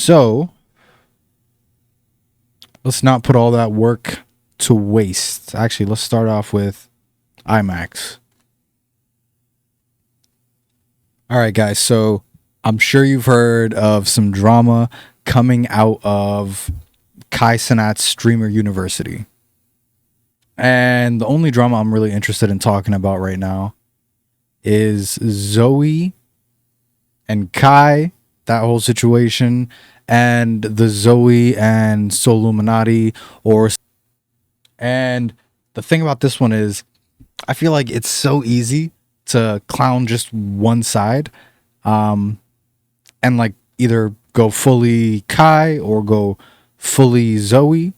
So let's not put all that work to waste. Actually, let's start off with IMAX. All right, guys. So I'm sure you've heard of some drama coming out of Kai Cenat's Streamer University. And the only drama I'm really interested in talking about right now is Zoe and Kai, that whole situation, and the Zoe and Solluminati and the thing about this one is I feel like it's so easy to clown just one side, and like either go fully Kai or go fully Zoe.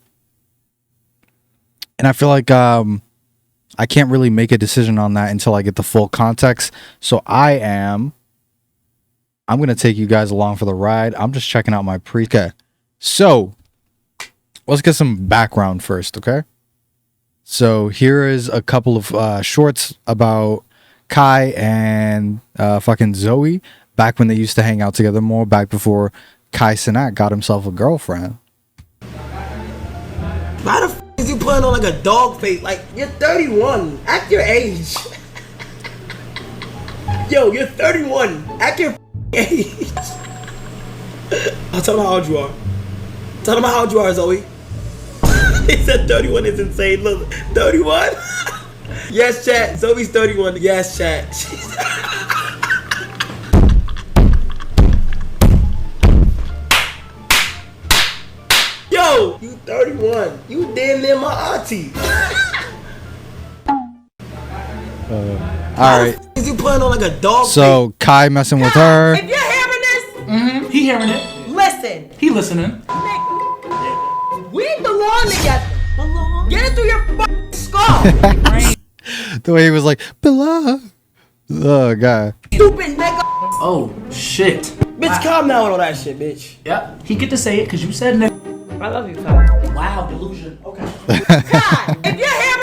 And I feel like I can't really make a decision on that until I get the full context. So I'm going to take you guys along for the ride. I'm just checking out my Okay. So let's get some background first, okay? So here is a couple of shorts about Kai and fucking Zoe back when they used to hang out together more, back before Kai Cenat got himself a girlfriend. Why the f is you putting on like a dog face? Like, you're 31. Act your age. Yo, you're 31. Act your age. I'll tell them how old you are. Tell them how old you are, Zoe. He said 31 is insane. Look, 31? Yes, chat. Zoe's 31. Yes, chat. Yo, you 31. You damn near my auntie. All right. Is you putting on like a dog? So Kai messing with her. If you're hearing this, He hearing it. listen. He listening. We belong together. Get it through your fucking skull. The way he was like, Bella. Oh, God. Stupid nigga. Oh shit. Bitch, calm down with all that shit, bitch. Yep. He get to say it because you said no. I love you, Kai. Wow, delusion. Okay. Kai, if you're hearing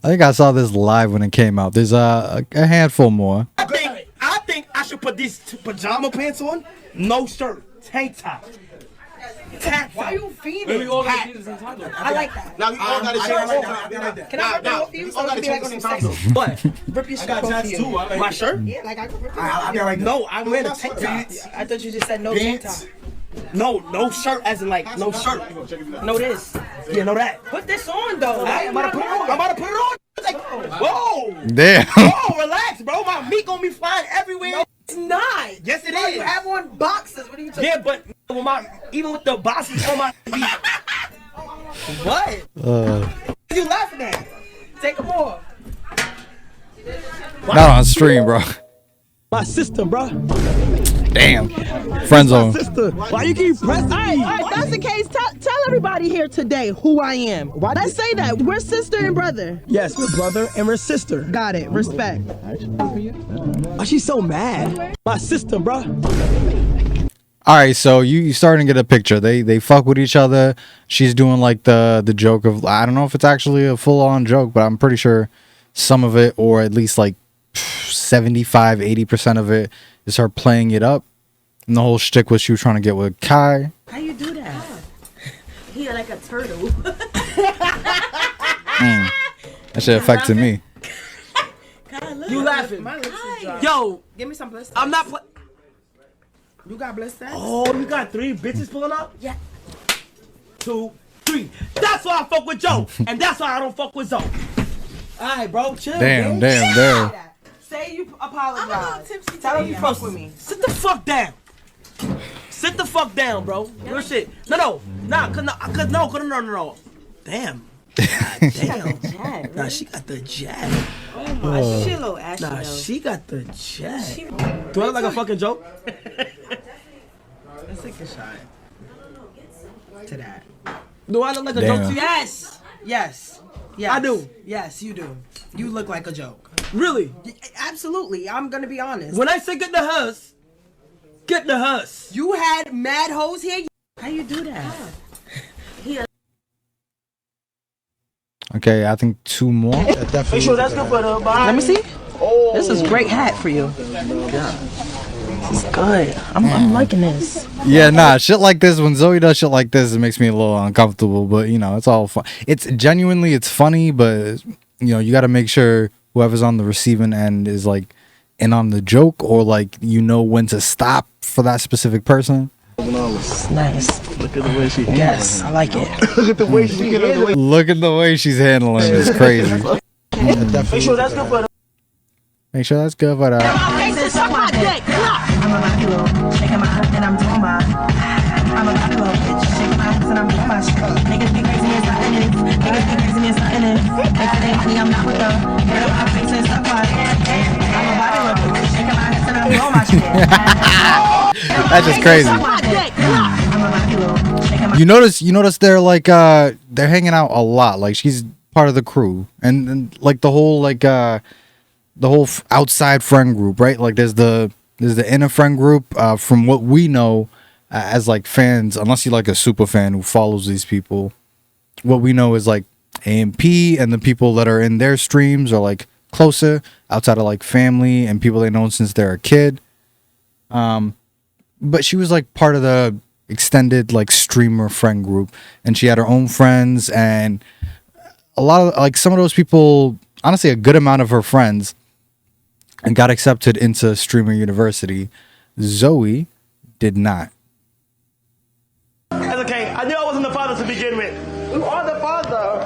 I think I saw this live when it came out. There's a handful more. I think I should put these pajama pants on. No shirt. Tank top. why are you feeding? I like that. Now we all got to shake right now. Can I rip it off you so it can be like on your sexy? What? Rip your shirt off you. My shirt? Yeah, like I can rip it I'll off be you. like, no, I'm wearing a tank top. I thought you just said no tank top. No shirt as in like, no shirt. No this. Yeah, know that. Put this on though. I'm about to put it on. I'm about to put it on. It's like, whoa. Damn. Whoa, relax, bro. My meat gonna be flying everywhere. No, it's not. Yes, it Bro, is. you have on boxes. What are you talking Yeah, but even with the boxes on my meat. What? What you laughing at? Take them off. Not on stream, bro. My sister, bro. Damn. Friend zone. Sister. Why you keep pressing me? All right, if that's the case, tell everybody here today who I am. Let's say that. We're sister and brother. Yes, we're brother and we're sister. Got it. Respect. Why she's so mad? My sister, bro. All right, so you starting to get a picture. They fuck with each other. She's doing like the joke of, I don't know if it's actually a full-on joke, but I'm pretty sure some of it, or at least like 75-80% of it, is her playing it up. And the whole shtick was she was trying to get with Kai. How you do that? He like a turtle. That shit affected me. You laughing? My lips is dry. Yo, Give me some blisters. I'm not You got blisters? Oh, you got 3 bitches pulling up? Yeah. 2, 3. That's why I fuck with Joe. And that's why I don't fuck with Zoe. Alright, bro, chill. Damn, bro. damn. Say you apologize. I'm a little tipsy Tell them today, you fuck with me. Sit the fuck down. Sit the fuck down, bro. Real shit. No. Damn. God damn. Nah, she got the jab. Oh my, she a little ashy Nah, though. she got the jab. Do I look like a fucking joke? Let's take a shot. To that. Do I look like a Damn. joke to you? Yes. Yes. Yes. I do. Yes, you do. You look like a joke. Really? Absolutely. I'm gonna be honest. When I say get the hearse, get the hearse. You had mad hoes here. How you do that? Okay, I think 2 more. Make sure that's good for the body. Let me see. This is a great hat for you. This is good. I'm liking this. Yeah, nah, shit like this, when Zoe does shit like this, it makes me a little uncomfortable, but you know, it's all fun. It's genuinely, it's funny, but you know, you got to make sure whoever's on the receiving end is like in on the joke, or like, you know, when to stop for that specific person. It's nice. Look at the way she. Yes, I like it. Look at the way she. Look at the way she's handling it. It's crazy. Make sure that's good for Make sure that's good for that. I'm a Babylon, shaking my ass and I'm doing my. I'm a Babylon, bitch, shaking my ass and I'm doing my shit. Niggas be crazy and something is. Niggas be crazy and something is. If it ain't money, I'm not with them. Get up my face and stuff like. I'm a Babylon, bitch, shaking my ass and I'm doing my shit. That's just crazy. I'm a Babylon, shaking my. You notice they're like they're hanging out a lot. Like, she's part of the crew, and like the whole outside friend group, right? Like there's the inner friend group. From what we know as like fans, unless you're like a super fan who follows these people, what we know is like AMP and the people that are in their streams are like closer, outside of like family and people they've known since they're a kid. But she was like part of the extended like streamer friend group, and she had her own friends, and a lot of like some of those people, honestly, a good amount of her friends, and got accepted into streamer university. Zoe did not. That's okay. I knew I wasn't the father to begin with. You are the father.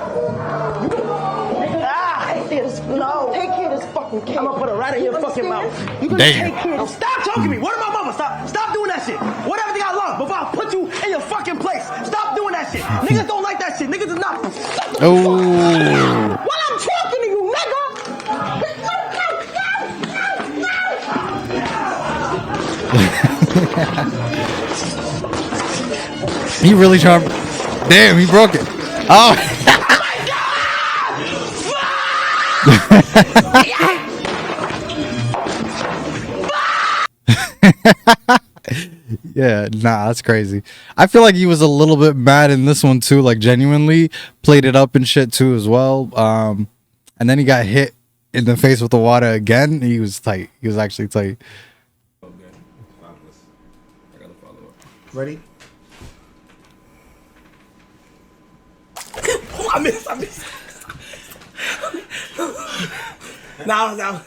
No, take care of this fucking kid. I'm gonna put it right in your fucking mouth. You gonna Damn. take care Now of stop talking to me. What about mama? Stop doing that shit. What everything I love before I put you in your fucking place. Stop doing that shit. Niggas don't like that shit. Niggas is not. Oh, While I'm talking to you, nigga. he really trying. Damn, he broke it. Oh. Yeah, nah, that's crazy. I feel like he was a little bit mad in this one too, like genuinely played it up and shit too as well. And then he got hit in the face with the water again. He was tight. He was actually tight. Ready? I missed. No, I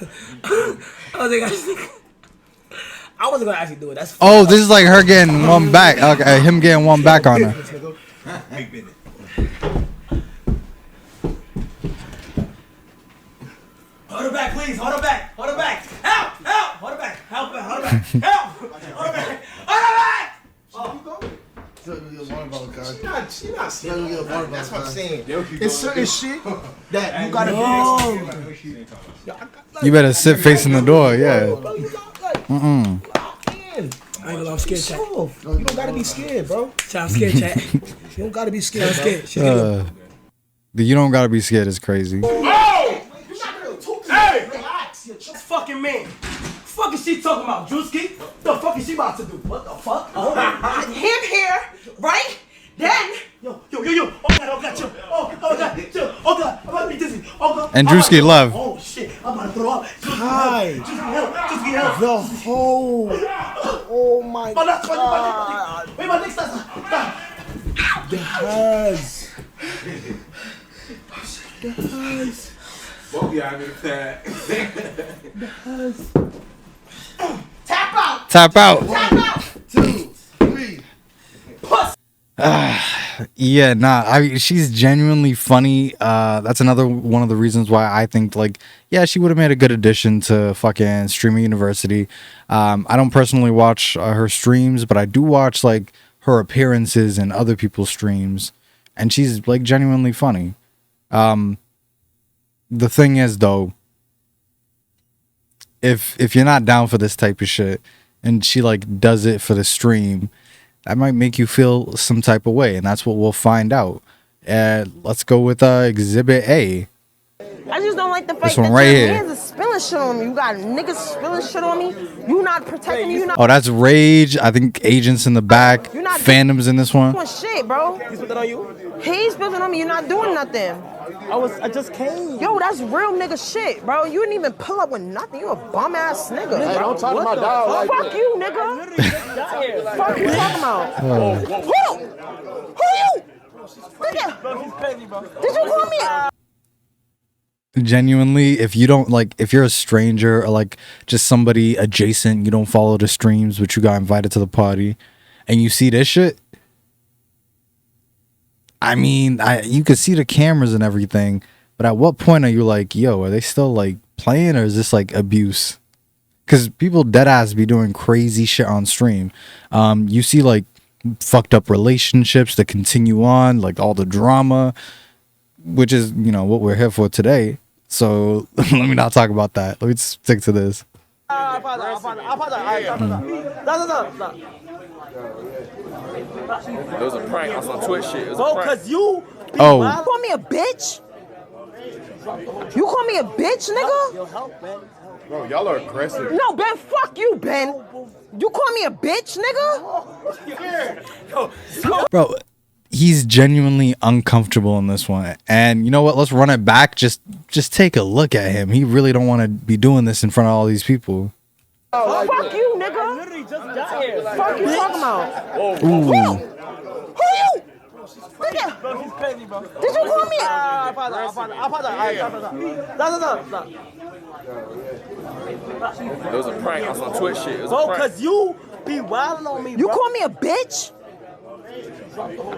wasn't gonna actually do it. That's Oh, this is like her getting one back. Okay, him getting one back on her. Hold her back, please. Hold her back. Hold her back. Help! Hold her back. Help! Hold her back. Help! Hold her back. Hold her back! She not saying that's what I'm saying. It's certain shit that you gotta be. You better sit facing the door. Yeah. I ain't gonna lie, I'm scared, chat. You don't gotta be scared, bro. Chat, I'm scared, chat. You don't gotta be scared. I'm scared. She's gonna go. You don't gotta be scared. It's crazy. Hey! This fucking man. Fuck is she talking about, Druski? What the fuck is she about to do? What the fuck? Him here, right? Then. Yo. Oh God, chill. Oh God, chill. Oh God, I'm about to be dizzy. Oh God. And Druski left. Oh shit, I'm about to throw up. Hi. Just get help. The whole. Oh my Oh, that's God. Wait, my next time. Yes. Both y'all need that. Tap out. Tap out. Tap out. 2, 3. Yeah, nah. She's genuinely funny. That's another one of the reasons why I think like, yeah, she would have made a good addition to fucking streaming university. I don't personally watch her streams, but I do watch like her appearances in other people's streams, and she's like genuinely funny. The thing is though, if you're not down for this type of shit, and she like does it for the stream, that might make you feel some type of way, and that's what we'll find out. Let's go with Exhibit A. I just don't like the fact This one that right your here. hands are spilling shit on me. You got niggas spilling shit on me. You not protecting me. You not Oh, that's Rage. I think Agents in the back. You're not Phantoms in this one. doing shit, bro. He spit that on you? He's spilling on me. You're not doing nothing. I just came. Yo, that's real nigga shit, bro. You didn't even pull up with nothing. You a bum ass nigga. Hey, bro. don't talk to my dog like Fuck that. you, nigga. Fuck you talking about? Who? Who you? Nigga. Did you call me? Genuinely, if you don't like, if you're a stranger or like just somebody adjacent, you don't follow the streams, but you got invited to the party, and you see this shit. I mean, you could see the cameras and everything, but at what point are you like, yo, are they still like playing, or is this like abuse? Because people deadass be doing crazy shit on stream. You see like fucked up relationships that continue on, like all the drama, which is, you know, what we're here for today. So let me not talk about that. Let me stick to this. It was a prank on some Twitch shit. It was a prank. Cause you Oh, You call me a bitch? You call me a bitch, nigga? Bro, y'all are aggressive. No, Ben, fuck you, Ben. You call me a bitch, nigga? bro, he's genuinely uncomfortable in this one. And you know what? Let's run it back. Just take a look at him. He really don't want to be doing this in front of all these people. Fuck you, nigga. Fuck you talking about? Ooh. Who you? Nigga. Did you call me? It was a prank on some Twitch shit. It was a prank. Cause you be wilding on me, bro. You call me a bitch?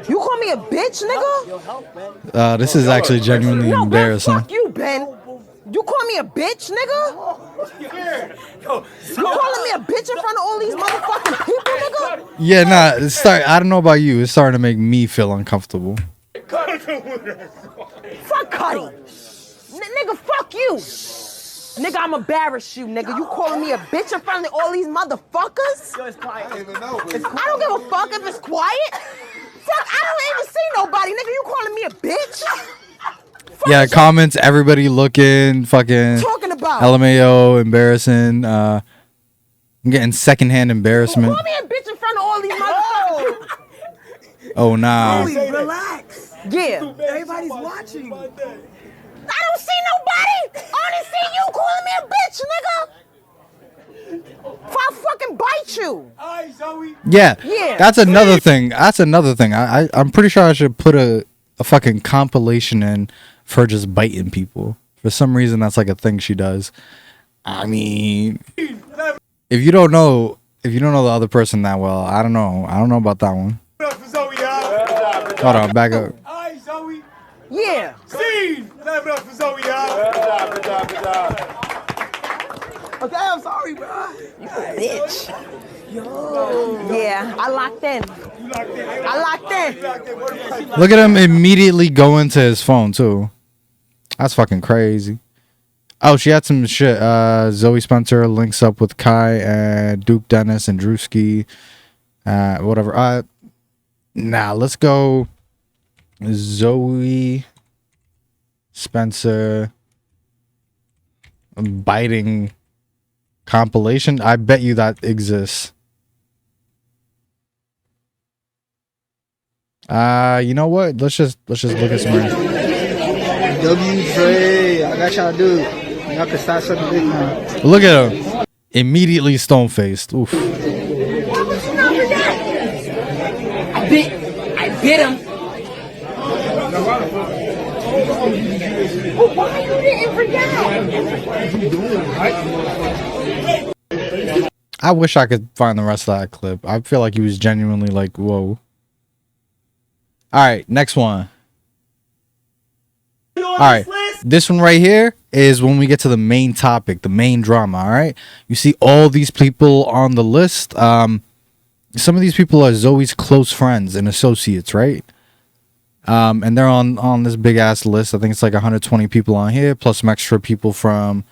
You call me a bitch, nigga? This is actually genuinely No, Ben, embarrassing. fuck you, Ben. You call me a bitch, nigga? You calling me a bitch in front of all these motherfucking people, nigga? Yeah, nah. I don't know about you. It's starting to make me feel uncomfortable. Fuck Cuddy. Nigga, fuck you. Nigga, I'm embarrassed you, nigga. You calling me a bitch in front of all these motherfuckers? It's quiet. I don't give a fuck if it's quiet. Fuck, I don't even see nobody, nigga. You calling me a bitch? Yeah, comments, everybody looking, fucking Talking about? LMAO, embarrassing. I'm getting secondhand embarrassment. Call me a bitch in front of all these motherfuckers. Oh, nah. Relax. Yeah. Everybody's watching. I don't see nobody. I only see you calling me a bitch, nigga. If I fucking bite you. Alright, Zoe. Yeah, Yeah. that's another thing. I'm pretty sure I should put a fucking compilation in for her just biting people. For some reason, that's like a thing she does. I mean, if you don't know the other person that well, I don't know about that one. Hold on, back up. Alright, Zoe. Yeah. Scene. Clap it up for Zoe, y'all. Good job. Okay, I'm sorry, bro. Bitch. Yeah, I locked in. I locked in. Look at him immediately go into his phone too. That's fucking crazy. Oh, she had some shit. Zoe Spencer links up with Kai and Duke Dennis and Druski. Whatever. Nah, let's go. Zoe Spencer biting compilation. I bet you that exists. You know what? Let's just look at some. W3, I got y'all dude. Y'all can start sucking dick now. Look at him. Immediately stone faced. Oof. I bit him. Why you didn't forget? I wish I could find the rest of that clip. I feel like he was genuinely like, whoa. All right, next one. All right, this one right here is when we get to the main topic, the main drama. All right, you see all these people on the list. Some of these people are Zoe's close friends and associates, right? And they're on this big ass list. I think it's like 120 people on here, plus some extra people from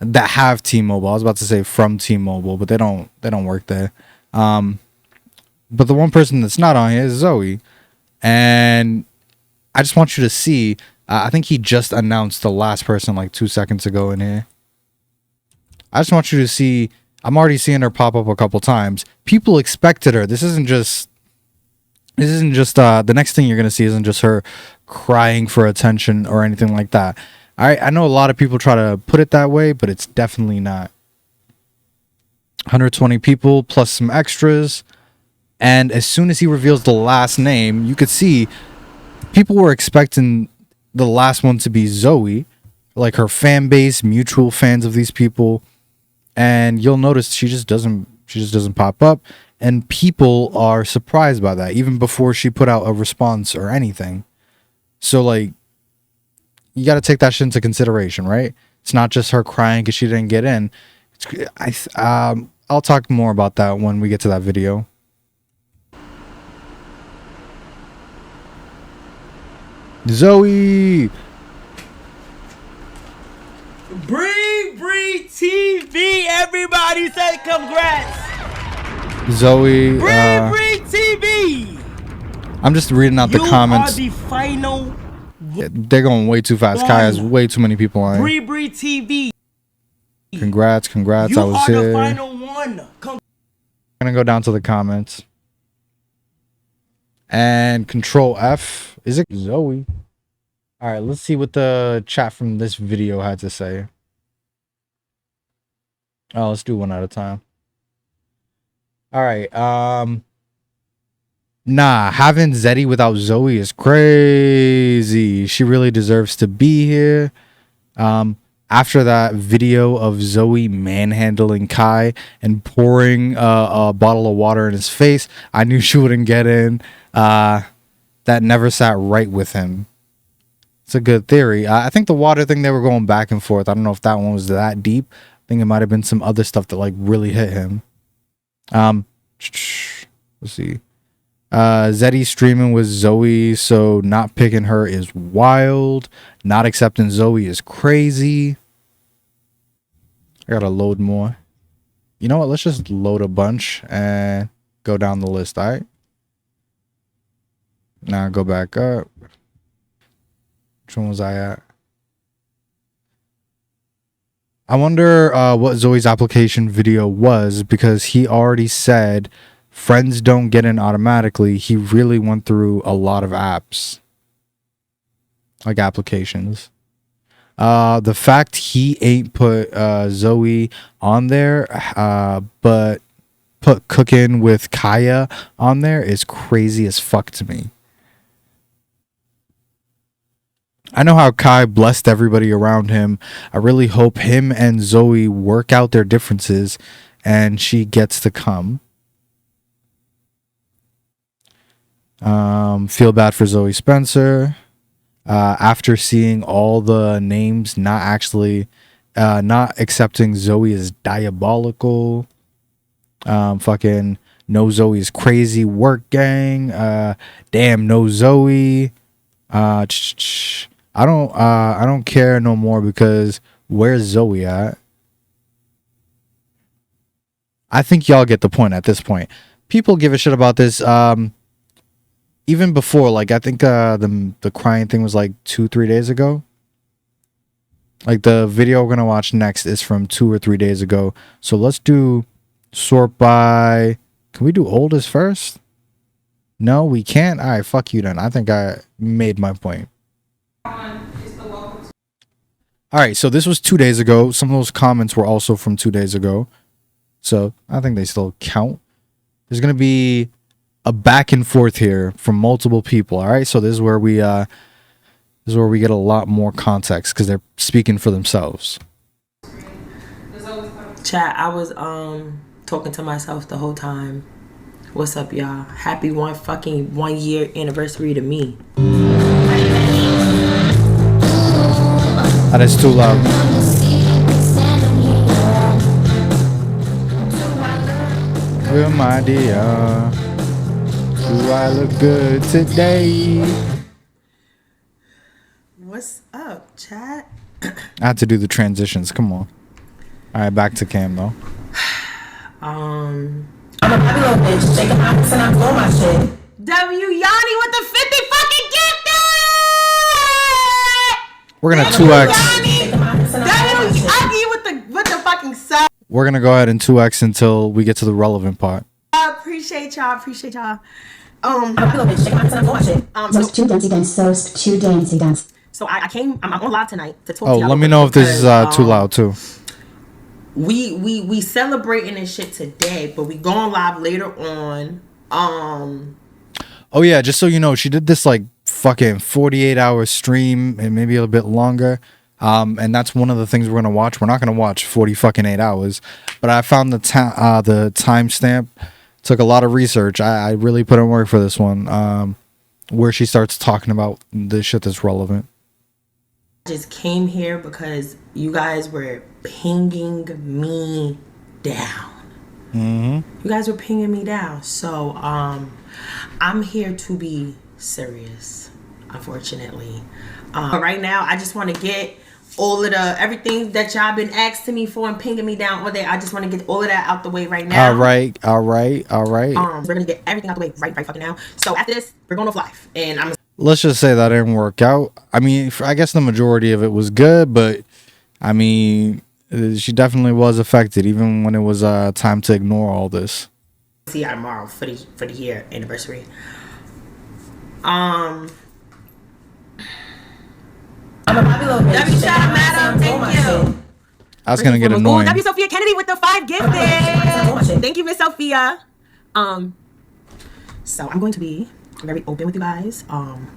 that have T-Mobile. I was about to say from T-Mobile, but they don't work there. But the one person that's not on here is Zoe, and I just want you to see I think he just announced the last person like 2 seconds ago in here. I just want you to see. I'm already seeing her pop up a couple times. People expected her. This isn't just the next thing you're gonna see isn't just her crying for attention or anything like that. I know a lot of people try to put it that way, but it's definitely not. 120 people plus some extras, and as soon as he reveals the last name, you could see people were expecting the last one to be Zoe, like her fan base, mutual fans of these people, and you'll notice she just doesn't pop up, and people are surprised by that even before she put out a response or anything. So like, you got to take that shit into consideration, right? It's not just her crying because she didn't get in. I'll talk more about that when we get to that video. Zoe! Bree TV, everybody say congrats. Zoe, Bree TV. I'm just reading out the comments. You are the final. They're going way too fast. Kai has way too many people on. Bree TV. Congrats. You I was are here. the final one. I'm gonna go down to the comments. And Control F. Is it Zoe? Alright, let's see what the chat from this video had to say. Oh, let's do one at a time. Alright, nah, having Zeddy without Zoe is crazy. She really deserves to be here. After that video of Zoe manhandling Kai and pouring a bottle of water in his face, I knew she wouldn't get in. That never sat right with him. It's a good theory. I think the water thing, they were going back and forth. I don't know if that one was that deep. I think it might have been some other stuff that like really hit him. Let's see. Zeddy streaming with Zoe, so not picking her is wild. Not accepting Zoe is crazy. I gotta load more. You know what? Let's just load a bunch and go down the list, alright? Now go back up. Which one was I at? I wonder what Zoe's application video was, because he already said friends don't get in automatically. He really went through a lot of apps, like applications. The fact he ain't put Zoe on there, but put Cooking with Kaya on there is crazy as fuck to me. I know how Kai blessed everybody around him. I really hope him and Zoe work out their differences and she gets to come. Feel bad for Zoe Spencer. After seeing all the names, not accepting Zoe is diabolical. Fucking no Zoe's crazy work gang. Damn no Zoe. I don't care no more, because where's Zoe at? I think y'all get the point at this point. People give a shit about this. Even before, like, I think the crying thing was like 2-3 days ago. Like, the video we're gonna watch next is from 2 or 3 days ago. So let's do sort by. Can we do oldest first? No, we can't. All right, fuck you then. I think I made my point. All right, so this was 2 days ago. Some of those comments were also from 2 days ago, so I think they still count. There's gonna be a back and forth here from multiple people. All right, so this is where we get a lot more context, because they're speaking for themselves. Chat, I was talking to myself the whole time. What's up, y'all? Happy 1 year anniversary to me. That is too loud. Well, my dear, do I look good today? What's up, chat? I had to do the transitions. Come on. All right, back to Cam though. I'm a happy little bitch. Shaking my ass and I'm blowing my shit. W Yanni with the 50 fucking We're gonna 2x. I with the fucking sub. We're gonna go ahead and 2x until we get to the relevant part. I appreciate y'all. Those two dancey dance. So I came. I'm on live tonight to talk Oh, to y'all. let me know if this is too loud too. We celebrating this shit today, but we going live later on. Oh yeah, just so you know, she did this like fucking 48-hour stream and maybe a little bit longer. And that's one of the things we're gonna watch. We're not gonna watch 48 hours, but I found the timestamp. Took a lot of research. I really put in work for this one. Where she starts talking about the shit that's relevant. I just came here because you guys were pinging me down. You guys were pinging me down. So I'm here to be serious, unfortunately. Right now, I just want to get all of everything that y'all been asking me for and pinging me down all day. I just want to get all of that out the way right now. All right. We're gonna get everything out the way right fucking now. So after this, we're going off live, and Let's just say that didn't work out. I mean, I guess the majority of it was good, but I mean, she definitely was affected, even when it was time to ignore all this. See y'all tomorrow for the year anniversary. I'm a Bobby little bitch. W shout out, madam. Thank you. That's gonna get annoying. W Sophia Kennedy with the 5 gifted. Thank you, Miss Sophia. So I'm going to be very open with you guys. I'm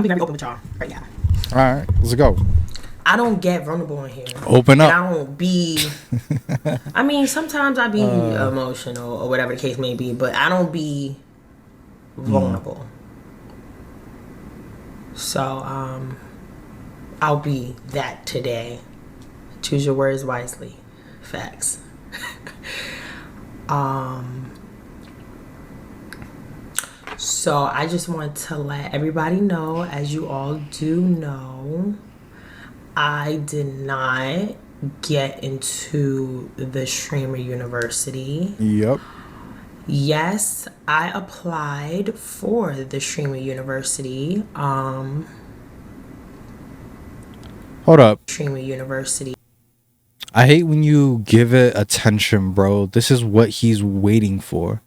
be very open with y'all right now. All right, let's go. I don't get vulnerable in here. Open up. And I don't be. I mean, sometimes I be emotional or whatever the case may be, but I don't be vulnerable. So I'll be that today. Choose your words wisely. Facts. So I just want to let everybody know, as you all do know, I did not get into the Streamer University. Yep. Yes, I applied for the Streamer University. Hold up. Streamer University. I hate when you give it attention, bro. This is what he's waiting for.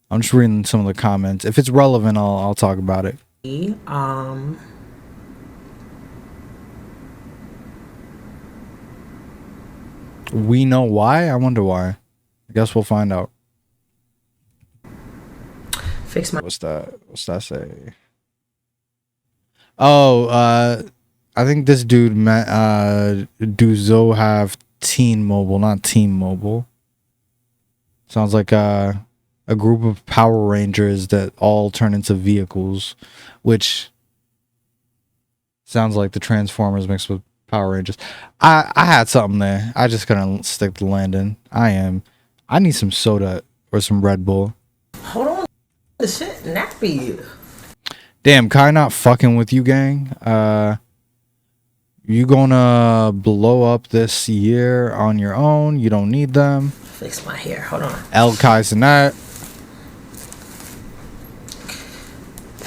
I'm just reading some of the comments. If it's relevant, I'll talk about it. We know why? I wonder why. I guess we'll find out. Fix my. What's that say? Oh, I think this dude do Zoe have Teen Mobile, not Team Mobile. Sounds like a group of Power Rangers that all turn into vehicles, which sounds like the Transformers mixed with Power Rangers. I had something there. I just couldn't stick the landing. I need some soda or some Red Bull. Hold on. The shit nappy. Damn, Kai not fucking with you, gang. You gonna blow up this year on your own. You don't need them. Fix my hair. Hold on. El Kai's and that.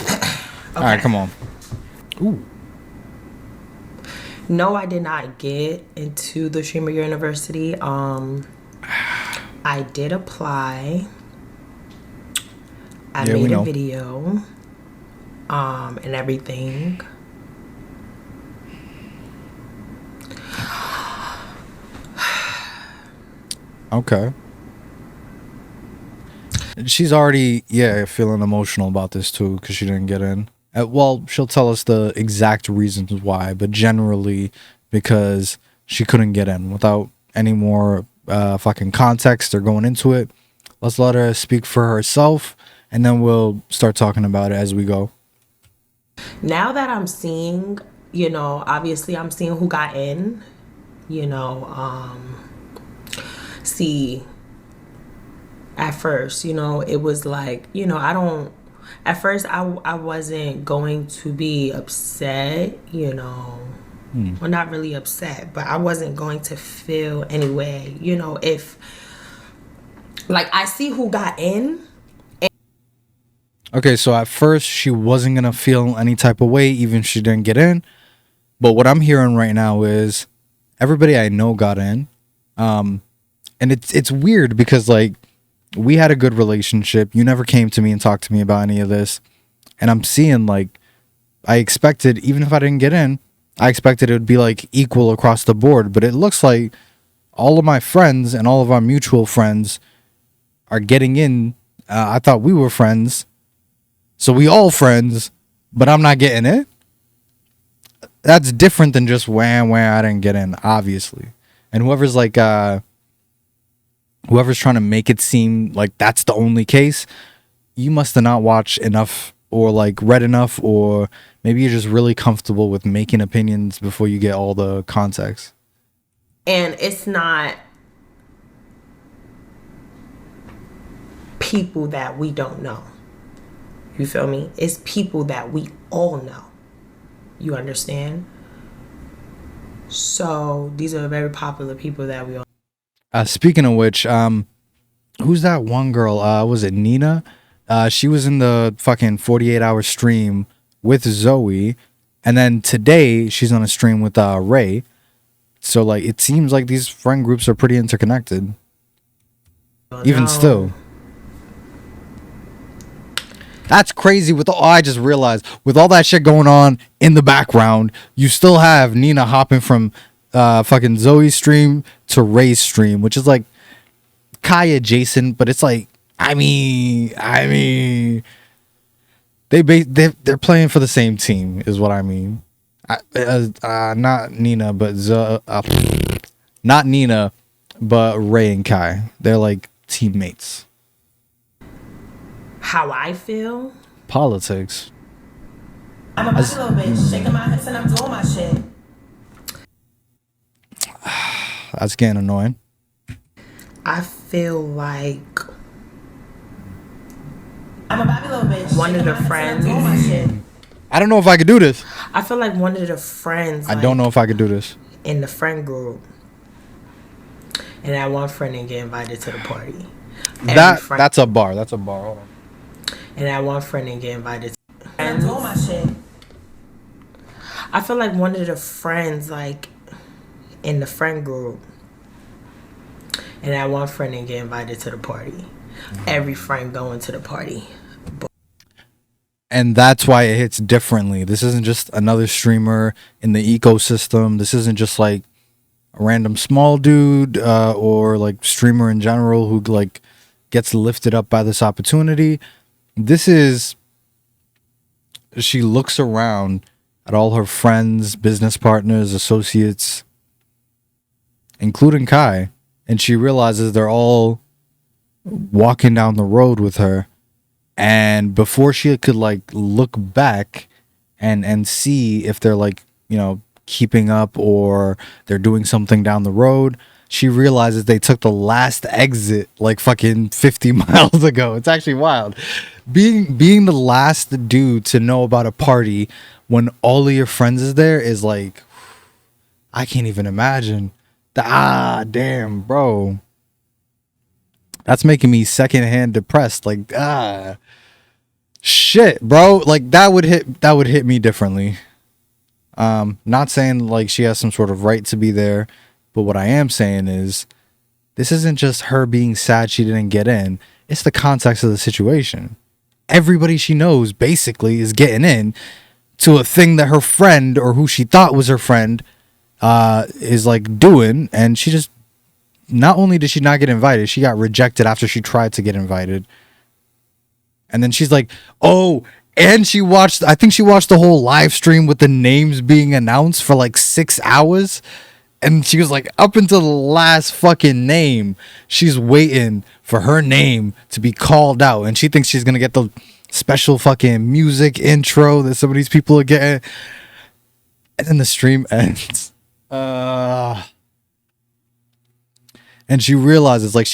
Okay. All right, come on. Ooh. No, I did not get into the Streamer University. I did apply. I made a video. And everything. Okay. She's already, feeling emotional about this too because she didn't get in. Well, she'll tell us the exact reasons why, but generally because she couldn't get in. Without any more fucking context or going into it, let's let her speak for herself, and then we'll start talking about it as we go. Now that I'm seeing, obviously I'm seeing who got in, see, at first, it was like, at first I wasn't going to be upset, well, not really upset, but I wasn't going to feel any way, if, like, I see who got in. Okay, so at first she wasn't going to feel any type of way, even if she didn't get in. But what I'm hearing right now is everybody I know got in. And it's weird because like we had a good relationship. You never came to me and talked to me about any of this. And I'm seeing like I expected, even if I didn't get in, I expected it would be like equal across the board. But it looks like all of my friends and all of our mutual friends are getting in. I thought we were friends. So we all friends, but I'm not getting it. That's different than just wham, I didn't get in, obviously. And whoever's like, whoever's trying to make it seem like that's the only case, you must have not watched enough or like read enough, or maybe you're just really comfortable with making opinions before you get all the context. And it's not people that we don't know. You feel me? It's people that we all know. You understand? So these are very popular people that we all. Speaking of which, who's that one girl? Was it Nina? She was in the fucking 48-hour stream with Zoe, and then today she's on a stream with Ray. So like it seems like these friend groups are pretty interconnected. Even still. That's crazy. I just realized with all that shit going on in the background, you still have Nina hopping from fucking Zoe's stream to Ray's stream, which is like Kai adjacent, but it's like I mean they're playing for the same team is what I mean. Not Nina, but not Nina, but Ray and Kai. They're like teammates. How I feel? Politics. I'm a little bitch, shaking my hips and I'm doing my shit. That's getting annoying. I feel like I'm a Bobby little bitch. One of the friends. I don't know if I could do this. I feel like one of the friends. I don't know if I could do this. In the friend group, and that one friend didn't get invited to the party. That's a bar. That's a bar. Hold on. And that one friend didn't get invited. I'm doing my shit. I feel like one of the friends, like in the friend group, and that one friend didn't get invited to the party. Mm-hmm. Every friend going to the party. And that's why it hits differently. This isn't just another streamer in the ecosystem. This isn't just like a random small dude or like streamer in general who like gets lifted up by this opportunity. This is, she looks around at all her friends, business partners, associates, including Kai, and she realizes they're all walking down the road with her. And before she could like look back and see if they're like, you know, keeping up or they're doing something down the road, she realizes they took the last exit like fucking 50 miles ago. It's actually wild. Being the last dude to know about a party when all of your friends is there is like, I can't even imagine. Damn, bro. That's making me secondhand depressed. Like, shit, bro. Like that would hit me differently. Not saying like she has some sort of right to be there, but what I am saying is this isn't just her being sad she didn't get in. It's the context of the situation. Everybody she knows basically is getting in to a thing that her friend or who she thought was her friend is like doing, and she just, not only did she not get invited, she got rejected after she tried to get invited. And then she's like, oh, and I think she watched the whole live stream with the names being announced for like 6 hours. And she was like, up until the last fucking name, she's waiting for her name to be called out. And she thinks she's going to get the special fucking music intro that some of these people are getting. And then the stream ends. And she realizes like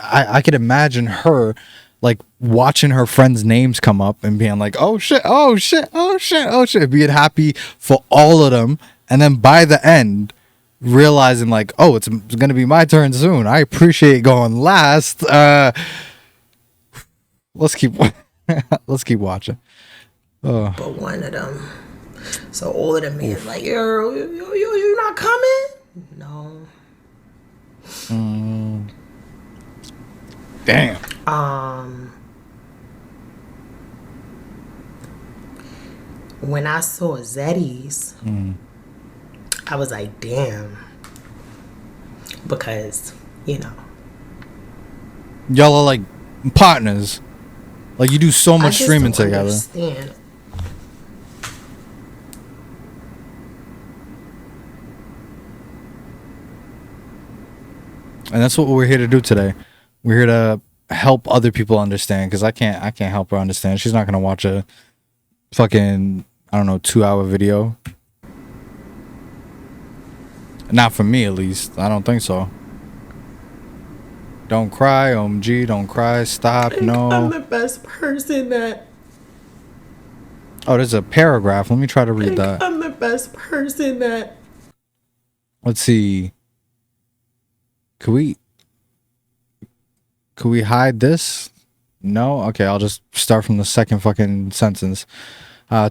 I could imagine her like watching her friends' names come up and being like, oh shit, oh shit, oh shit, oh shit, being happy for all of them. And then by the end, realizing like, oh, it's going to be my turn soon. I appreciate going last. Let's keep watching. But one of them So all of them men like, yo, you not coming? No. Damn. When I saw Zeddy's, I was like, damn. Because, you know. Y'all are like partners. Like you do so much streaming together. Understand. And that's what we're here to do today. We're here to help other people understand, because I can't help her understand. She's not gonna watch a fucking, I don't know, 2-hour video. Not for me, at least. I don't think so. Don't cry, OMG. Don't cry. Stop. No. I'm the best person that. Oh, there's a paragraph. Let me try to read that. I'm the best person that. Let's see. Could we hide this? No? Okay, I'll just start from the second fucking sentence.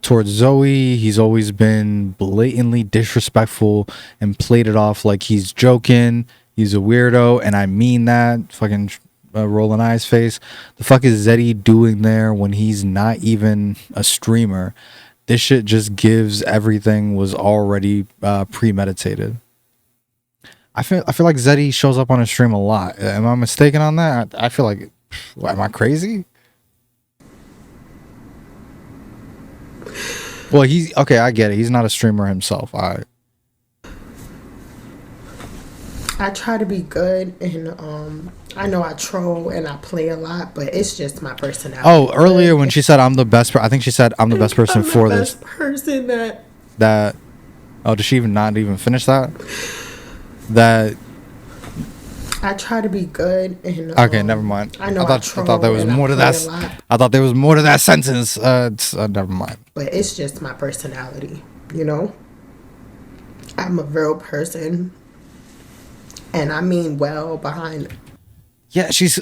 Towards Zoe, he's always been blatantly disrespectful and played it off like he's joking. He's a weirdo, and I mean that. Fucking rolling eyes face. The fuck is Zeddy doing there when he's not even a streamer? This shit just gives everything was already premeditated. I feel like Zeddy shows up on his stream a lot. Am I mistaken on that? I feel like, what, am I crazy? Well, he's okay. I get it. He's not a streamer himself. I try to be good, and I know I troll and I play a lot, but it's just my personality. Oh, earlier when she said I'm the best, I think she said I'm the best person for this. Person that. Oh, did she not even finish that? That. I try to be good, and okay, never mind. I know I thought there was more to that. I thought there was more to that sentence. Never mind. But it's just my personality, you know. I'm a real person, and I mean well behind. Yeah, she's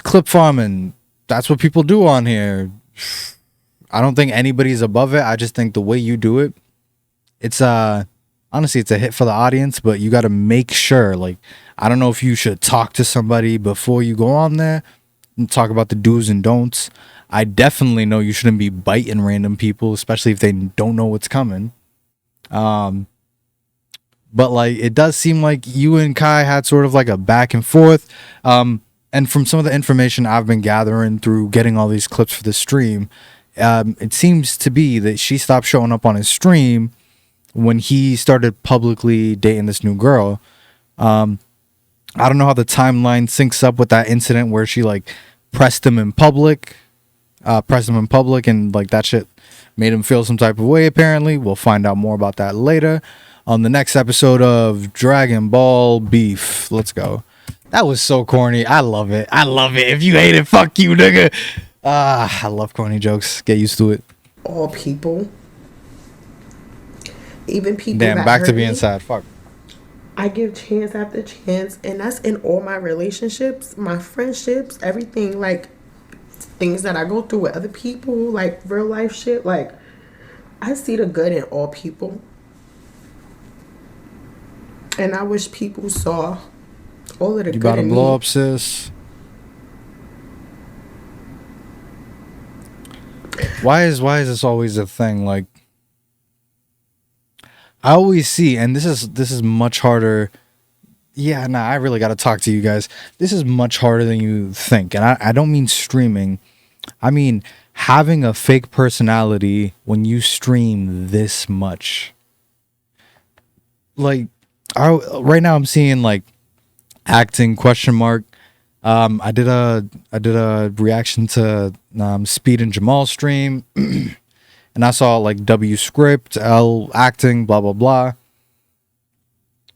clip farming. That's what people do on here. I don't think anybody's above it. I just think the way you do it, it's honestly, it's a hit for the audience, but you got to make sure, like, I don't know if you should talk to somebody before you go on there and talk about the do's and don'ts. I definitely know you shouldn't be biting random people, especially if they don't know what's coming. But like, it does seem like you and Kai had sort of like a back and forth. And from some of the information I've been gathering through getting all these clips for the stream, it seems to be that she stopped showing up on his stream when he started publicly dating this new girl. I don't know how the timeline syncs up with that incident where she like pressed him in public, and like that shit made him feel some type of way. Apparently, we'll find out more about that later on the next episode of Dragon Ball Beef. Let's go. That was so corny. I love it. If you hate it, fuck you, nigga. I love corny jokes. Get used to it. All people. Even people. Damn, that back to hurt being me, sad. Fuck. I give chance after chance, and that's in all my relationships, my friendships, everything. Like things that I go through with other people, like real life shit. Like I see the good in all people, and I wish people saw all of the good in me. You about to blow up, sis? Why is this always a thing? Like, I always see, and this is much harder. Yeah, nah, I really got to talk to you guys. This is much harder than you think. And I don't mean streaming. I mean having a fake personality when you stream this much. Like, right now I'm seeing like acting question mark. I did a reaction to Speed and Jamal stream. And I saw like W script, L acting, blah, blah, blah.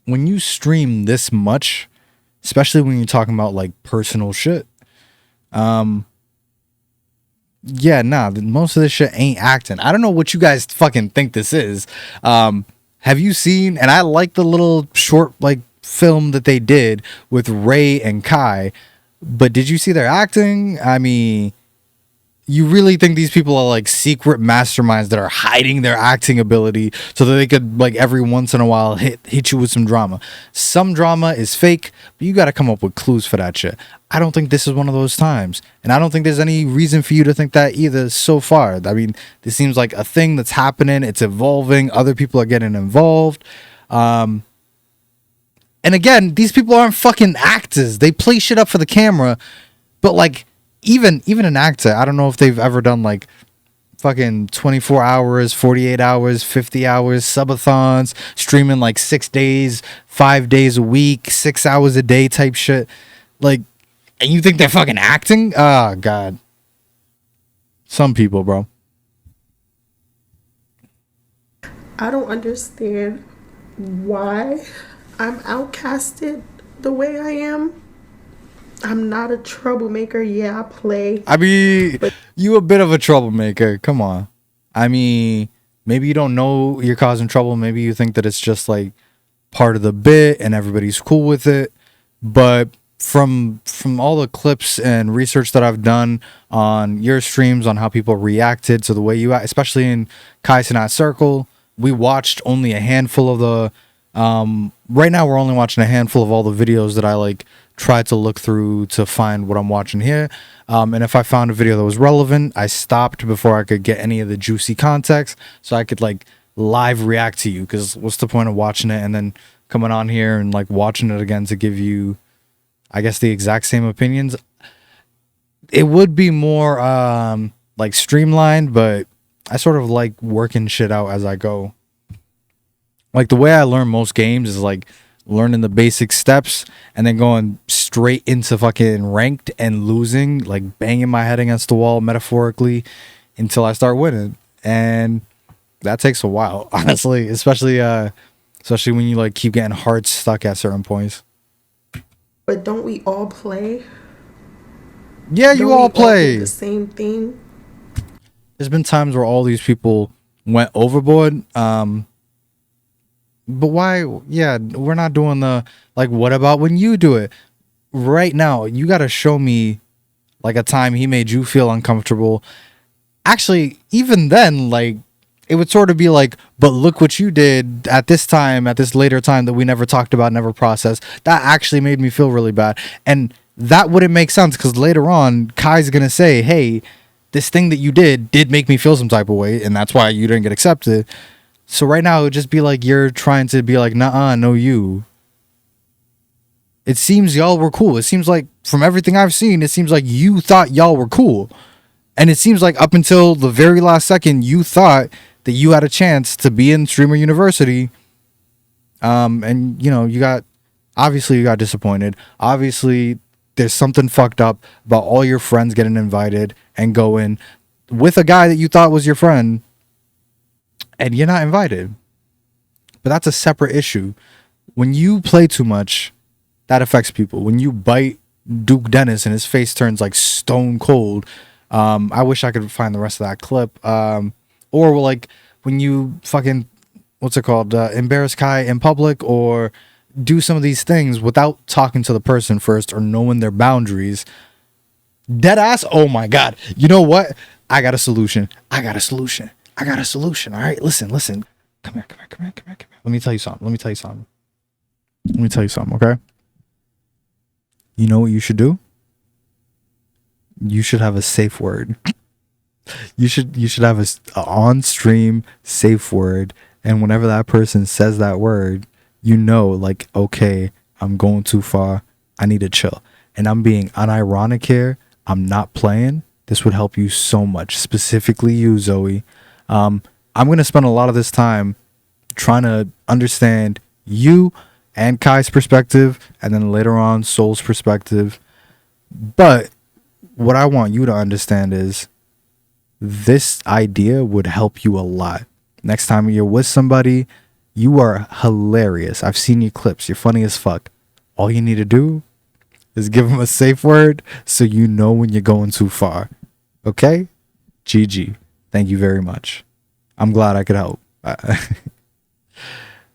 When you stream this much, especially when you're talking about like personal shit, yeah, nah, most of this shit ain't acting. I don't know what you guys fucking think this is. Have you seen, and I like the little short like film that they did with Ray and Kai, but did you see their acting? I mean, you really think these people are like secret masterminds that are hiding their acting ability so that they could like every once in a while hit you with some drama? Some drama is fake, but you got to come up with clues for that shit. I don't think this is one of those times, and I don't think there's any reason for you to think that either so far. I mean, this seems like a thing that's happening. It's evolving. Other people are getting involved. And again, these people aren't fucking actors. They play shit up for the camera, but like even an actor, I don't know if they've ever done like fucking 24 hours, 48 hours, 50 hours, subathons, streaming like 6 days, 5 days a week, 6 hours a day type shit. Like, and you think they're fucking acting? Oh, God. Some people, bro. I don't understand why I'm outcasted the way I am. I'm not a troublemaker. Yeah, I play. I mean, you a bit of a troublemaker. Come on. I mean, maybe you don't know you're causing trouble. Maybe you think that it's just like part of the bit and everybody's cool with it. But from all the clips and research that I've done on your streams on how people reacted to the way you act, especially in Kai Cenat Circle, we watched only a handful of the right now we're only watching a handful of all the videos that I like tried to look through to find what I'm watching here. And if I found a video that was relevant, I stopped before I could get any of the juicy context so I could like live react to you, because what's the point of watching it and then coming on here and like watching it again to give you, I guess, the exact same opinions? It would be more like streamlined, but I sort of like working shit out as I go. Like the way I learn most games is like learning the basic steps and then going straight into fucking ranked and losing, like banging my head against the wall metaphorically until I start winning. And that takes a while, honestly, especially when you like keep getting hard stuck at certain points. But don't we all play? Yeah, you all play the same thing. There's been times where all these people went overboard. But why? Yeah, we're not doing the like. What about when you do it? Right now, you got to show me like a time he made you feel uncomfortable. Actually, even then, like it would sort of be like, but look what you did at this time, at this later time that we never talked about, never processed. That actually made me feel really bad, and that wouldn't make sense because later on, Kai's gonna say, "Hey, this thing that you did make me feel some type of way, and that's why you didn't get accepted." So right now, it would just be like you're trying to be like, nah, no, you. It seems y'all were cool. It seems like from everything I've seen, it seems like you thought y'all were cool. And it seems like up until the very last second, you thought that you had a chance to be in Streamer University. And, you know, you got disappointed. Obviously, there's something fucked up about all your friends getting invited and going with a guy that you thought was your friend. And you're not invited. But that's a separate issue. When you play too much, that affects people. When you bite Duke Dennis and his face turns like stone cold, I wish I could find the rest of that clip. Or like when you fucking, what's it called? Embarrass Kai in public or do some of these things without talking to the person first or knowing their boundaries. Dead ass. Oh my God. You know what? I got a solution. All right, listen. Come here. Let me tell you something, okay? You know what you should do? You should have a safe word. You should have a on-stream safe word, and whenever that person says that word, you know, like, okay, I'm going too far. I need to chill. And I'm being unironic here. I'm not playing. This would help you so much, specifically you, Zoe. I'm going to spend a lot of this time trying to understand you and Kai's perspective, and then later on Soul's perspective. But what I want you to understand is this idea would help you a lot. Next time you're with somebody, you are hilarious. I've seen your clips. You're funny as fuck. All you need to do is give them a safe word so you know when you're going too far. Okay? GG. Thank you very much. I'm glad I could help.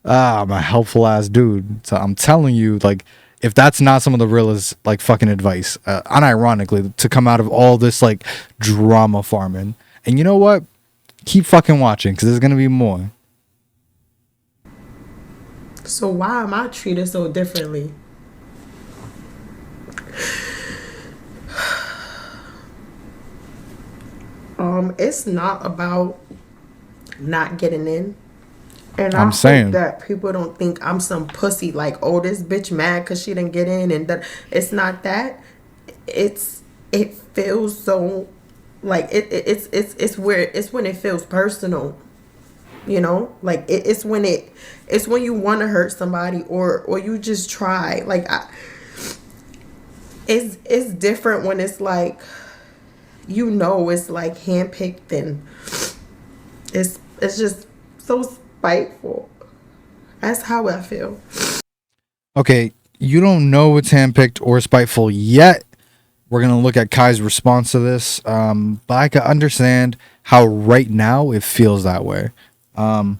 I'm a helpful ass dude. So I'm telling you, like, if that's not some of the realest like fucking advice, unironically, to come out of all this like drama farming. And you know what? Keep fucking watching, because there's gonna be more. So why am I treated so differently? It's not about not getting in. And I'm I saying hope that people don't think I'm some pussy, like, oh, this bitch mad because she didn't get in, and that. It's not that. It feels so like it's when it feels personal, you know, like it's when you want to hurt somebody, or you just try, like it's different when it's like, you know, it's like handpicked, and it's just so spiteful. That's how I feel. Okay, you don't know it's handpicked or spiteful yet. We're gonna look at Kai's response to this, but I can understand how right now it feels that way, and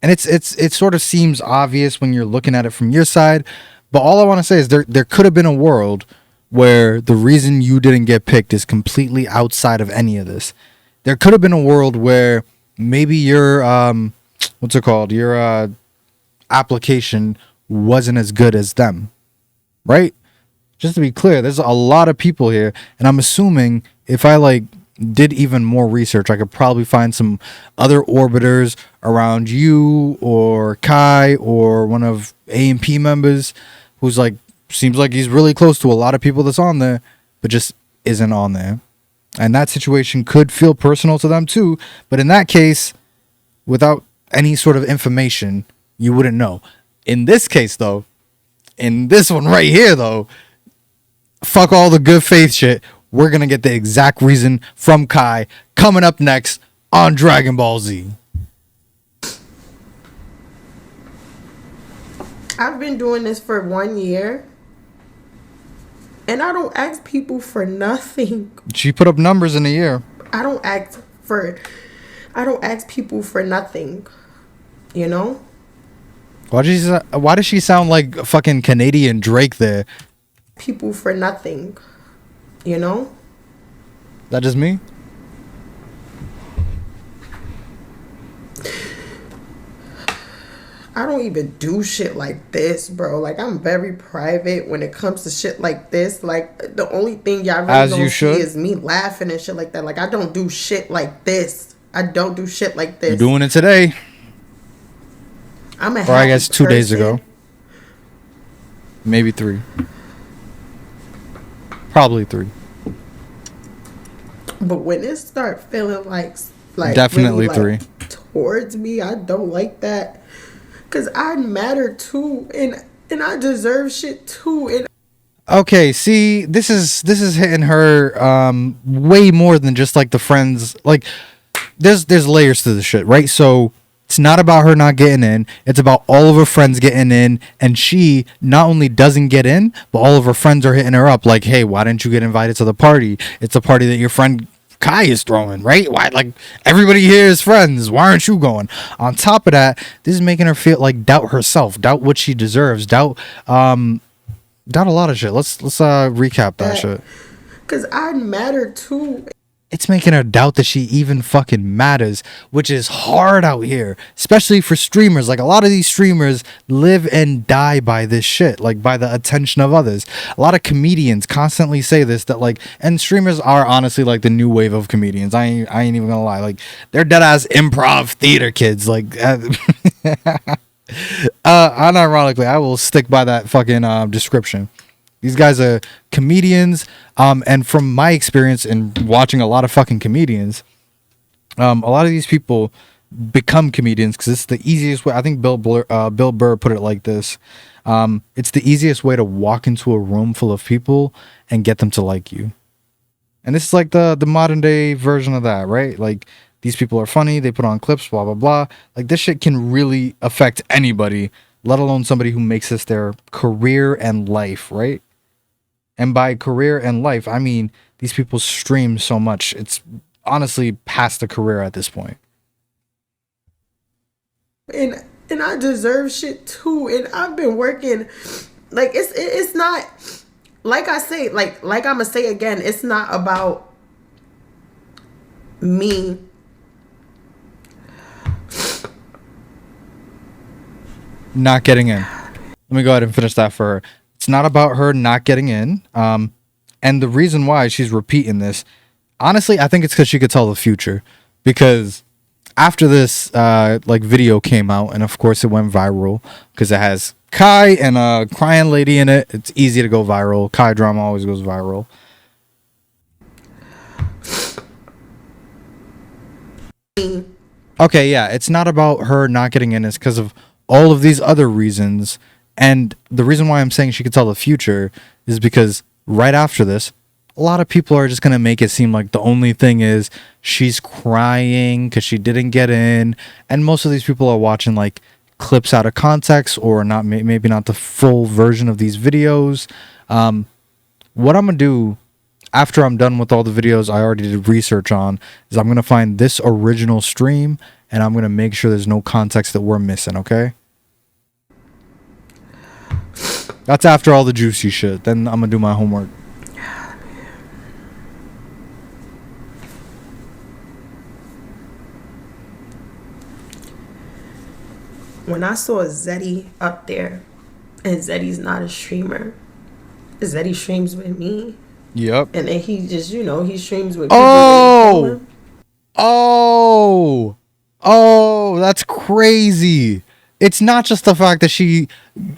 it sort of seems obvious when you're looking at it from your side. But all I want to say is there could have been a world where the reason you didn't get picked is completely outside of any of this. There could have been a world where maybe your your application wasn't as good as them, right? Just to be clear, there's a lot of people here, and I'm assuming if I like did even more research, I could probably find some other orbiters around you or Kai or one of A&P members who's like, seems like he's really close to a lot of people that's on there, but just isn't on there. And that situation could feel personal to them too. But in that case, without any sort of information, you wouldn't know. In this case, though, in this one right here, though, fuck all the good faith shit. We're going to get the exact reason from Kai coming up next on Dragon Ball Z. I've been doing this for 1 year, and I don't ask people for nothing. She put up numbers in a year. I don't ask people for nothing, you know? Why does she sound like fucking Canadian Drake there? People for nothing, you know? That just me? I don't even do shit like this, bro. Like, I'm very private when it comes to shit like this. Like, the only thing y'all really don't see is me laughing and shit like that. Like, I don't do shit like this. I don't do shit like this. You're doing it today. I'm a or I guess 2 days ago. Maybe 3. Probably 3. But when it start feeling like definitely really, 3 towards me, I don't like that. Cause I matter too, and I deserve shit too. And okay, see, this is hitting her way more than just like the friends. Like, there's layers to this shit, right? So it's not about her not getting in. It's about all of her friends getting in, and she not only doesn't get in, but all of her friends are hitting her up like, "Hey, why didn't you get invited to the party? It's a party that your friend Kai is throwing, right? Why, like, everybody here is friends. Why aren't you going?" On top of that, this is making her feel like doubt herself, doubt what she deserves, doubt a lot of shit. Let's recap that shit. Cause I matter too. It's making her doubt that she even fucking matters, which is hard out here, especially for streamers. Like, a lot of these streamers live and die by this shit, like by the attention of others. A lot of comedians constantly say this, that like, and streamers are honestly like the new wave of comedians. I ain't even gonna lie. Like, they're dead ass improv theater kids. Like, unironically, I will stick by that fucking description. These guys are comedians, and from my experience in watching a lot of fucking comedians, a lot of these people become comedians because it's the easiest way. I think Bill Burr put it like this. It's the easiest way to walk into a room full of people and get them to like you. And this is like the modern day version of that, right? Like, these people are funny, they put on clips, blah, blah, blah. Like, this shit can really affect anybody, let alone somebody who makes this their career and life, right? And by career and life, I mean these people stream so much. It's honestly past a career at this point. And I deserve shit too. And I've been working Like it's not, like I say, like I'm gonna say again, it's not about me not getting in. Let me go ahead and finish that for her. It's not about her not getting in. And the reason why she's repeating this, honestly, I think it's because she could tell the future. Because after this like video came out, and of course it went viral because it has Kai and a crying lady in it. It's easy to go viral. Kai drama always goes viral. Okay, yeah, it's not about her not getting in. It's because of all of these other reasons. And the reason why I'm saying she could tell the future is because right after this, a lot of people are just going to make it seem like the only thing is she's crying because she didn't get in. And most of these people are watching like clips out of context or not, maybe not the full version of these videos. What I'm going to do after I'm done with all the videos I already did research on is I'm going to find this original stream and I'm going to make sure there's no context that we're missing, okay? That's after all the juicy shit. Then I'm going to do my homework. When I saw Zeddy up there, and Zeddy's not a streamer, Zeddy streams with me. Yep. And then he just, you know, he streams with people. Oh, that's crazy. It's not just the fact that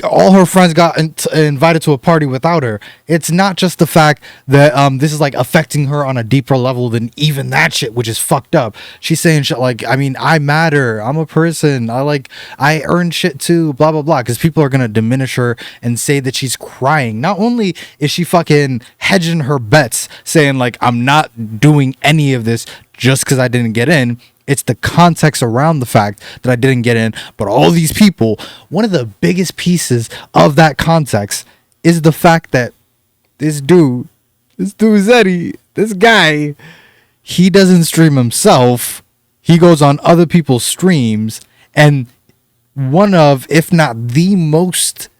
all her friends got invited to a party without her. It's not just the fact that this is like affecting her on a deeper level than even that shit, which is fucked up. She's saying shit like, I mean, I matter. I'm a person. I earn shit too, blah, blah, blah. Because people are going to diminish her and say that she's crying. Not only is she fucking hedging her bets, saying like, I'm not doing any of this just because I didn't get in. It's the context around the fact that I didn't get in. But all these people, one of the biggest pieces of that context is the fact that this dude Zeddy, this guy, he doesn't stream himself. He goes on other people's streams. And one of, if not the most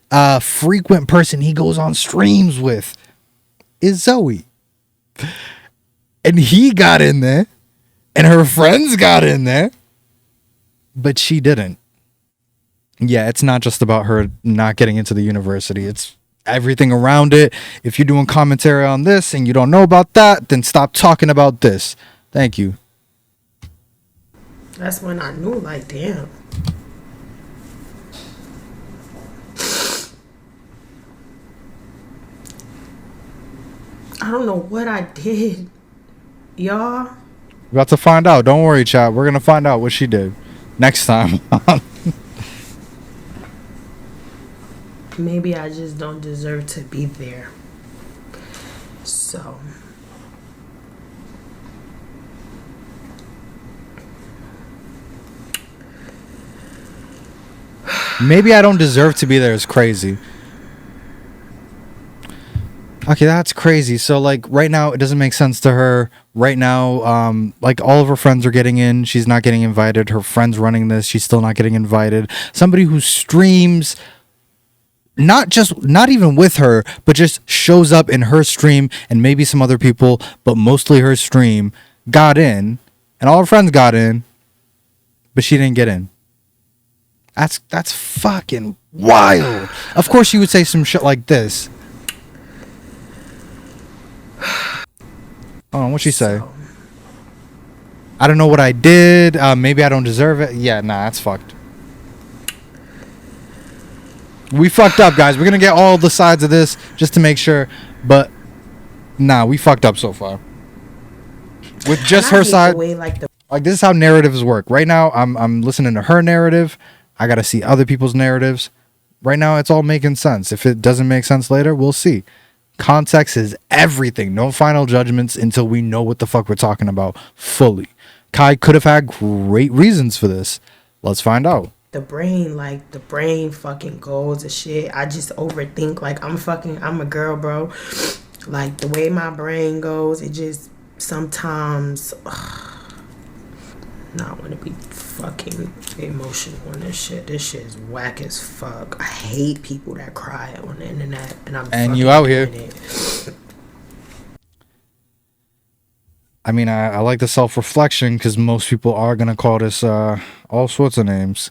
frequent person he goes on streams with is Zoe. And he got in there. And her friends got in there, but she didn't. Yeah, it's not just about her not getting into the university. It's everything around it. If you're doing commentary on this and you don't know about that, then stop talking about this. Thank you. That's when I knew, like, damn. I don't know what I did, y'all. We're about to find out. Don't worry, chat. We're going to find out what she did next time. Maybe I just don't deserve to be there. So. Maybe I don't deserve to be there is crazy. Okay, that's crazy. So, like, right now, it doesn't make sense to her. Right now, like, all of her friends are getting in. She's not getting invited. Her friend's running this. She's still not getting invited. Somebody who streams, not even with her, but just shows up in her stream and maybe some other people, but mostly her stream, got in. And all her friends got in, but she didn't get in. That's fucking wild. Of course, she would say some shit like this. Oh, what'd she say? I don't know what I did. Maybe I don't deserve it. Yeah, nah, that's fucked. We fucked up, guys. We're gonna get all the sides of this just to make sure. But nah, we fucked up so far. With just her side. Like this is how narratives work. Right now, I'm listening to her narrative. I gotta see other people's narratives. Right now, it's all making sense. If it doesn't make sense later, we'll see. Context is everything. No final judgments until we know what the fuck we're talking about fully. Kai could have had great reasons for this. Let's find out. The brain fucking goes to shit. I just overthink. Like, I'm a girl, bro. Like, the way my brain goes, it just sometimes. not want to be fucking emotional on this shit. This shit is whack as fuck. I hate people that cry on the internet, and you out here. it. I mean, I like the self-reflection because most people are gonna call this all sorts of names.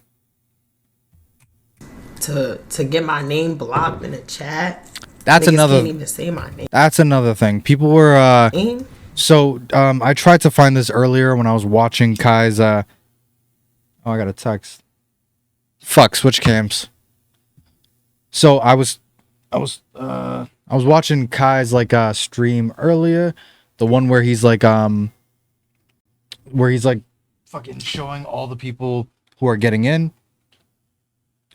To get my name blocked in the chat. That's niggas another. Can't even say my name. That's another thing. People were. So I tried to find this earlier when I was watching Kai's. Oh, I got a text. Fuck, switch cams. So I was watching Kai's like stream earlier, the one where he's like fucking showing all the people who are getting in.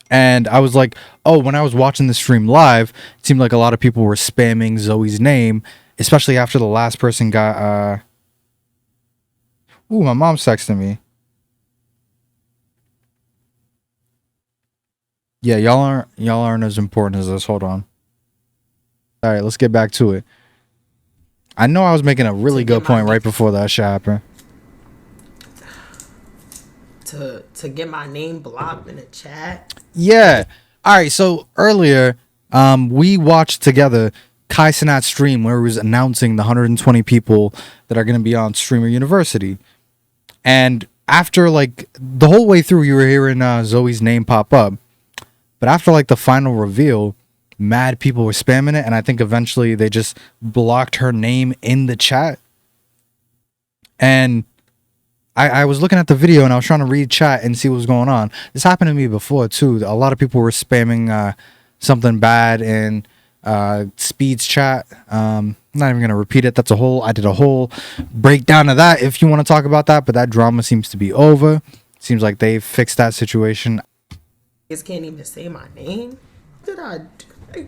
And I was like, oh, when I was watching the stream live, it seemed like a lot of people were spamming Zoe's name, especially after the last person got Ooh, my mom's texting me. Yeah, y'all aren't as important as this. Hold on. All right, let's get back to it. I know I was making a really good point right before that shit happened. To get my name blocked in the chat. Yeah. All right. So earlier, we watched together Kai Cenat's stream where he was announcing the 120 people that are going to be on Streamer University. And after like the whole way through, you were hearing Zoe's name pop up. But after like the final reveal, mad people were spamming it. And I think eventually they just blocked her name in the chat. And I was looking at the video and I was trying to read chat and see what was going on. This happened to me before too. A lot of people were spamming something bad in Speed's chat. Not even gonna repeat it. I did a whole breakdown of that if you want to talk about that. But that drama seems to be over. Seems like they fixed that situation. Niggas can't even say my name. What did I do?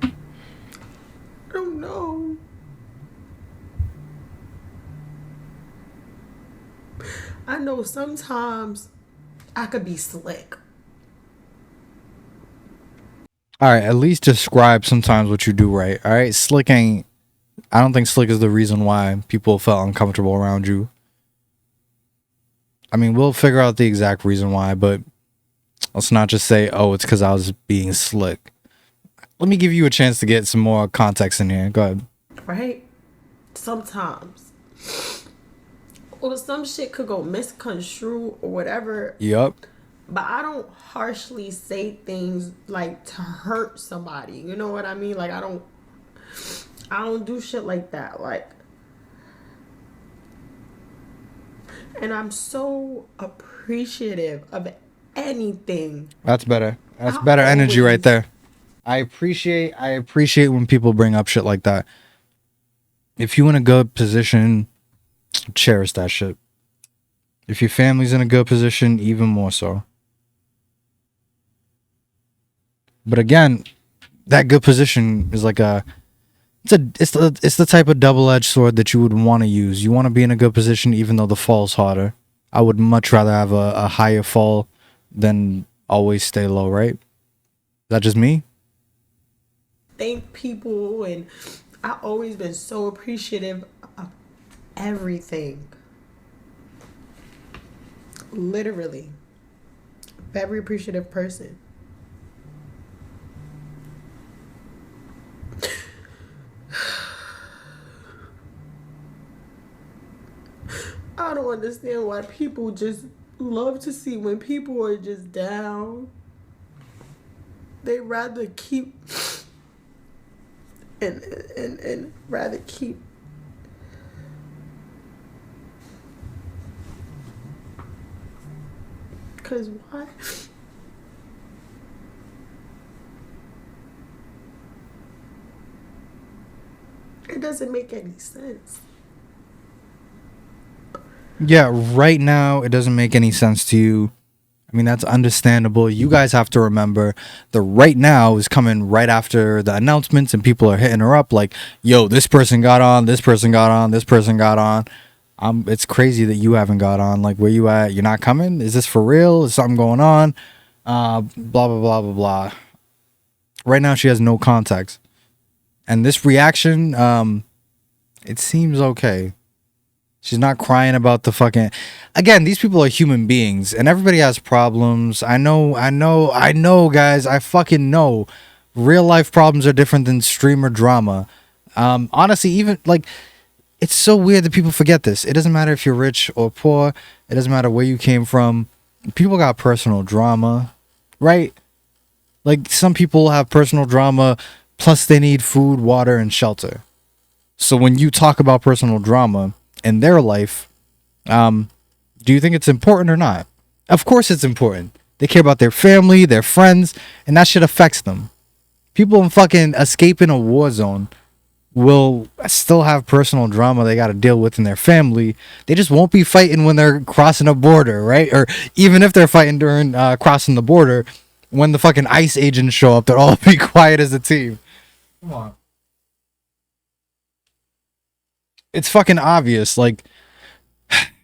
I don't know. I know sometimes I could be slick. All right, at least describe sometimes what you do right. All right, slick ain't. I don't think slick is the reason why people felt uncomfortable around you. I mean, we'll figure out the exact reason why, but let's not just say, oh, it's because I was being slick. Let me give you a chance to get some more context in here. Go ahead. Right? Sometimes. Or some shit could go misconstrued or whatever. Yep. But I don't harshly say things like to hurt somebody. You know what I mean? Like I don't do shit like that. Like, and I'm so appreciative of anything. That's better. That's better energy right there. I appreciate when people bring up shit like that. If you in a good position, cherish that shit. If your family's in a good position, even more so. But again, that good position is like it's the type of double-edged sword that you would want to use. You want to be in a good position even though the fall's harder. I would much rather have a higher fall than always stay low, right? Is that just me? Thank people, and I've always been so appreciative of everything. Literally. Very appreciative person. I don't understand why people just love to see when people are just down. They rather keep and rather keep because why? It doesn't make any sense. Yeah, right now it doesn't make any sense to you. I mean, that's understandable. You guys have to remember the right now is coming right after the announcements and people are hitting her up like, yo, this person got on, this person got on, this person got on. It's crazy that you haven't got on. Like, where you at? You're not coming? Is this for real? Is something going on? Blah, blah, blah, blah, blah. Right now she has no context. And this reaction, it seems okay. She's not crying about the fucking. Again, these people are human beings, and everybody has problems. I know, guys. I fucking know. Real life problems are different than streamer drama. Honestly, even like, it's so weird that people forget this. It doesn't matter if you're rich or poor. It doesn't matter where you came from. People got personal drama, right? Like, some people have personal drama, plus they need food, water, and shelter. So when you talk about personal drama in their life, do you think it's important or not? Of course it's important. They care about their family, their friends, and that shit affects them. People in fucking escaping a war zone will still have personal drama they got to deal with in their family. They just won't be fighting when they're crossing a border, right? Or even if they're fighting during crossing the border, when the fucking ICE agents show up, they'll all be quiet as a team. Come on. It's fucking obvious. Like,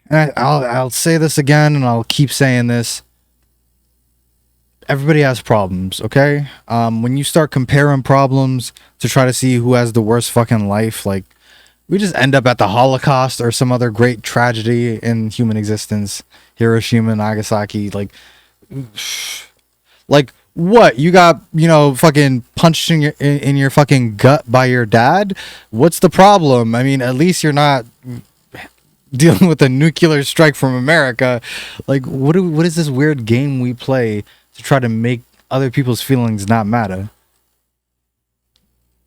and I'll say this again, and I'll keep saying this. Everybody has problems, okay? When you start comparing problems to try to see who has the worst fucking life, like, we just end up at the Holocaust or some other great tragedy in human existence. Hiroshima, Nagasaki, like what? You got, fucking punched in your fucking gut by your dad? What's the problem? I mean, at least you're not dealing with a nuclear strike from America. Like, what is this weird game we play to try to make other people's feelings not matter?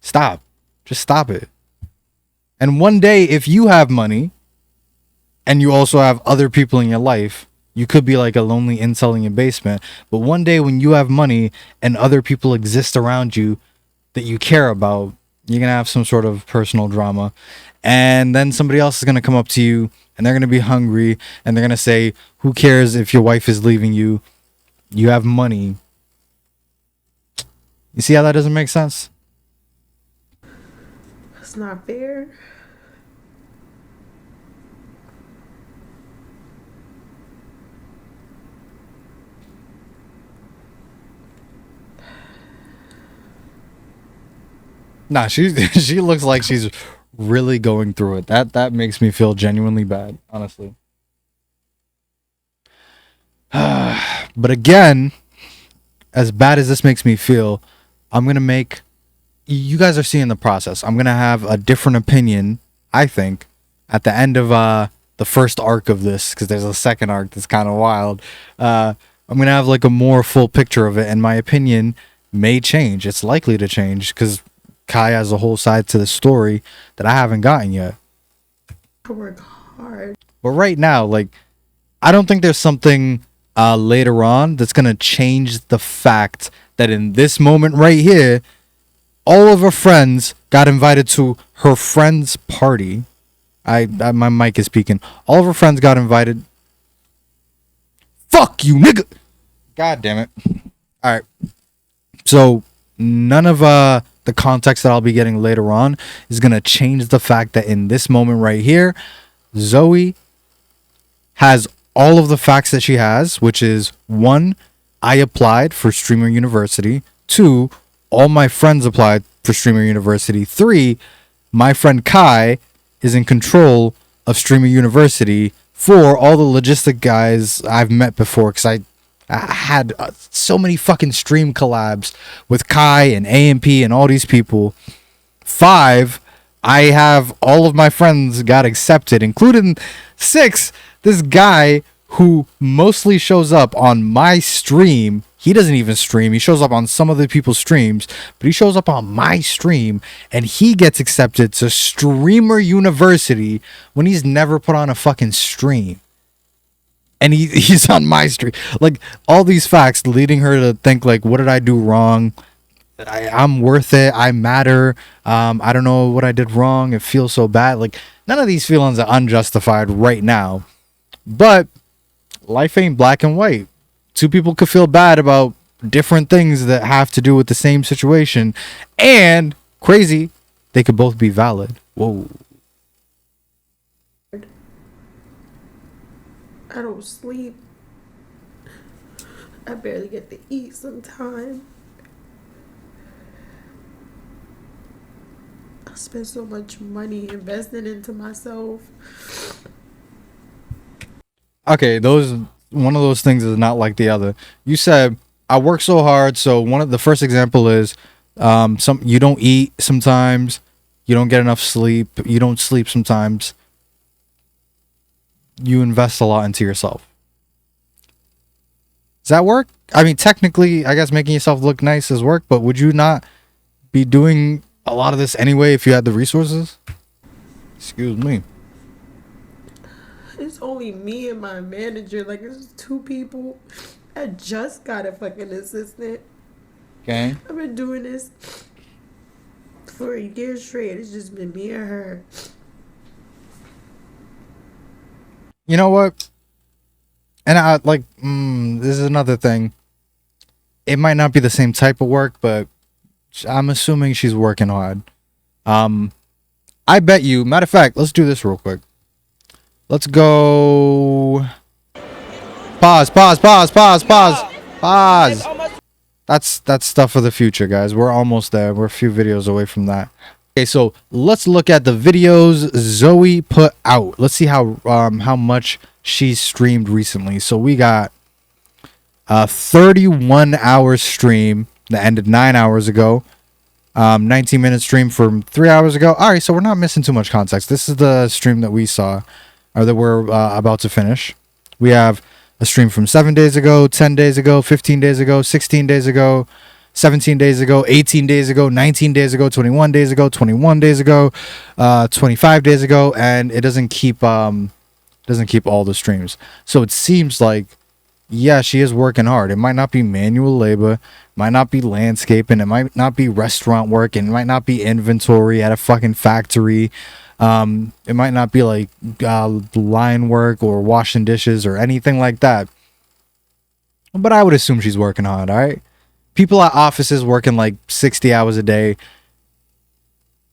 Stop. Just stop it. And one day, if you have money and you also have other people in your life, you could be like a lonely incel in your basement. But one day when you have money and other people exist around you that you care about, you're going to have some sort of personal drama. And then somebody else is going to come up to you and they're going to be hungry and they're going to say, who cares if your wife is leaving you? You have money. You see how that doesn't make sense? It's not fair. Nah, she looks like she's really going through it. That makes me feel genuinely bad, honestly. But again, as bad as this makes me feel, you guys are seeing the process. I'm gonna have a different opinion, I think, at the end of the first arc of this, because there's a second arc that's kind of wild. I'm gonna have like a more full picture of it, and my opinion may change. It's likely to change because Kai has a whole side to the story that I haven't gotten yet. I work hard. But right now, like, I don't think there's something later on that's gonna change the fact that in this moment right here, all of her friends got invited to her friend's party. My mic is peaking. All of her friends got invited. Fuck you, nigga. God damn it. All right. So none of the context that I'll be getting later on is gonna change the fact that in this moment right here, Zoe has all of the facts that she has, which is 1, I applied for Streamer University. 2, all my friends applied for Streamer University. 3, my friend Kai is in control of Streamer University. 4, all the logistic guys I've met before, because I had so many fucking stream collabs with Kai and AMP and all these people. 5, I have all of my friends got accepted, including 6, this guy who mostly shows up on my stream. He doesn't even stream. He shows up on some other people's streams, but he shows up on my stream and he gets accepted to Streamer University when he's never put on a fucking stream. And he's on my stream. Like, all these facts leading her to think, like, what did I do wrong? I'm worth it. I matter. I don't know what I did wrong. It feels so bad. Like, none of these feelings are unjustified right now. But life ain't black and white. Two people could feel bad about different things that have to do with the same situation. And, crazy, they could both be valid. Whoa. I don't sleep. I barely get to eat sometimes. I spend so much money investing into myself. okay, one of those things is not like the other. You said I work so hard, so one of the first example is some you don't eat sometimes, you don't get enough sleep, you don't sleep sometimes. You invest a lot into yourself. Does that work? I mean, technically, I guess making yourself look nice is work, but would you not be doing a lot of this anyway if you had the resources? Excuse me. It's only me and my manager. Like, it's 2 people. I just got a fucking assistant. Okay. I've been doing this for a year straight. It's just been me and her. You know what? And I like, this is another thing. It might not be the same type of work, but I'm assuming she's working hard. I bet you, matter of fact, let's do this real quick. Let's go. Pause. That's stuff for the future, guys. We're almost there. We're a few videos away from that. Okay, so let's look at the videos Zoe put out. Let's see how much she's streamed recently. So we got a 31-hour stream that ended 9 hours ago. 19-minute stream from 3 hours ago. All right, so we're not missing too much context. This is the stream that we saw, or that we're about to finish. We have a stream from 7 days ago, 10 days ago, 15 days ago, 16 days ago, 17 days ago, 18 days ago, 19 days ago, 21 days ago, 21 days ago, 25 days ago, and it doesn't keep all the streams. So it seems like, yeah, she is working hard. It might not be manual labor, might not be landscaping, it might not be restaurant work, and it might not be inventory at a fucking factory. It might not be like line work or washing dishes or anything like that. But I would assume she's working hard, all right? People at offices working like 60 hours a day.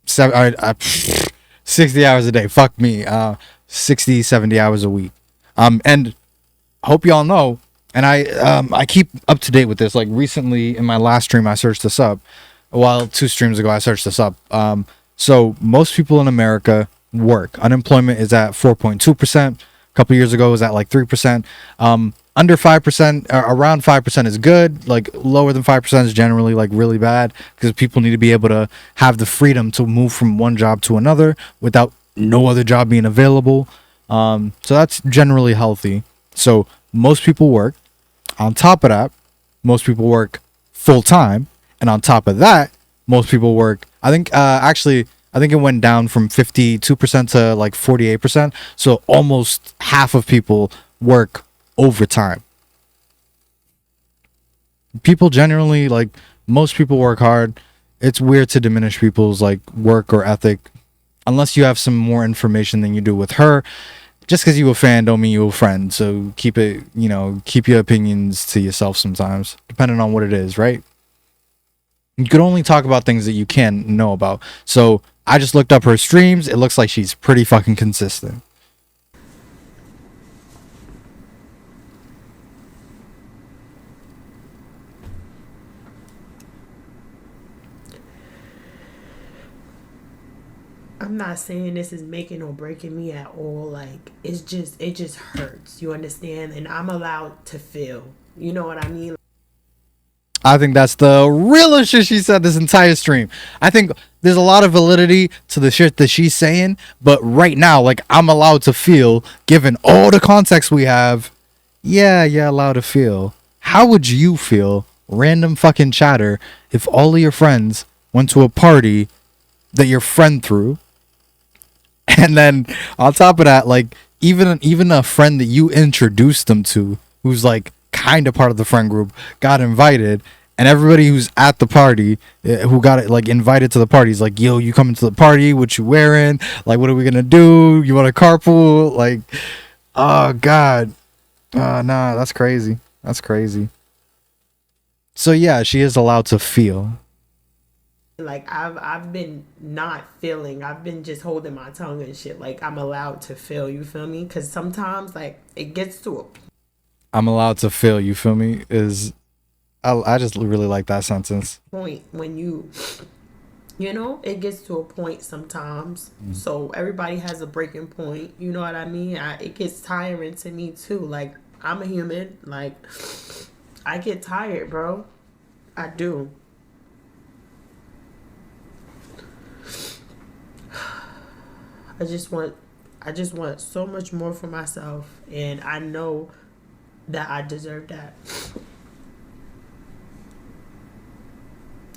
60 hours a day. Fuck me. 60, 70 hours a week. And hope y'all know, and I keep up to date with this. Like recently in my last stream, I searched this up. Well, 2 streams ago, I searched this up. So most people in America work. Unemployment is at 4.2%. A couple years ago, it was at like 3%. Under 5%, around 5% is good. Like lower than 5% is generally like really bad, because people need to be able to have the freedom to move from one job to another without no other job being available. So that's generally healthy. So most people work. On top of that, most people work full time, and on top of that, most people work. I think it went down from 52% to like 48%. So almost half of people work overtime. People generally, like, most people work hard. It's weird to diminish people's like work or ethic unless you have some more information than you do with her. Just because you a fan don't mean you a friend. So keep your opinions to yourself sometimes, depending on what it is, right? You could only talk about things that you can know about. So I just looked up her streams. It looks like she's pretty fucking consistent. I'm not saying this is making or breaking me at all. Like, it just hurts. You understand? And I'm allowed to feel. You know what I mean? I think that's the realest shit she said this entire stream. I think there's a lot of validity to the shit that she's saying, but right now, like, I'm allowed to feel, given all the context we have. Yeah, allowed to feel. How would you feel, random fucking chatter, if all of your friends went to a party that your friend threw, and then on top of that, like, even a friend that you introduced them to, who's like kind of part of the friend group, got invited, and everybody who's at the party, who got it like invited to the party, is like, yo, you coming to the party? What you wearing? Like, what are we gonna do? You want to carpool? Like, oh god, nah, that's crazy. That's crazy. So yeah, she is allowed to feel. Like, I've been not feeling. I've been just holding my tongue and shit. Like, I'm allowed to feel. You feel me? Because sometimes, like, it gets to a I'm allowed to feel. You feel me? I just really like that sentence. point when you You know, it gets to a point sometimes. So everybody has a breaking point. You know what I mean? It gets tiring to me too. Like, I'm a human. Like, I get tired, bro. I do. I just want so much more for myself, and I know that I deserve that.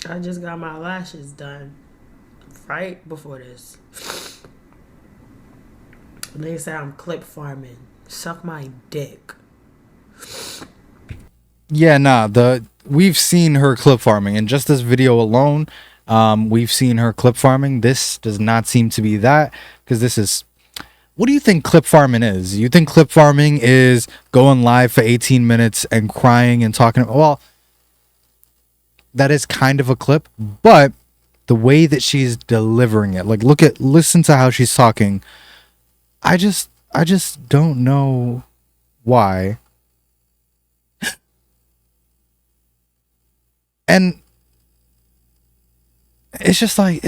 I just got my lashes done right before this. And they say I'm clip farming. Suck my dick. Yeah, nah, we've seen her clip farming, and just this video alone, we've seen her clip farming. This does not seem to be that, because this is. What do you think clip farming is? You think clip farming is going live for 18 minutes and crying and talking? Well, that is kind of a clip, but the way that she's delivering it, like listen to how she's talking. I just don't know why. And it's just like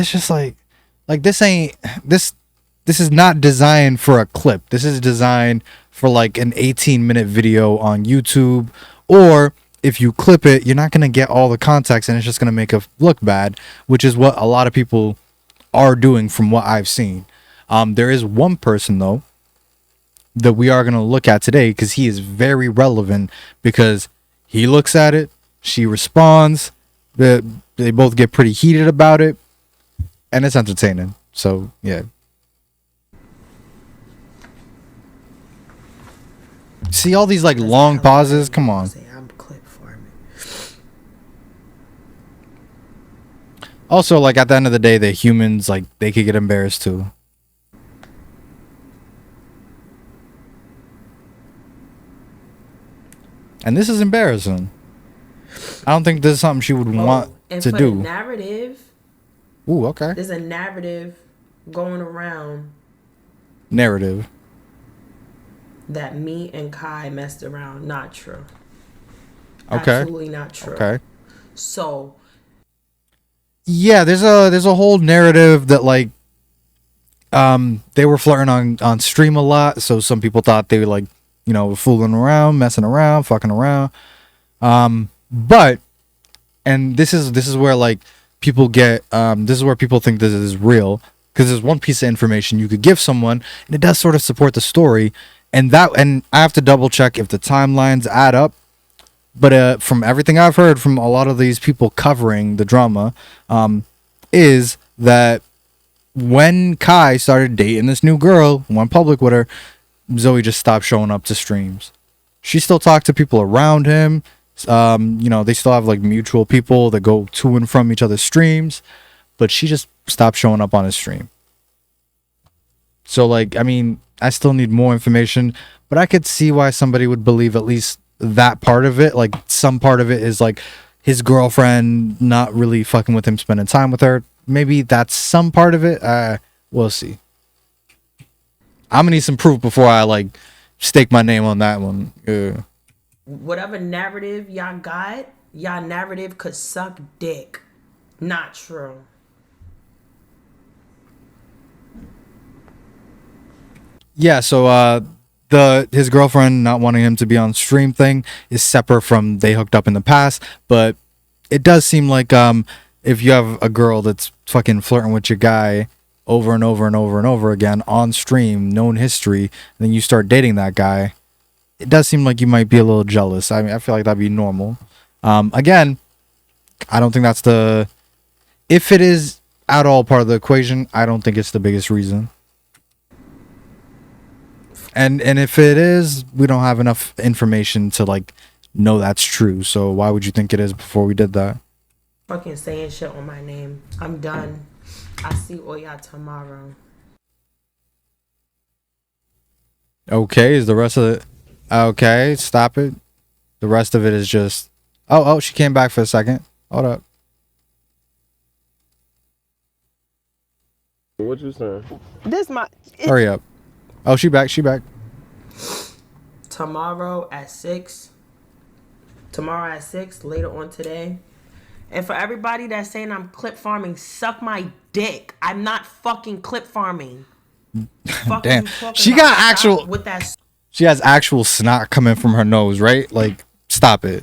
this is not designed for a clip. This is designed for like an 18-minute video on YouTube, or if you clip it, you're not going to get all the context and it's just going to make it look bad, which is what a lot of people are doing from what I've seen. There is one person though that we are going to look at today, because he is very relevant, because he looks at it, she responds, they both get pretty heated about it, and it's entertaining. So yeah. See all these like long pauses? Come on. I'm clip farming. Also, like at the end of the day, the humans, like, they could get embarrassed too. And this is embarrassing. I don't think this is something she would want and to for do. The narrative. Ooh, okay. There's a narrative going around. Narrative. That me and Kai messed around. Not true. Okay. Absolutely not true. Okay. So. Yeah, there's a whole narrative that like they were flirting on stream a lot, so some people thought they were like, you know, fooling around, messing around, fucking around. But and this is where like people get this is where people think this is real, because there's one piece of information you could give someone and it does sort of support the story. And I have to double check if the timelines add up, but from everything I've heard from a lot of these people covering the drama, is that when Kai started dating this new girl, went public with her, Zoe just stopped showing up to streams. She still talked to people around him. You know, they still have like mutual people that go to and from each other's streams, but she just stopped showing up on his stream. So like, I mean, I still need more information, but I could see why somebody would believe at least that part of it. Like some part of it is like his girlfriend not really fucking with him, spending time with her. Maybe that's some part of it. We'll see. I'm gonna need some proof before I like stake my name on that one. Whatever narrative y'all got, y'all narrative could suck dick. Not true. Yeah, so his girlfriend not wanting him to be on stream thing is separate from they hooked up in the past, but it does seem like if you have a girl that's fucking flirting with your guy over and over and over and over again on stream, known history, and then you start dating that guy, it does seem like you might be a little jealous. I mean, I feel like that'd be normal. Again, I don't think that's if it is at all part of the equation, I don't think it's the biggest reason. And if it is, we don't have enough information to like know that's true. So why would you think it is before we did that? Fucking saying shit on my name. I'm done. I see all y'all tomorrow. Okay, is the rest of it okay? Stop it. The rest of it is just oh, she came back for a second. Hold up. What you saying? Hurry up. Oh, she back. Tomorrow at 6. Later on today. And for everybody that's saying I'm clip farming, suck my dick. I'm not fucking clip farming. Fuck Damn. you talking She about? got Stop actual. with that. She has actual snot coming from her nose, right? Like, stop it.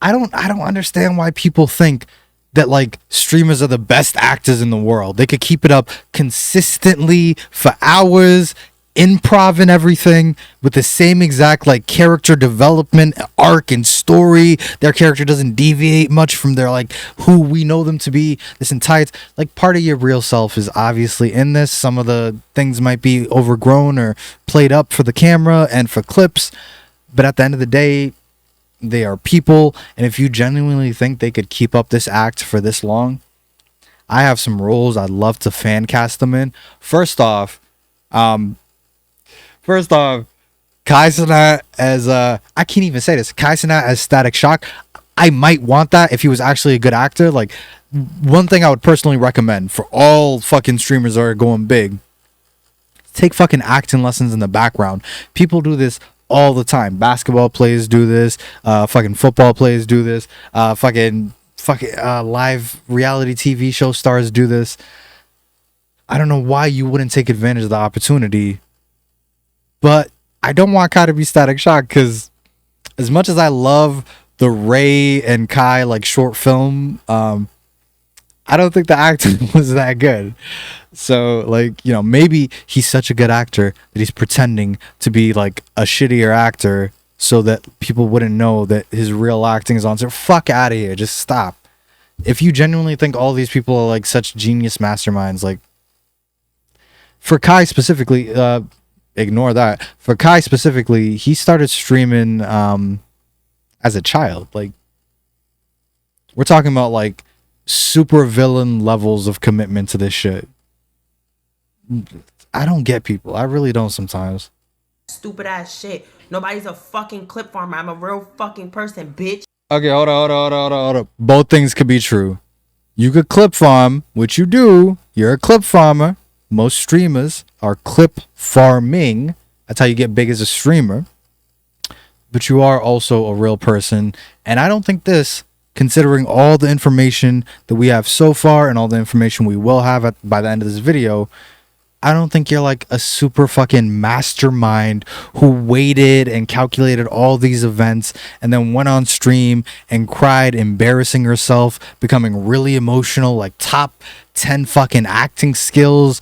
I don't understand why people think that like streamers are the best actors in the world. They could keep it up consistently for hours, improv and everything with the same exact like character development arc and story. Their character doesn't deviate much from their like who we know them to be. This entire like part of your real self is obviously in this. Some of the things might be overgrown or played up for the camera and for clips, but at the end of the day, they are people, and if you genuinely think they could keep up this act for this long, I have some roles I'd love to fan cast them in. First off, Kai Cenat as I can't even say this. Kai Cenat as Static Shock. I might want that if he was actually a good actor. Like, one thing I would personally recommend for all fucking streamers that are going big, take fucking acting lessons in the background. People do this all the time. Basketball players do this. Fucking football players do this. Fucking live reality TV show stars do this. I don't know why you wouldn't take advantage of the opportunity. But I don't want Kai to be Static Shock, because as much as I love the Ray and Kai like short film, I don't think the acting was that good. So, like, you know, maybe he's such a good actor that he's pretending to be like a shittier actor so that people wouldn't know that his real acting is on. So fuck out of here. Just stop. If you genuinely think all these people are like such genius masterminds, like for Kai specifically, ignore that. For Kai specifically, he started streaming as a child. Like, we're talking about like super villain levels of commitment to this shit. I don't get people. I really don't sometimes. Stupid ass shit. Nobody's a fucking clip farmer. I'm a real fucking person, bitch. Okay, hold on. Both things could be true. You could clip farm, which you do. You're a clip farmer. Most streamers are clip farming. That's how you get big as a streamer. But you are also a real person. And I don't think this, considering all the information that we have so far and all the information we will have by the end of this video, I don't think you're like a super fucking mastermind who waited and calculated all these events and then went on stream and cried, embarrassing herself, becoming really emotional, like top 10 fucking acting skills,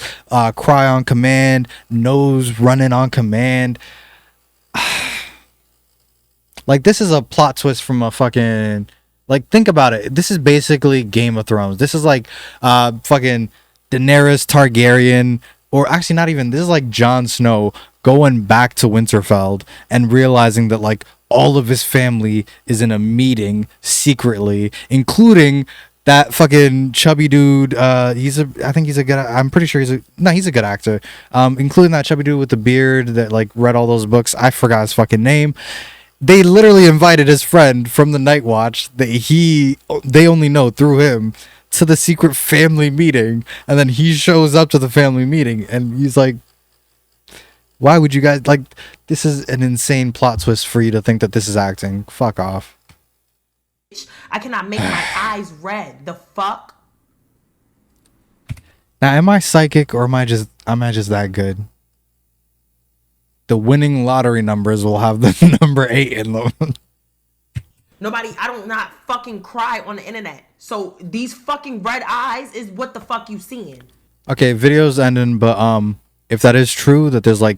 cry on command, nose running on command. Like, this is a plot twist from a fucking, like, think about it. This is basically Game of Thrones. This is like fucking Daenerys Targaryen. Or actually not even, this is like Jon Snow going back to Winterfell and realizing that like all of his family is in a meeting secretly, including that fucking chubby dude. I'm pretty sure he's a good actor. Including that chubby dude with the beard that like read all those books. I forgot his fucking name. They literally invited his friend from the Night Watch that they only know through him to the secret family meeting, and then he shows up to the family meeting and he's like, why would you guys, like, this is an insane plot twist for you to think that this is acting. Fuck off. I cannot make my eyes red. The fuck? Now, am I psychic or am I just that good? The winning lottery numbers will have the number 8 in them. I don't not fucking cry on the internet. So these fucking red eyes is what the fuck you seeing. Okay, video's ending, but if that is true, that there's like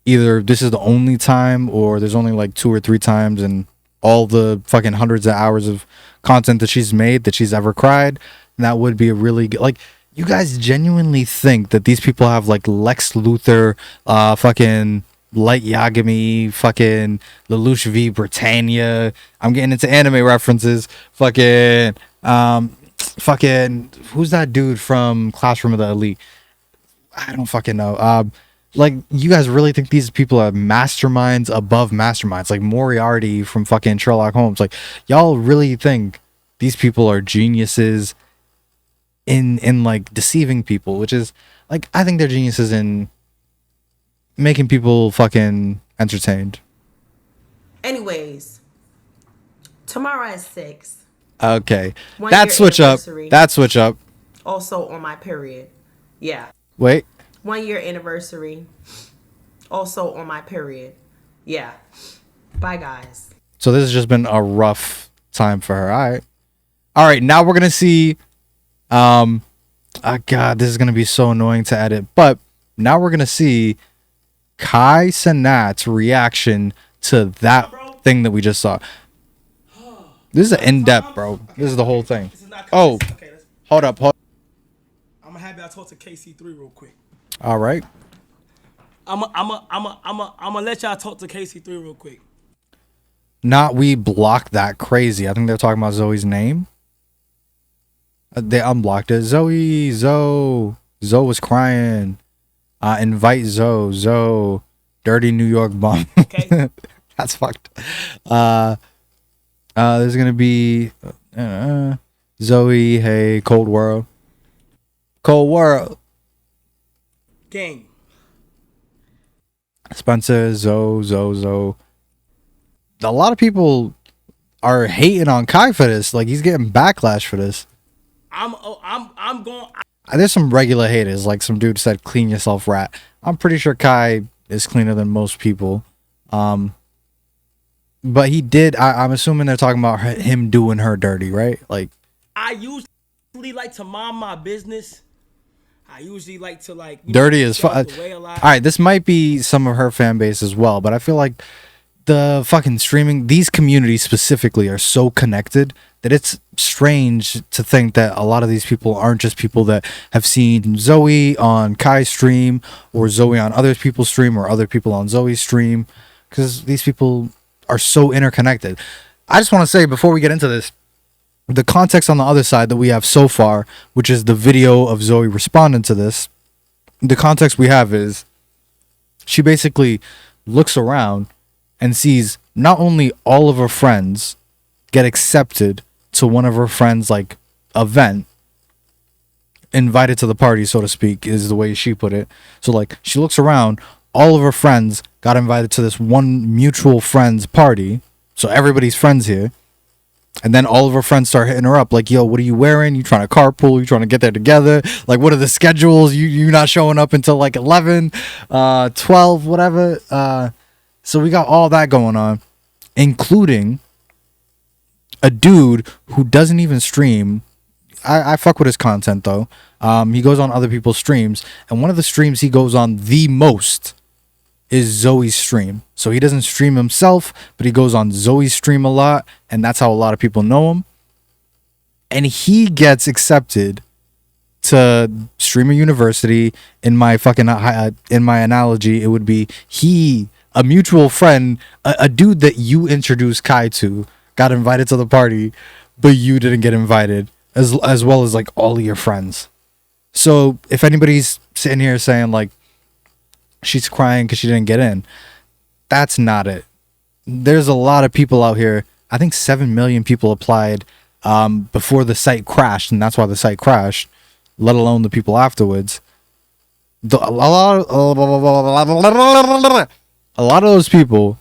either this is the only time or there's only like 2 or 3 times in all the fucking hundreds of hours of content that she's made that she's ever cried, that would be a really good, like, you guys genuinely think that these people have like Lex Luthor, fucking Light Yagami, fucking Lelouch v Britannia. I'm getting into anime references. Fucking who's that dude from Classroom of the Elite? I don't fucking know. Like, you guys really think these people are masterminds above masterminds? Like Moriarty from fucking Sherlock Holmes. Like, y'all really think these people are geniuses in like deceiving people? Which is like, I think they're geniuses in making people fucking entertained. Anyways, tomorrow at 6, Okay. 1 That year switch up. anniversary. That switch up. Also on my period. Yeah. Wait. 1 year anniversary. Also on my period. Yeah. Bye, guys. So this has just been a rough time for her. All right. All right. Now we're gonna see. God, this is gonna be so annoying to edit. But now we're gonna see Kai Cenat's reaction to that thing that we just saw. This is an in-depth, bro. This is the whole thing. Oh, Okay, hold up. I'm gonna have y'all talk to KC3 real quick. All right. I'm gonna let y'all talk to KC3 real quick. Not we blocked that crazy. I think they're talking about Zoe's name. They unblocked it. Zoe was crying. Invite Zoe. Dirty New York bum. Okay. That's fucked. There's gonna be Zoe. Hey, Cold World. Gang. Spencer. Zoe. A lot of people are hating on Kai for this. Like, he's getting backlash for this. I'm going. There's some regular haters. Like, some dude said, "Clean yourself, rat." I'm pretty sure Kai is cleaner than most people. But he did. I'm assuming they're talking about him doing her dirty, right? Like, I usually like to mind my business. I usually like to dirty as fuck. fuck. All right, this might be some of her fan base as well, but I feel like the fucking streaming, these communities specifically, are so connected that it's strange to think that a lot of these people aren't just people that have seen Zoe on Kai's stream or Zoe on other people's stream or other people on Zoe's stream, because these people are so interconnected. I just want to say before we get into this, the context on the other side that we have so far, which is the video of Zoe responding to this, the context we have is she basically looks around and sees not only all of her friends get accepted to one of her friends' like event, invited to the party, so to speak, is the way she put it. So like she looks around, all of her friends got invited to this one mutual friend's party, so everybody's friends here. And then all of her friends start hitting her up like, yo, what are you wearing? You trying to carpool? You trying to get there together? Like, what are the schedules? You not showing up until like 11, 12, whatever. So we got all that going on, including a dude who doesn't even stream. I fuck with his content though. He goes on other people's streams, and one of the streams he goes on the most is Zoe's stream. So he doesn't stream himself, but he goes on Zoe's stream a lot, and that's how a lot of people know him. And he gets accepted to Streamer University. In my fucking in my analogy, it would be a mutual friend, a dude that you introduced Kai to, got invited to the party, but you didn't get invited, as well as like all of your friends. So if anybody's sitting here saying like she's crying because she didn't get in, that's not it. There's a lot of people out here. I think 7 million people applied before the site crashed, and that's why the site crashed, let alone the people afterwards. A lot of those people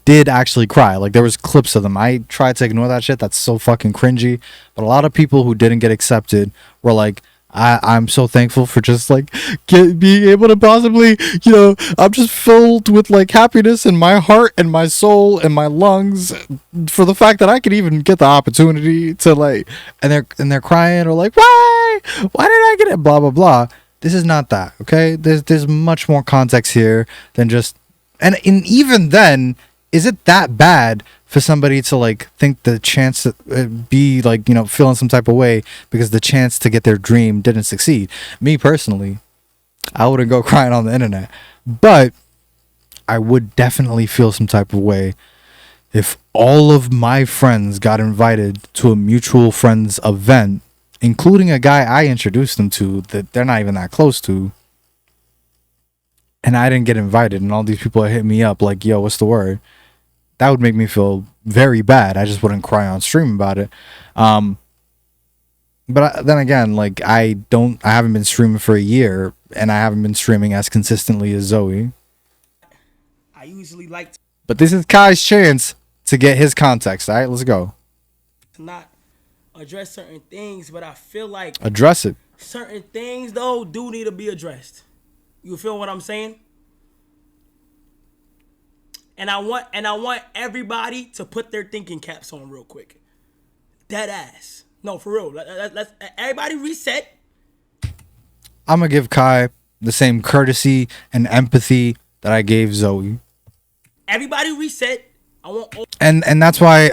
did actually cry. Like, there was clips of them. I tried to ignore that shit. That's so fucking cringy. But a lot of people who didn't get accepted were like, I'm so thankful for just like being able to possibly, I'm just filled with like happiness in my heart and my soul and my lungs for the fact that I could even get the opportunity to like, and they're crying or like, why did I get it? Blah, blah, blah. This is not that. Okay. There's much more context here than just, and even then, is it that bad for somebody to like think the chance to be like, feeling some type of way because the chance to get their dream didn't succeed? Me personally, I wouldn't go crying on the internet, but I would definitely feel some type of way if all of my friends got invited to a mutual friends event, including a guy I introduced them to that they're not even that close to, and I didn't get invited, and all these people are hitting me up like, yo, what's the word? That would make me feel very bad. I just wouldn't cry on stream about it. But then again, like, I haven't been streaming for a year, and I haven't been streaming as consistently as Zoe. I usually like to. But this is Kai's chance to get his context. All right, let's go. to not address certain things, but I feel like Address it. certain things though do need to be addressed. You feel what I'm saying? And I want everybody to put their thinking caps on real quick. Dead ass. No, for real. Let's everybody reset. I'm gonna give Kai the same courtesy and empathy that I gave Zoe. Everybody reset. I want And that's why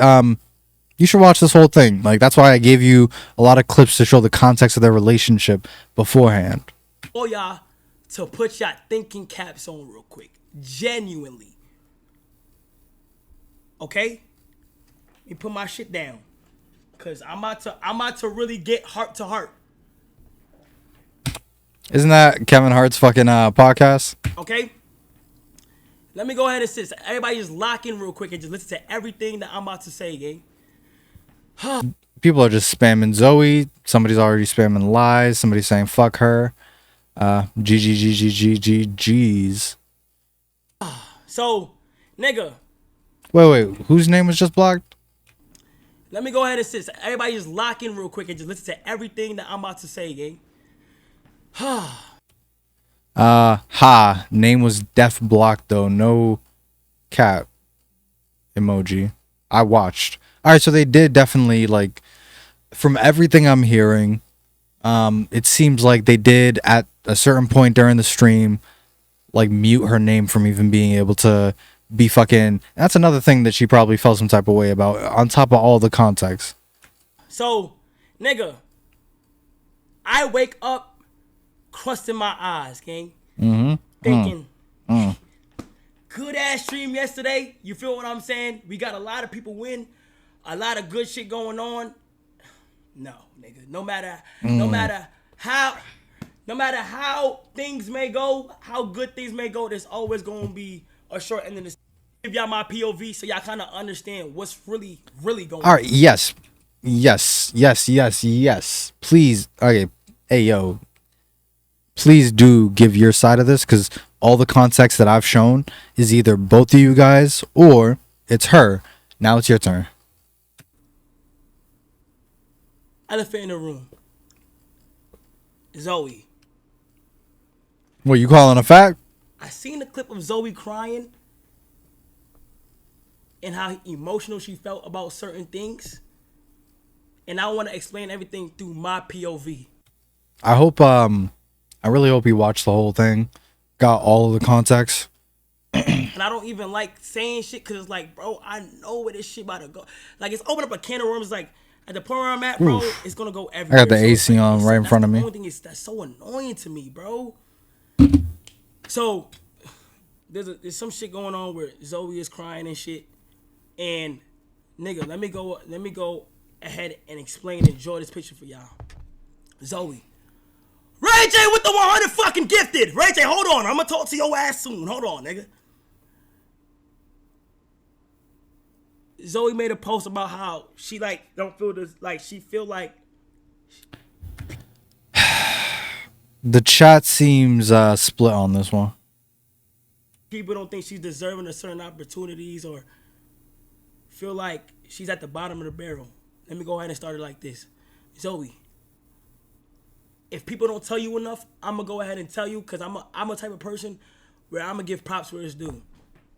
you should watch this whole thing. Like, that's why I gave you a lot of clips to show the context of their relationship beforehand. all y'all to put y'all thinking caps on real quick. Genuinely. Okay? Let me put my shit down. Cause I'm about to really get heart to heart. Isn't that Kevin Hart's fucking podcast? Okay? Let me go ahead and sit. Everybody just lock in real quick and just listen to everything that I'm about to say, gang. People are just spamming Zoe. Somebody's already spamming lies. Somebody's saying fuck her. G's. So, nigga, Wait. Whose name was just blocked? let me go ahead and sit. Everybody just lock in real quick and just listen to everything that I'm about to say, gang. Name was def blocked though. No cat emoji. I watched. All right, so they did definitely, like, from everything I'm hearing, it seems like they did at a certain point during the stream, like, mute her name from even being able to be fucking. That's another thing that she probably felt some type of way about, on top of all the context. So, nigga, I wake up crusting my eyes, gang. Thinking, good ass stream yesterday. You feel what I'm saying? We got a lot of people win, a lot of good shit going on. No, nigga. No matter how things may go, how good things may go, there's always gonna be a short end of the. Give y'all my POV so y'all kind of understand what's really going on. All right, yes. Please, okay, hey, yo. Please do give your side of this, because all the context that I've shown is either both of you guys or it's her. Now it's your turn. Elephant in the room. Zoe. What, you calling a fact? I seen the clip of Zoe crying and how emotional she felt about certain things. And I want to explain everything through my POV. I hope, I really hope you watched the whole thing. Got all of the context. And I don't even like saying shit because it's like, bro, I know where this shit about to go. Like, it's open up a can of worms. Like, at the point where I'm at, bro, it's going to go everywhere. I got the So AC like, on right in front of me. The only thing is that's so annoying to me, bro. So, there's some shit going on where Zoe is crying and shit. And, nigga, let me go ahead and explain and enjoy this picture for y'all. Zoe. Ray J with the 100 fucking gifted. Ray J, hold on. I'm gonna talk to your ass soon. Hold on, nigga. Zoe made a post about how she, like, don't feel this, like, she feel like. The chat seems split on this one. People don't think she's deserving of certain opportunities or feel like she's at the bottom of the barrel. Let me go ahead and start it like this. Zoe. If people don't tell you enough, I'm going to go ahead and tell you, because I'm a type of person where I'm going to give props where it's due.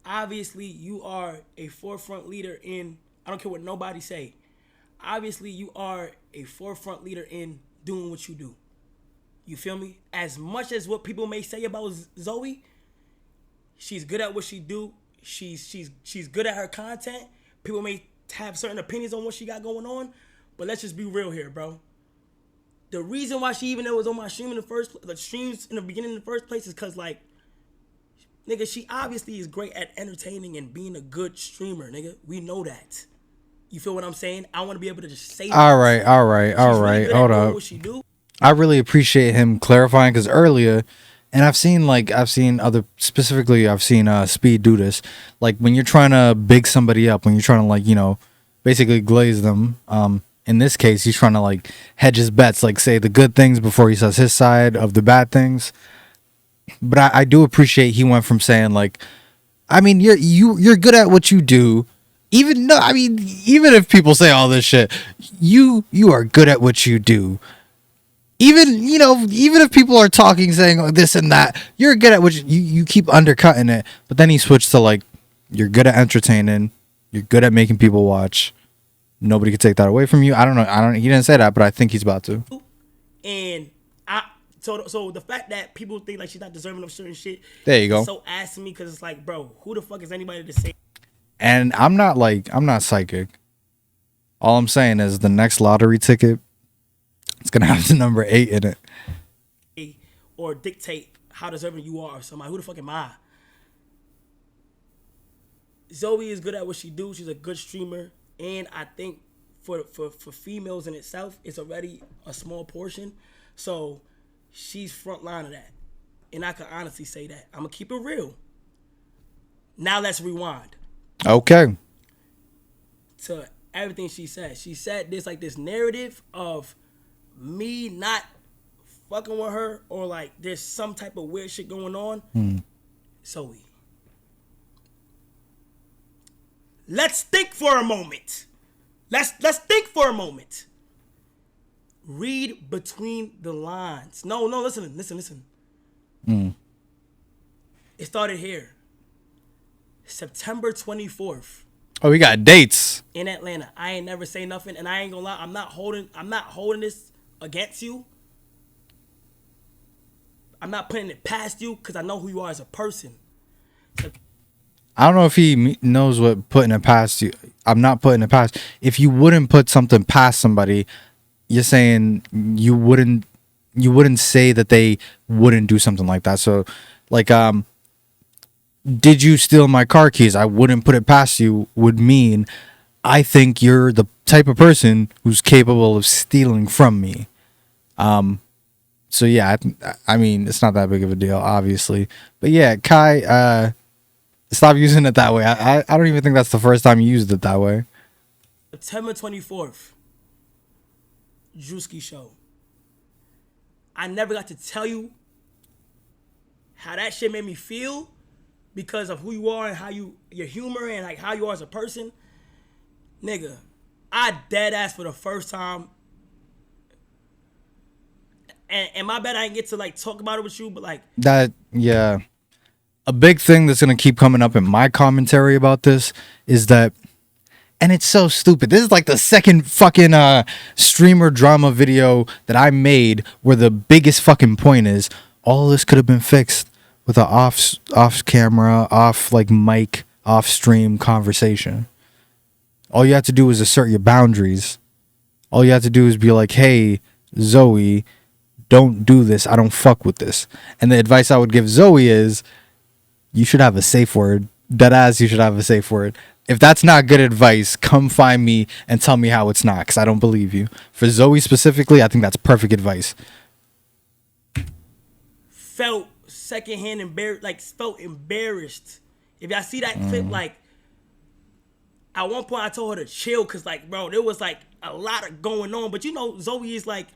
Obviously, you are a forefront leader in, I don't care what nobody say. Obviously, you are a forefront leader in doing what you do. You feel me? As much as what people may say about Zoe, she's good at what she do. She's good at her content. People may have certain opinions on what she got going on, but let's just be real here, bro. The reason why she even was on my stream in the beginning in the first place is because, like, nigga, she obviously is great at entertaining and being a good streamer, nigga. We know that. You feel what I'm saying? I want to be able to just say that. All right. Hold up. What she do. I really appreciate him clarifying, because earlier, and I've seen other, specifically I've seen Speed do this. Like, when you're trying to big somebody up, when you're trying to, like, you know, basically glaze them, in this case, he's trying to, like, hedge his bets, like, say the good things before he says his side of the bad things. But I do appreciate he went from saying, like, I mean, you're good at what you do. even no, I mean, even if people say all this shit, you are good at what you do. Even, you know, even if people are talking, saying this and that, you're good at what you keep undercutting it. But then he switched to like, you're good at entertaining, you're good at making people watch. Nobody could take that away from you. I don't know. He didn't say that, but I think he's about to. And so the fact that people think like she's not deserving of certain shit. There you go. Is so ass to me because it's like, bro, who the fuck is anybody to say? And I'm not psychic. All I'm saying is the next lottery ticket, it's gonna have the number 8 in it. Or dictate how deserving you are of somebody. Who the fuck am I? Zoe is good at what she do. She's a good streamer. And I think for females in itself, it's already a small portion. So she's front line of that. And I can honestly say that. I'm going to keep it real. Now let's rewind. Okay. To everything she said. She said there's like this narrative of me not fucking with her or like there's some type of weird shit going on. Zoe. Let's think for a moment. Let's think for a moment. Read between the lines. No, listen. It started here. September 24th. Oh, we got dates in Atlanta. I ain't never say nothing, and I ain't gonna lie. I'm not holding this against you. I'm not putting it past you because I know who you are as a person. I don't know if he knows what putting it past you. I'm not putting it past. If you wouldn't put something past somebody, you're saying you wouldn't say that they wouldn't do something like that. So, like, did you steal my car keys? I wouldn't put it past you would mean I think you're the type of person who's capable of stealing from me. So yeah, I mean, it's not that big of a deal, obviously. But yeah, Kai, stop using it that way. I don't even think that's the first time you used it that way. September 24th, Druski show. I never got to tell you how that shit made me feel because of who you are and how your humor and like how you are as a person. Nigga, I dead ass for the first time. And my bad I didn't get to like talk about it with you, but like that, yeah. A big thing that's gonna keep coming up in my commentary about this is that, and it's so stupid. This is like the second fucking streamer drama video that I made where the biggest fucking point is all this could have been fixed with an off camera, off like mic, off stream conversation. All you have to do is assert your boundaries. All you have to do is be like, hey, Zoe, don't do this. I don't fuck with this. And the advice I would give Zoe is you should have a safe word. Deadass, you should have a safe word. If that's not good advice, come find me and tell me how it's not, because I don't believe you. For Zoe specifically, I think that's perfect advice. Felt secondhand embarrassed, like felt embarrassed. If y'all see that clip, like at one point I told her to chill because like, bro, there was like a lot of going on. But you know, Zoe is like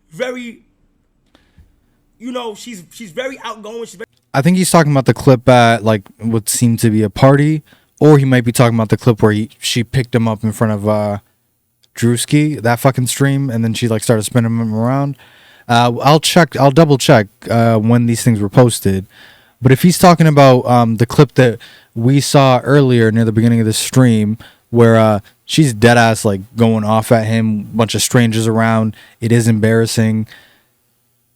very, you know, she's very outgoing. I think he's talking about the clip at like what seemed to be a party, or he might be talking about the clip where she picked him up in front of Druski, that fucking stream, and then she like started spinning him around. I'll double check when these things were posted. But if he's talking about the clip that we saw earlier near the beginning of the stream, where she's dead ass like going off at him, bunch of strangers around, it is embarrassing.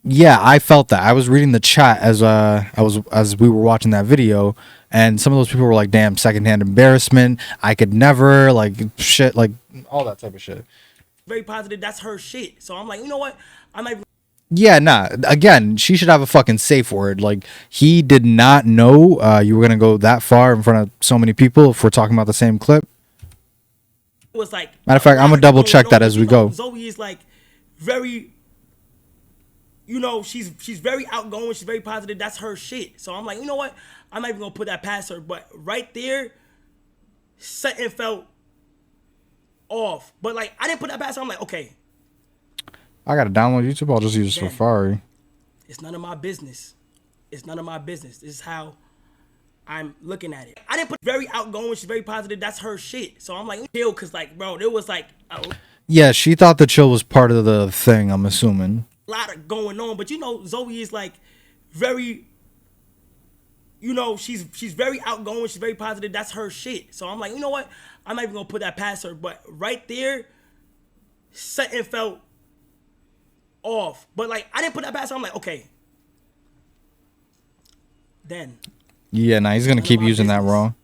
Yeah, I felt that. I was reading the chat as we were watching that video, and some of those people were like, "Damn, secondhand embarrassment. I could never like shit, like all that type of shit." Very positive. That's her shit. So I'm like, you know what? I'm like, yeah, nah. Again, she should have a fucking safe word. Like he did not know you were gonna go that far in front of so many people. If we're talking about the same clip, it was like. Matter of fact, I'm gonna double check that as we go. Zoe is like very. You know, she's very outgoing. She's very positive. That's her shit. So I'm like, you know what? I'm not even going to put that past her. But right there, something felt off. But, like, I didn't put that past her. I'm like, okay. I got to download YouTube. I'll just use Safari. It's none of my business. It's none of my business. This is how I'm looking at it. I didn't put very outgoing. She's very positive. That's her shit. So I'm like, chill, cause like, bro, there was like a Yeah, she thought the chill was part of the thing, I'm assuming. lot of going on. But you know, Zoe is like very, you know, she's very outgoing. She's very positive. That's her shit. So I'm like, you know what? I'm not even gonna put that past her. But right there, something felt off. But like, I didn't put that past her. I'm like, okay. Then. Yeah, nah, he's gonna keep using that wrong.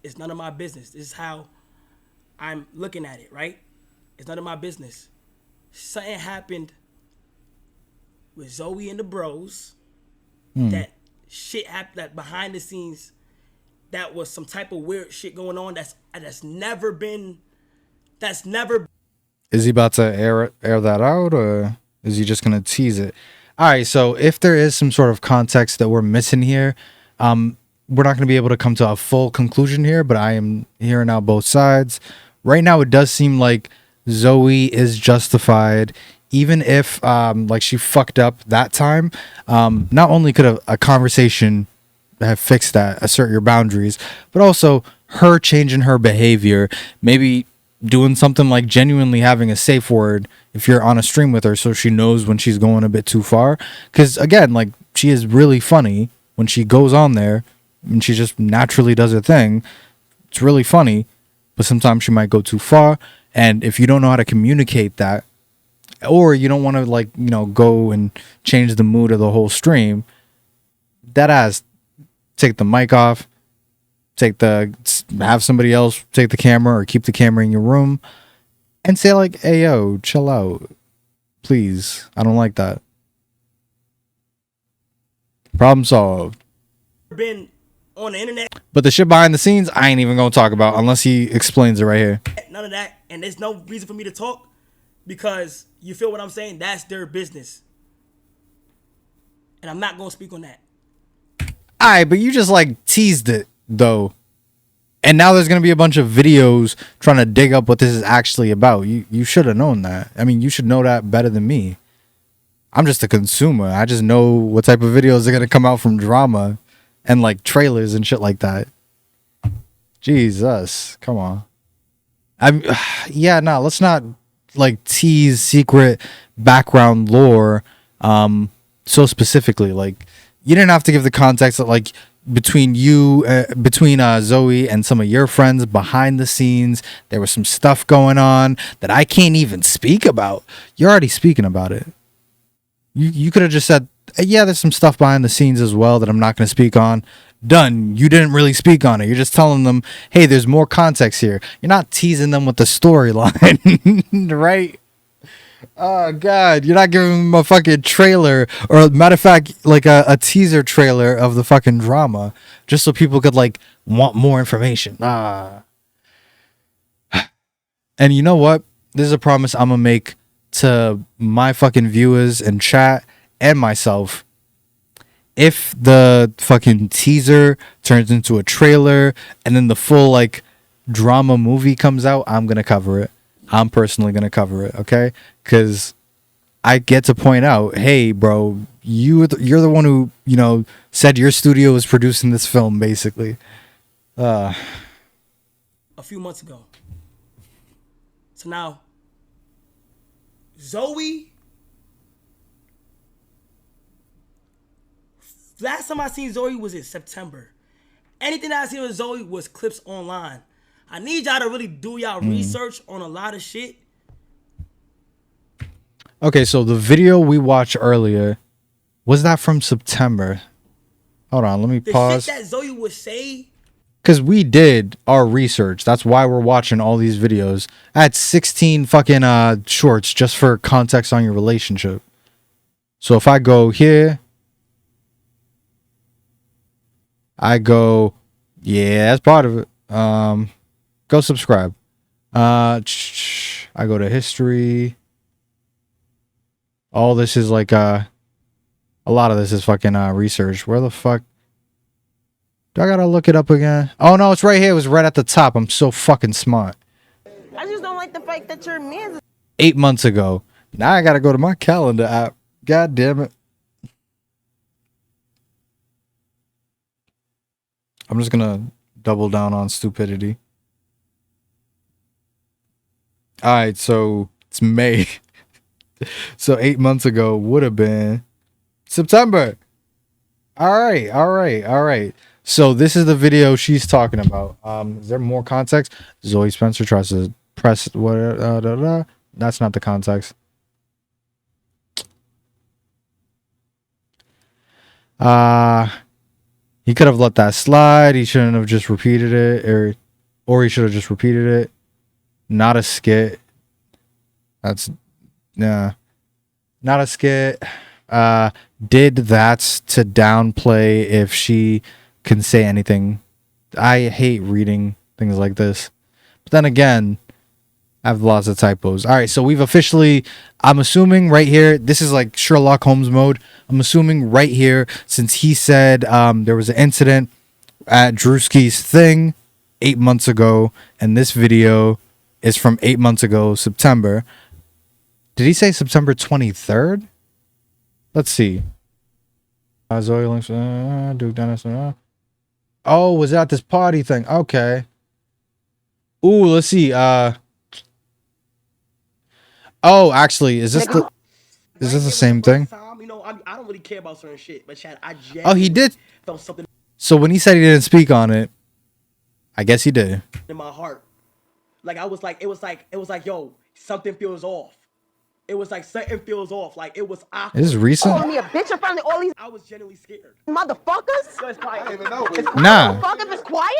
It's none of my business. This is how I'm looking at it, right? It's none of my business. Something happened with Zoe and the bros. That shit happened, that behind the scenes, that was some type of weird shit going on. That's never been. Is he about to air that out, or is he just gonna tease it? All right, so if there is some sort of context that we're missing here, we're not going to be able to come to a full conclusion here, but I am hearing out both sides. Right now, it does seem like Zoe is justified, even if like she fucked up that time. Not only could a conversation have fixed that, assert your boundaries, but also her changing her behavior, maybe doing something like genuinely having a safe word if you're on a stream with her, so she knows when she's going a bit too far. Because again, like, she is really funny when she goes on there and she just naturally does her thing. It's really funny, but sometimes she might go too far. And if you don't know how to communicate that, or you don't want to, like, you know, go and change the mood of the whole stream, that ass, take the mic off, have somebody else take the camera, or keep the camera in your room and say like, hey, yo, chill out, please. I don't like that. Problem solved. Been on the internet. But the shit behind the scenes, I ain't even gonna talk about unless he explains it right here. None of that. And there's no reason for me to talk, because you feel what I'm saying? That's their business. And I'm not gonna speak on that. Alright, but you just like teased it though. And now there's gonna be a bunch of videos trying to dig up what this is actually about. You should have known that. I mean, you should know that better than me. I'm just a consumer. I just know what type of videos are gonna come out from drama and like trailers and shit like that. Jesus, come on. Let's not like tease secret background lore so specifically. Like, you didn't have to give the context that, like, between Zoe and some of your friends behind the scenes, there was some stuff going on that I can't even speak about. You're already speaking about it. You could have just said, yeah, there's some stuff behind the scenes as well that I'm not going to speak on. Done. You didn't really speak on it. You're just telling them, hey, there's more context here. You're not teasing them with the storyline, right? Oh, God. You're not giving them a fucking trailer, or matter of fact, like a teaser trailer of the fucking drama, just so people could, like, want more information. And you know what? This is a promise I'm going to make to my fucking viewers and chat and myself. If the fucking teaser turns into a trailer and then the full, like, drama movie comes out, I'm gonna cover it. I'm personally gonna cover it, okay? Because I get to point out, hey, bro, you're the one who, you know, said your studio was producing this film, basically. A few months ago. So now, Zoe, last time I seen Zoe was in September. Anything that I seen with Zoe was clips online. I need y'all to really do y'all research on a lot of shit. Okay, so the video we watched earlier, was that from September? Hold on, let me pause. The shit that Zoe would say. Because we did our research. That's why we're watching all these videos. I had 16 fucking shorts just for context on your relationship. So if I go here, I go, yeah, that's part of it. Go subscribe. I go to history. All this is like a lot of this is fucking research. Where the fuck do I gotta look it up again? Oh no, it's right here. It was right at the top. I'm so fucking smart. I just don't like the fact that your man's 8 months ago. Now I gotta go to my calendar app. God damn it. I'm just gonna double down on stupidity. All right, so it's May. So 8 months ago would have been September. All right. So this is the video she's talking about. Is there more context? Zoe Spencer tries to press what? That's not the context. He could have let that slide. He shouldn't have just repeated it, or he should have just repeated it. Not a skit. That's not a skit. Did that to downplay if she can say anything. I hate reading things like this. But then again, I have lots of typos. All right, so we've officially, I'm assuming right here, this is like Sherlock Holmes mode. I'm assuming right here, since he said there was an incident at Druski's thing 8 months ago, and this video is from 8 months ago, September. Did he say September 23rd? Let's see. Zoe links, Duke Dennis. Oh, was that this party thing? Okay. Ooh, let's see. Oh, actually, is this the same thing? You know, I don't really care about certain shit, but Chad, Oh, he did. felt something So when he said he didn't speak on it, I guess he did. in my heart. Like it was like, yo, something feels off. It was like something feels off. Like it was awkward. Is this recent? Calling me a bitch in front of all these I was genuinely scared. motherfuckers. So it's quiet. I don't even know. Nah. Fuck if it's quiet.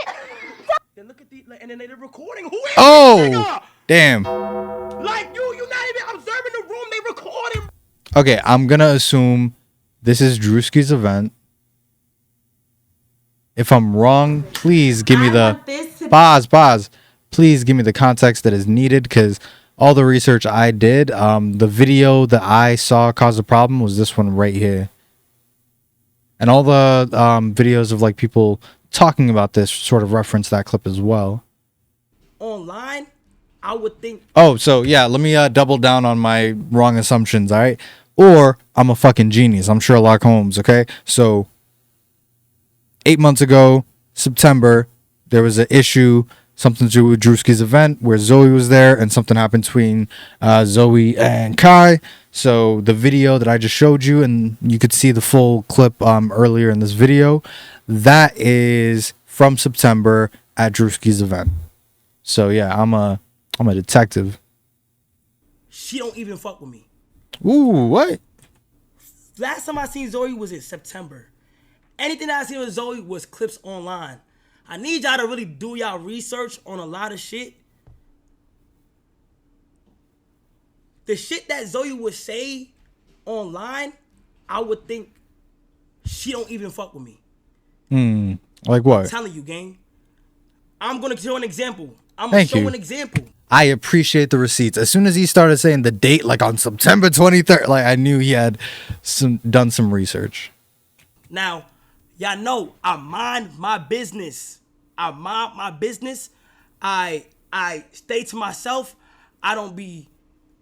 Then look at and then they're recording. Who is Oh, this nigga? damn. Like you not even observing the room. They recording. Okay, I'm gonna assume this is Druski's event. If I'm wrong, please give me the pause. Please give me the context that is needed, because all the research I did, the video that I saw cause a problem was this one right here. And all the videos of like people talking about this sort of reference that clip as well. Online, I would think. Oh, so yeah, let me double down on my wrong assumptions, all right? Or I'm a fucking genius. I'm Sherlock Holmes, okay? So 8 months ago, September, there was an issue, something to do with Druski's event where Zoe was there, and something happened between Zoe and Kai. So the video that I just showed you, and you could see the full clip earlier in this video, that is from September at Druski's event. So yeah, I'm a detective. She don't even fuck with me. Ooh, what? Last time I seen Zoe was in September. Anything that I seen with Zoe was clips online. I need y'all to really do y'all research on a lot of shit. The shit that Zoe would say online, I would think she don't even fuck with me. Like what? I'm telling you, gang. I'm gonna show an example. I'm Thank gonna show you. an example. I appreciate the receipts. As soon as he started saying the date, like on September 23rd, like I knew he had done some research. Now, y'all know I mind my business. I mind my business. I stay to myself. I don't be.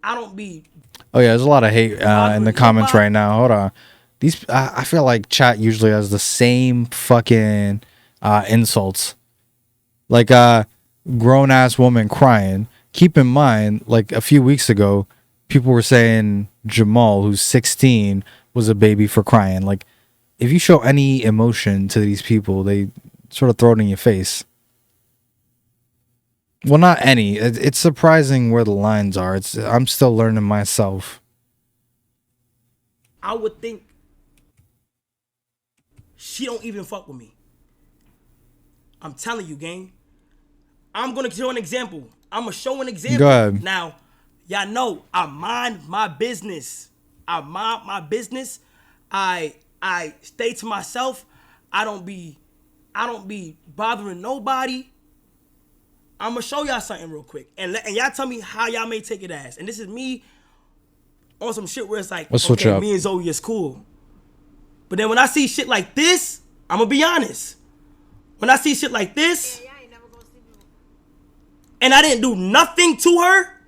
Oh yeah, there's a lot of hate in the comments right now. Hold on. These I feel like chat usually has the same fucking insults. Like grown ass woman crying. Keep in mind, like a few weeks ago, people were saying Jamal, who's 16, was a baby for crying. Like, if you show any emotion to these people, they sort of throw it in your face. Well, not any. It's surprising where the lines are. I'm still learning myself. I would think she don't even fuck with me. I'm telling you, gang. I'm gonna show an example. I'm gonna show an example. Go ahead. Now, y'all know I mind my business. I mind my business. I stay to myself. I don't be bothering nobody. I'm gonna show y'all something real quick, and y'all tell me how y'all may take it as. And this is me on some shit where it's like, Let's switch up. me and Zoe is cool. But then when I see shit like this, I'm gonna be honest. When I see shit like this, and I didn't do nothing to her,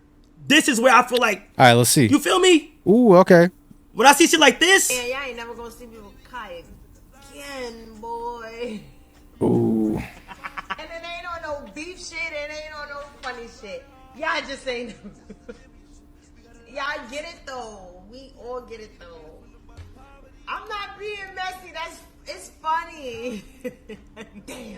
this is where I feel like. All right, let's see. You feel me? Ooh, okay. When I see shit like this, Yeah, y'all ain't never gonna see me with Kai again, boy. Ooh. And it ain't on no beef shit, it ain't on no funny shit. Y'all just ain't. Y'all get it though. We all get it though. I'm not being messy. It's funny. Damn.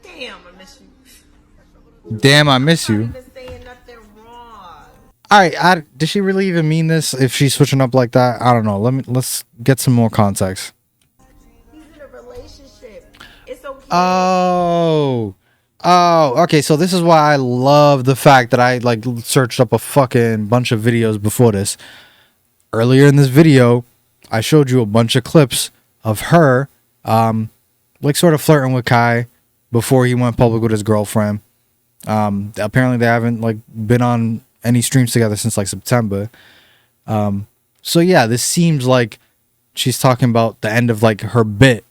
Damn, I miss you. Damn, I miss you. I'm not even saying nothing wrong. All right, did she really even mean this? If she's switching up like that, I don't know. Let's get some more context. He's in a relationship. It's okay. Oh, okay. So this is why I love the fact that I like searched up a fucking bunch of videos before this. Earlier in this video, I showed you a bunch of clips of her, like sort of flirting with Kai before he went public with his girlfriend. Apparently they haven't like been on any streams together since like September. So yeah, this seems like she's talking about the end of like her bit,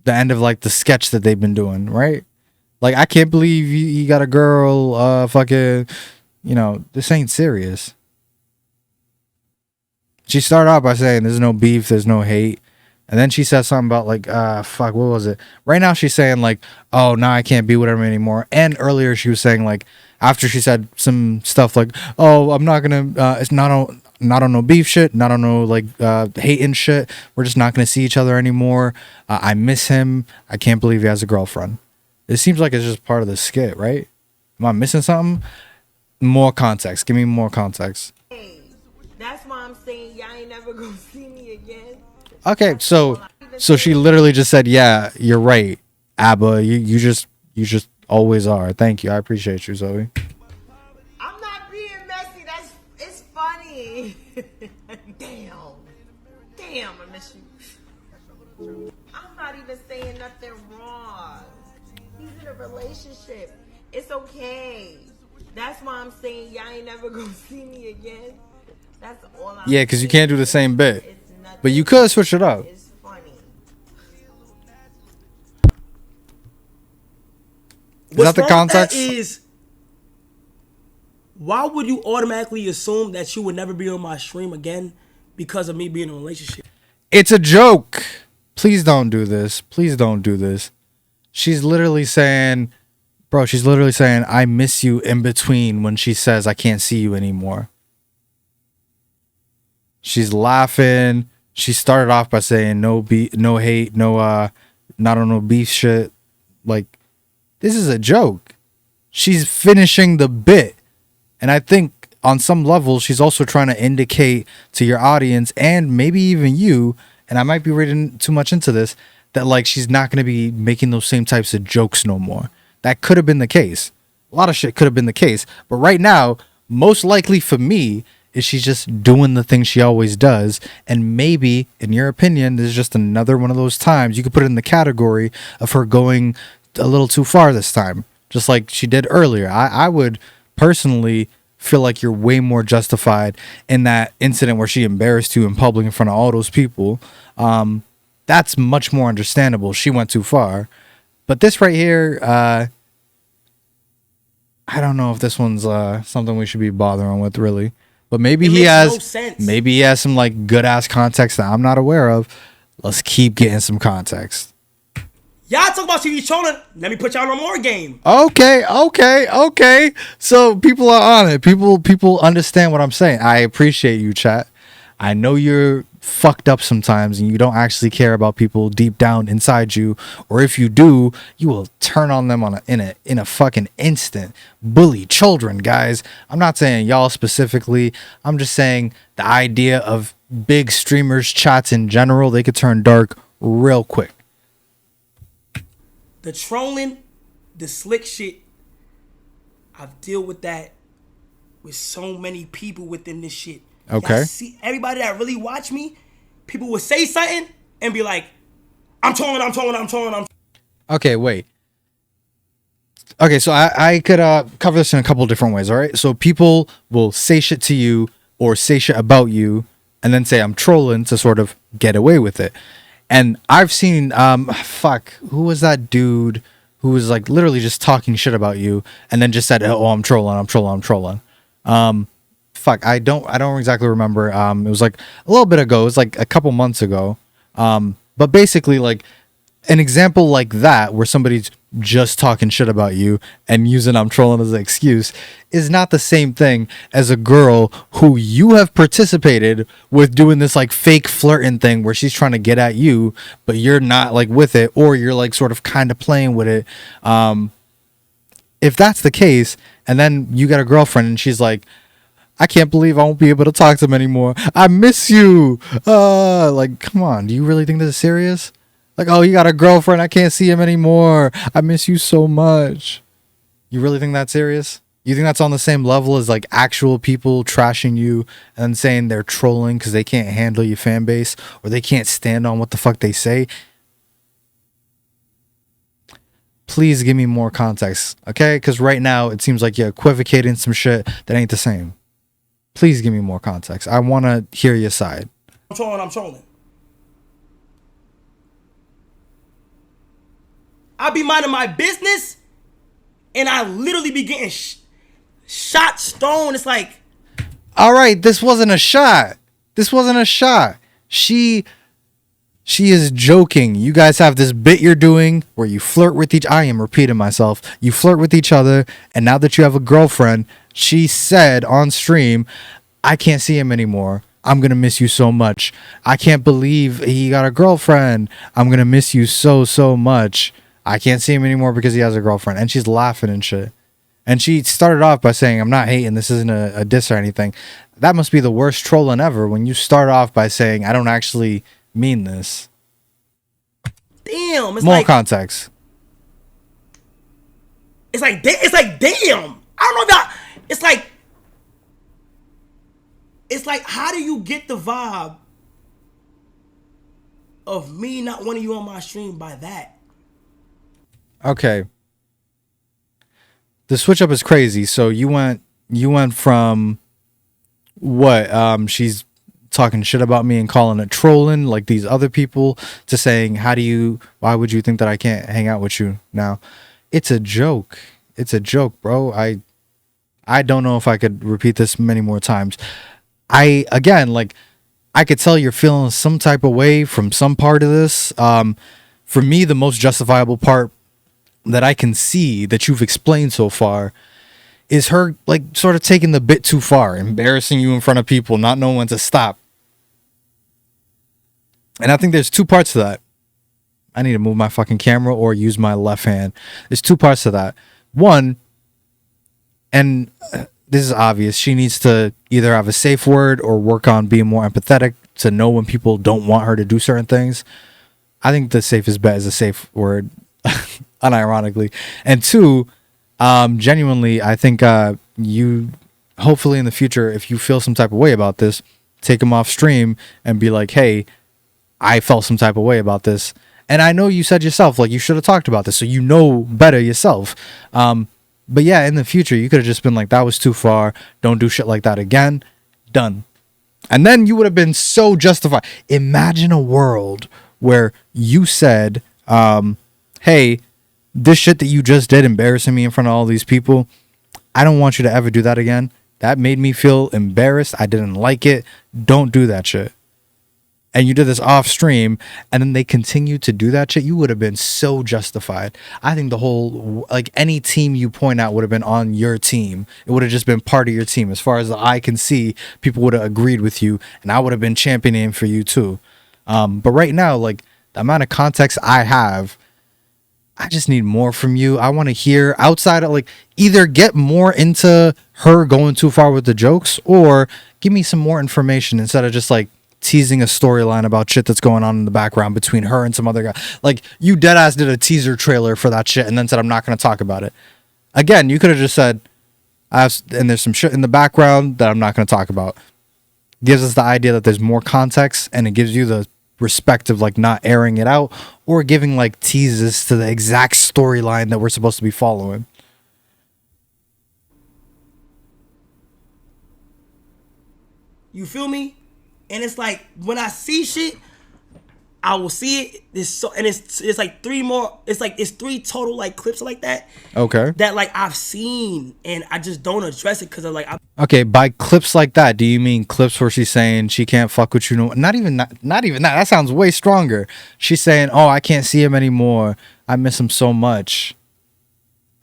the end of like the sketch that they've been doing, right? Like, I can't believe you got a girl, fucking, you know, this ain't serious. She started out by saying there's no beef, there's no hate. And then she said something about like, fuck, what was it? Right now she's saying like, oh, now I can't be with him anymore. And earlier she was saying like, after she said some stuff like, oh, I'm not gonna, it's not on no beef shit, not on no like hating shit. We're just not gonna see each other anymore. I miss him. I can't believe he has a girlfriend. It seems like it's just part of the skit, right? Am I missing something? More context. Give me more context. Hey, that's why I'm saying y'all ain't never gonna see me again. Okay, so she literally just said, "Yeah, you're right, Abba. You just always are. Thank you. I appreciate you, Zoe." I'm not being messy. It's funny. Damn, I miss you. I'm not even saying nothing wrong. He's in a relationship. It's okay. That's why I'm saying y'all ain't never gonna see me again. That's all I'm Yeah, because you can't do the same bit, It's nothing. but you could switch it up. It's funny. Is that the wrong with that context? is, why would you automatically assume that you would never be on my stream again because of me being in a relationship? It's a joke. Please don't do this. Please don't do this. She's literally saying, bro, I miss you in between when she says I can't see you anymore. She's laughing. She started off by saying no hate, not on no beef shit. Like, this is a joke. She's finishing the bit. And I think on some level, she's also trying to indicate to your audience and maybe even you, and I might be reading too much into this, that like she's not going to be making those same types of jokes no more. That could have been the case. A lot of shit could have been the case. But right now, most likely for me, is she's just doing the thing she always does. And maybe, in your opinion, this is just another one of those times. You could put it in the category of her going a little too far this time. Just like she did earlier. I would personally feel like you're way more justified in that incident where she embarrassed you in public in front of all those people. That's much more understandable. She went too far. But this right here, I don't know if this one's something we should be bothering with, really. But maybe he has some like good ass context that I'm not aware of. Let's keep getting some context. Y'all talk about TV trolling. Let me put y'all on more game. Okay. So people are on it. People understand what I'm saying. I appreciate you, chat. I know you're fucked up sometimes and you don't actually care about people deep down inside you, or if you do, you will turn on them in a fucking instant. Bully children, guys. I'm not saying y'all specifically. I'm just saying the idea of big streamers chats in general, they could turn dark real quick. The trolling, the slick shit, I've dealt with that with so many people within this shit. Okay. Y'all see, everybody that really watch me, people will say something and be like, I'm trolling. Okay, wait. Okay, so I could cover this in a couple different ways, all right? So people will say shit to you or say shit about you and then say I'm trolling to sort of get away with it. And I've seen, who was that dude who was like literally just talking shit about you and then just said, oh, I'm trolling. I don't exactly remember. It was like a little bit ago. It was like a couple months ago. But basically, like, an example like that, where somebody's just talking shit about you and using I'm trolling as an excuse, is not the same thing as a girl who you have participated with doing this like fake flirting thing where she's trying to get at you, but you're not like with it, or you're like sort of kind of playing with it. If that's the case, and then you got a girlfriend and she's like, I can't believe I won't be able to talk to him anymore. I miss you. Like, come on. Do you really think this is serious? Like, oh, you got a girlfriend. I can't see him anymore. I miss you so much. You really think that's serious? You think that's on the same level as like actual people trashing you and saying they're trolling because they can't handle your fan base or they can't stand on what the fuck they say? Please give me more context, okay? Because right now it seems like you're equivocating some shit that ain't the same. Please give me more context. I want to hear your side. I'm trolling. I be minding my business, and I literally be getting shot, stone. It's like, all right, this wasn't a shot. This wasn't a shot. She is joking. You guys have this bit you're doing where you flirt with I am repeating myself. You flirt with each other, and now that you have a girlfriend, she said on stream, I can't see him anymore. I'm going to miss you so much. I can't believe he got a girlfriend. I'm going to miss you so, so much. I can't see him anymore because he has a girlfriend. And she's laughing and shit. And she started off by saying, I'm not hating. This isn't a diss or anything. That must be the worst trolling ever when you start off by saying, I don't actually mean this. Damn. It's more like, context. It's like, damn. I don't know that. It's like, how do you get the vibe of me not wanting you on my stream by that? Okay. The switch up is crazy. So you went from what? She's talking shit about me and calling it trolling like these other people to saying, why would you think that I can't hang out with you now? It's a joke. It's a joke, bro. I don't know if I could repeat this many more times. I could tell you're feeling some type of way from some part of this. For me, the most justifiable part that I can see that you've explained so far is her like sort of taking the bit too far, embarrassing you in front of people, not knowing when to stop. And I think there's two parts to that. I need to move my fucking camera or use my left hand. There's two parts to that. One, and this is obvious, she needs to either have a safe word or work on being more empathetic to know when people don't want her to do certain things. I think the safest bet is a safe word, unironically. And two, genuinely, I think you, hopefully in the future, if you feel some type of way about this, take them off stream and be like, hey, I felt some type of way about this. And I know you said yourself, like, you should have talked about this, so you know better yourself. But yeah, in the future, you could have just been like, that was too far. Don't do shit like that again. Done. And then you would have been so justified. Imagine a world where you said, hey, this shit that you just did, embarrassing me in front of all these people, I don't want you to ever do that again. That made me feel embarrassed. I didn't like it. Don't do that shit. And you did this off stream, and then they continued to do that shit. You would have been so justified. I think the whole, like, any team you point out would have been on your team. It would have just been part of your team. As far as the eye can see, people would have agreed with you, and I would have been championing for you too. But right now, like, the amount of context I have, I just need more from you. I want to hear outside of, like, either get more into her going too far with the jokes, or give me some more information instead of just like teasing a storyline about shit that's going on in the background between her and some other guy. Like, you deadass did a teaser trailer for that shit and then said, I'm not going to talk about it. Again, you could have just said, and there's some shit in the background that I'm not going to talk about. Gives us the idea that there's more context, and it gives you the respect of like not airing it out or giving like teases to the exact storyline that we're supposed to be following. You feel me? And it's like, when I see shit, I will see it. It's like three more. It's three total like clips like that. Okay. That like I've seen, and I just don't address it because of like. Okay, by clips like that, do you mean clips where she's saying she can't fuck with you? No, not even that. That sounds way stronger. She's saying, "Oh, I can't see him anymore. I miss him so much.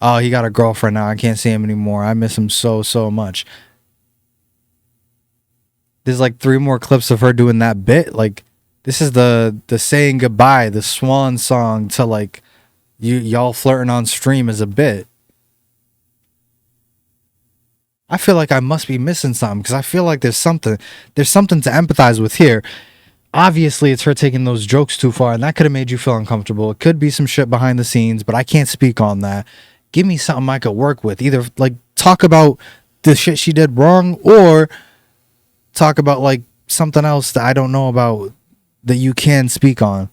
Oh, he got a girlfriend now. I can't see him anymore. I miss him so much." There's like 3 more clips of her doing that bit. Like, this is the saying goodbye, the swan song to like y'all flirting on stream as a bit. I feel like I must be missing something because I feel like there's something to empathize with here. Obviously, it's her taking those jokes too far, and that could have made you feel uncomfortable. It could be some shit behind the scenes, but I can't speak on that. Give me something I could work with. Either like talk about the shit she did wrong, or talk about like something else that I don't know about that you can speak on.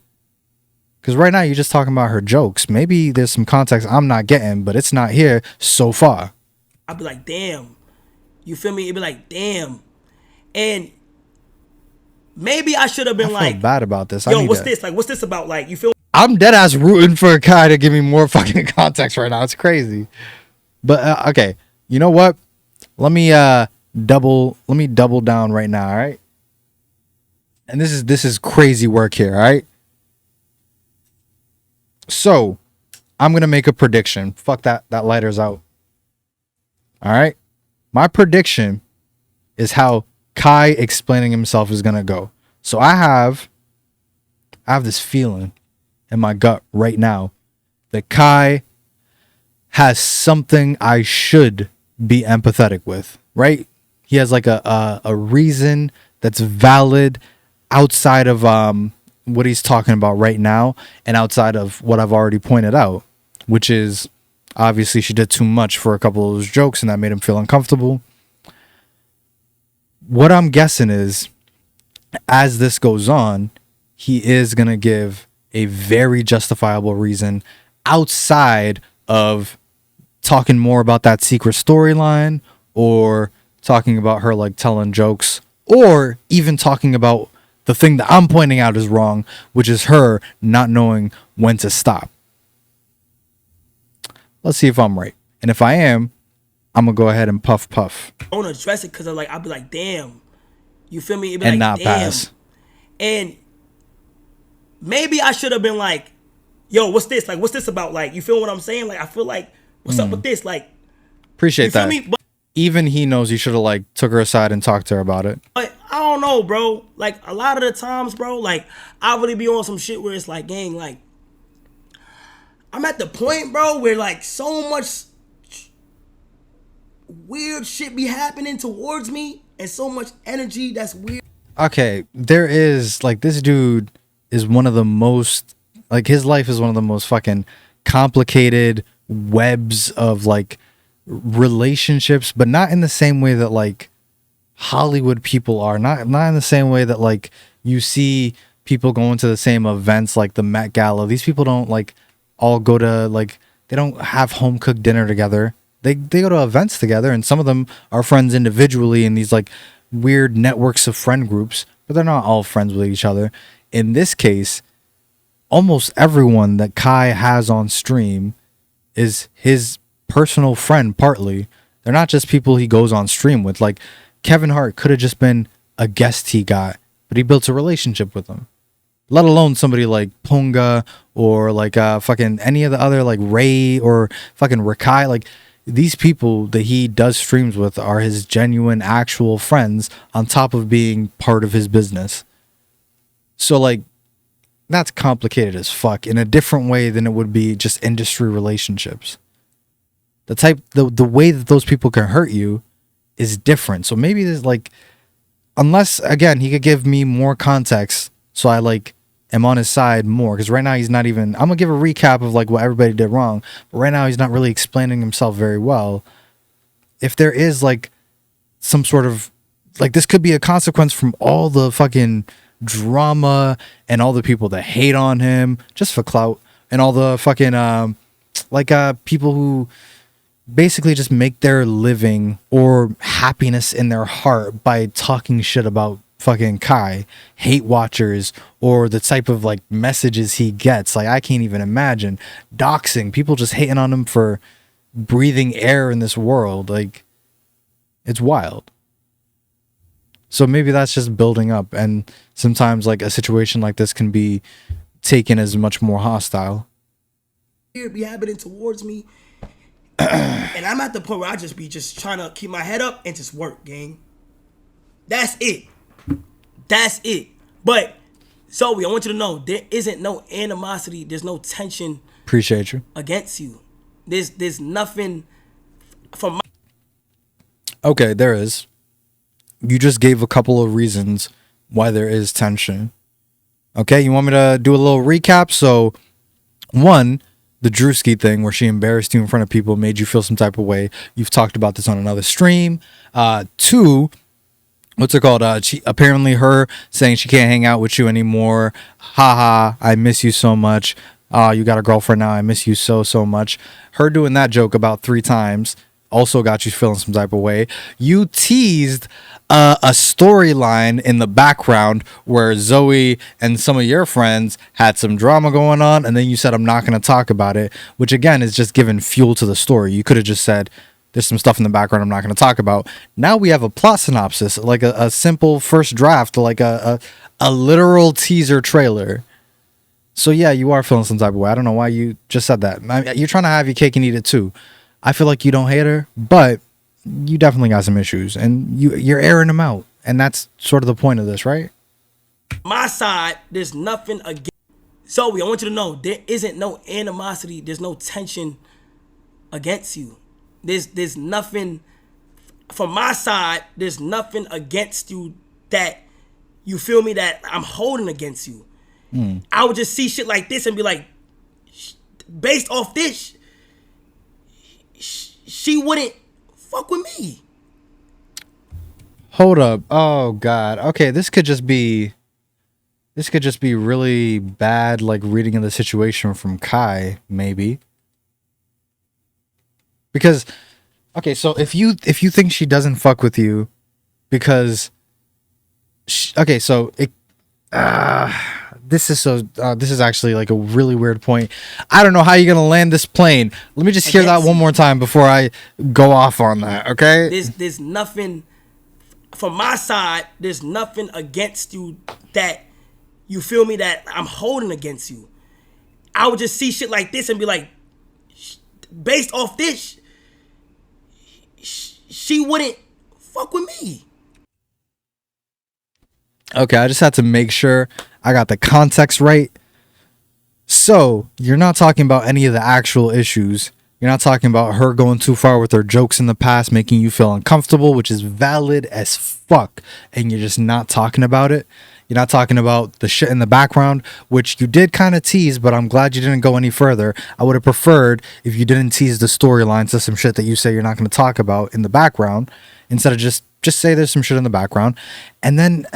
Because right now you're just talking about her jokes. Maybe there's some context I'm not getting, but it's not here so far. I'll be like, damn. You feel me? It'd be like, damn. And maybe I should have been I feel bad about this. Yo, what's this? Like, what's this about? Like, you feel? I'm dead ass rooting for a guy to give me more fucking context right now. It's crazy. But okay, you know what? Let me double down right now. All right. And this is crazy work here. All right. So I'm gonna make a prediction. Fuck that lighter's out. All right. My prediction is how Kai explaining himself is gonna go. So I have this feeling in my gut right now that Kai has something I should be empathetic with, right? He has like a reason that's valid outside of what he's talking about right now and outside of what I've already pointed out, which is obviously she did too much for a couple of those jokes and that made him feel uncomfortable. What I'm guessing is, as this goes on, he is going to give a very justifiable reason outside of talking more about that secret storyline or talking about her like telling jokes or even talking about the thing that I'm pointing out is wrong, which is her not knowing when to stop. Let's see if I'm right. And if I am, I'm going to go ahead and puff. I don't address it because I'll be like, damn. You feel me? It'd be and like, not damn. pass. And maybe I should have been like, yo, what's this? Like, what's this about? Like, you feel what I'm saying? Like, I feel like, what's up with this? Like, appreciate you feel that. me? But even he knows he should have like took her aside and talked to her about it. I don't know, bro. Like, a lot of the times, bro, like, I really be on some shit where it's like, gang, like, I'm at the point, bro, where like so much weird shit be happening towards me and so much energy that's weird. Okay, there is like this dude is one of the most like his life is one of the most fucking complicated webs of like relationships, but not in the same way that like Hollywood people are, not in the same way that like you see people going to the same events like the Met Gala. These people don't like all go to like, they don't have home cooked dinner together. They go to events together, and some of them are friends individually in these like weird networks of friend groups, but they're not all friends with each other. In this case, almost everyone that Kai has on stream is his personal friend partly. They're not just people he goes on stream with. Like Kevin Hart could have just been a guest he got, but he built a relationship with them. Let alone somebody like Punga or like fucking any of the other like Ray or fucking Rakai. Like these people that he does streams with are his genuine actual friends on top of being part of his business. So like that's complicated as fuck in a different way than it would be just industry relationships. The way that those people can hurt you is different. So maybe there's like, unless again he could give me more context so I like am on his side more, because right now he's not even, I'm gonna give a recap of like what everybody did wrong, but right now he's not really explaining himself very well. If there is like some sort of like, this could be a consequence from all the fucking drama and all the people that hate on him just for clout and all the fucking people who basically just make their living or happiness in their heart by talking shit about fucking Kai, hate watchers, or the type of like messages he gets. Like I can't even imagine doxing, people just hating on him for breathing air in this world. Like it's wild. So maybe that's just building up, and sometimes like a situation like this can be taken as much more hostile. Be happening towards me, and I'm at the point where I just be just trying to keep my head up and just work, gang. That's it. That's it. But Zoe, I want you to know there isn't no animosity. There's no tension. Appreciate you. Against you. There's nothing from my. Okay, there is. You just gave a couple of reasons why there is tension. Okay, you want me to do a little recap? So, one, the Druski thing where she embarrassed you in front of people, made you feel some type of way. You've talked about this on another stream. Two, what's it called? She apparently her saying she can't hang out with you anymore. Haha, I miss you so much. You got a girlfriend now. I miss you so much. Her doing that joke about 3 times also got you feeling some type of way. You teased a storyline in the background where Zoe and some of your friends had some drama going on, and then you said, I'm not going to talk about it, which again is just giving fuel to the story. You could have just said, there's some stuff in the background I'm not going to talk about. Now we have a plot synopsis, like a simple first draft, like a literal teaser trailer. So yeah, you are feeling some type of way. I don't know why you just said that. You're trying to have your cake and eat it too. I feel like you don't hate her, but you definitely got some issues, and you're airing them out, and that's sort of the point of this, right? My side, there's nothing against. Zoe, I want you to know there isn't no animosity. There's no tension against you. There's nothing from my side. There's nothing against you that you feel me that I'm holding against you. I would just see shit like this and be like, based off this, she wouldn't fuck with me. Hold up. Oh God. Okay, this could just be really bad, like reading of the situation from Kai, maybe. Because okay, so if you think she doesn't fuck with you because okay, so it this is actually like a really weird point. I don't know how you're gonna land this plane. Let me just hear that one more time before I go off on that. Okay. There's nothing from my side. There's nothing against you that you feel me that I'm holding against you. I would just see shit like this and be like, based off this, she wouldn't fuck with me. Okay, I just had to make sure I got the context right. So, you're not talking about any of the actual issues. You're not talking about her going too far with her jokes in the past, making you feel uncomfortable, which is valid as fuck. And you're just not talking about it. You're not talking about the shit in the background, which you did kind of tease, but I'm glad you didn't go any further. I would have preferred if you didn't tease the storylines to some shit that you say you're not going to talk about in the background, instead of just say there's some shit in the background. And then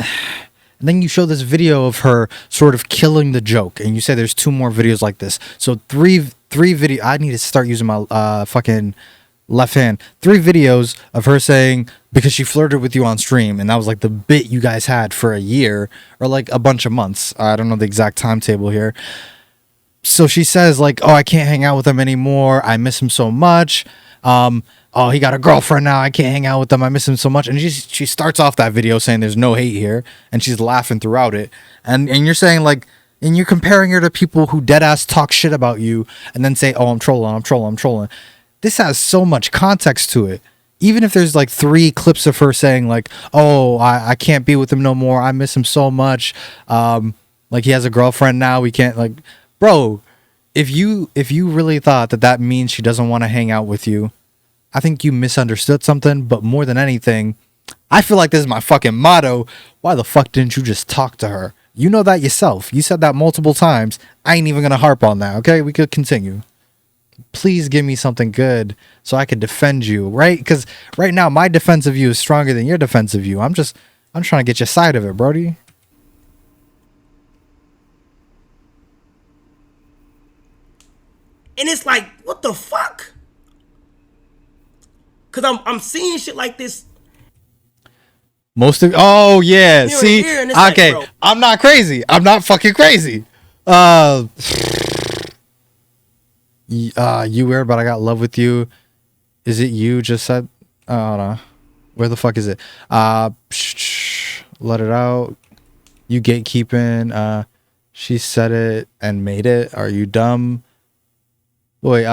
you show this video of her sort of killing the joke, and you say there's 2 more videos like this. So three video. I need to start using my fucking left hand. 3 videos of her saying, because she flirted with you on stream, and that was like the bit you guys had for a year or like a bunch of months. I don't know the exact timetable here. So she says like, oh, I can't hang out with him anymore. I miss him so much. Oh, he got a girlfriend now. I can't hang out with them. I miss him so much. And she starts off that video saying there's no hate here, and she's laughing throughout it. And you're saying like, and you're comparing her to people who dead ass talk shit about you and then say, oh, I'm trolling. This has so much context to it. Even if there's like 3 clips of her saying like, oh, I can't be with him no more. I miss him so much. Like he has a girlfriend now. We can't, like, bro, if you really thought that means she doesn't want to hang out with you, I think you misunderstood something. But more than anything, I feel like this is my fucking motto. Why the fuck didn't you just talk to her? You know that yourself. You said that multiple times. I ain't even gonna harp on that, okay? We could continue. Please give me something good so I could defend you, right? Because right now my defense of you is stronger than your defense of you. I'm trying to get your side of it, Brody. And it's like, what the fuck? Cause I'm seeing shit like this. Oh yeah, and see, here, and it's like, okay, bro. I'm not crazy. I'm not fucking crazy. You weird, but I got love with you. Is it you just said? Hold on. Where the fuck is it? Let it out. You gatekeeping. She said it and made it. Are you dumb? Wait,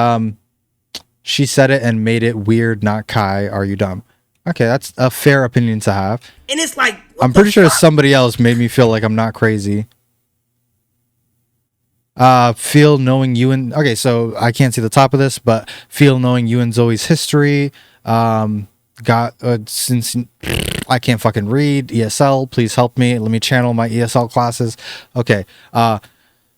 she said it and made it weird, not Kai. Are you dumb? Okay, that's a fair opinion to have. And it's like, I'm pretty sure somebody else made me feel like I'm not crazy. Feel knowing you and okay, so I can't see the top of this, but feel knowing you and Zoe's history. Since I can't fucking read ESL, please help me. Let me channel my ESL classes. Okay.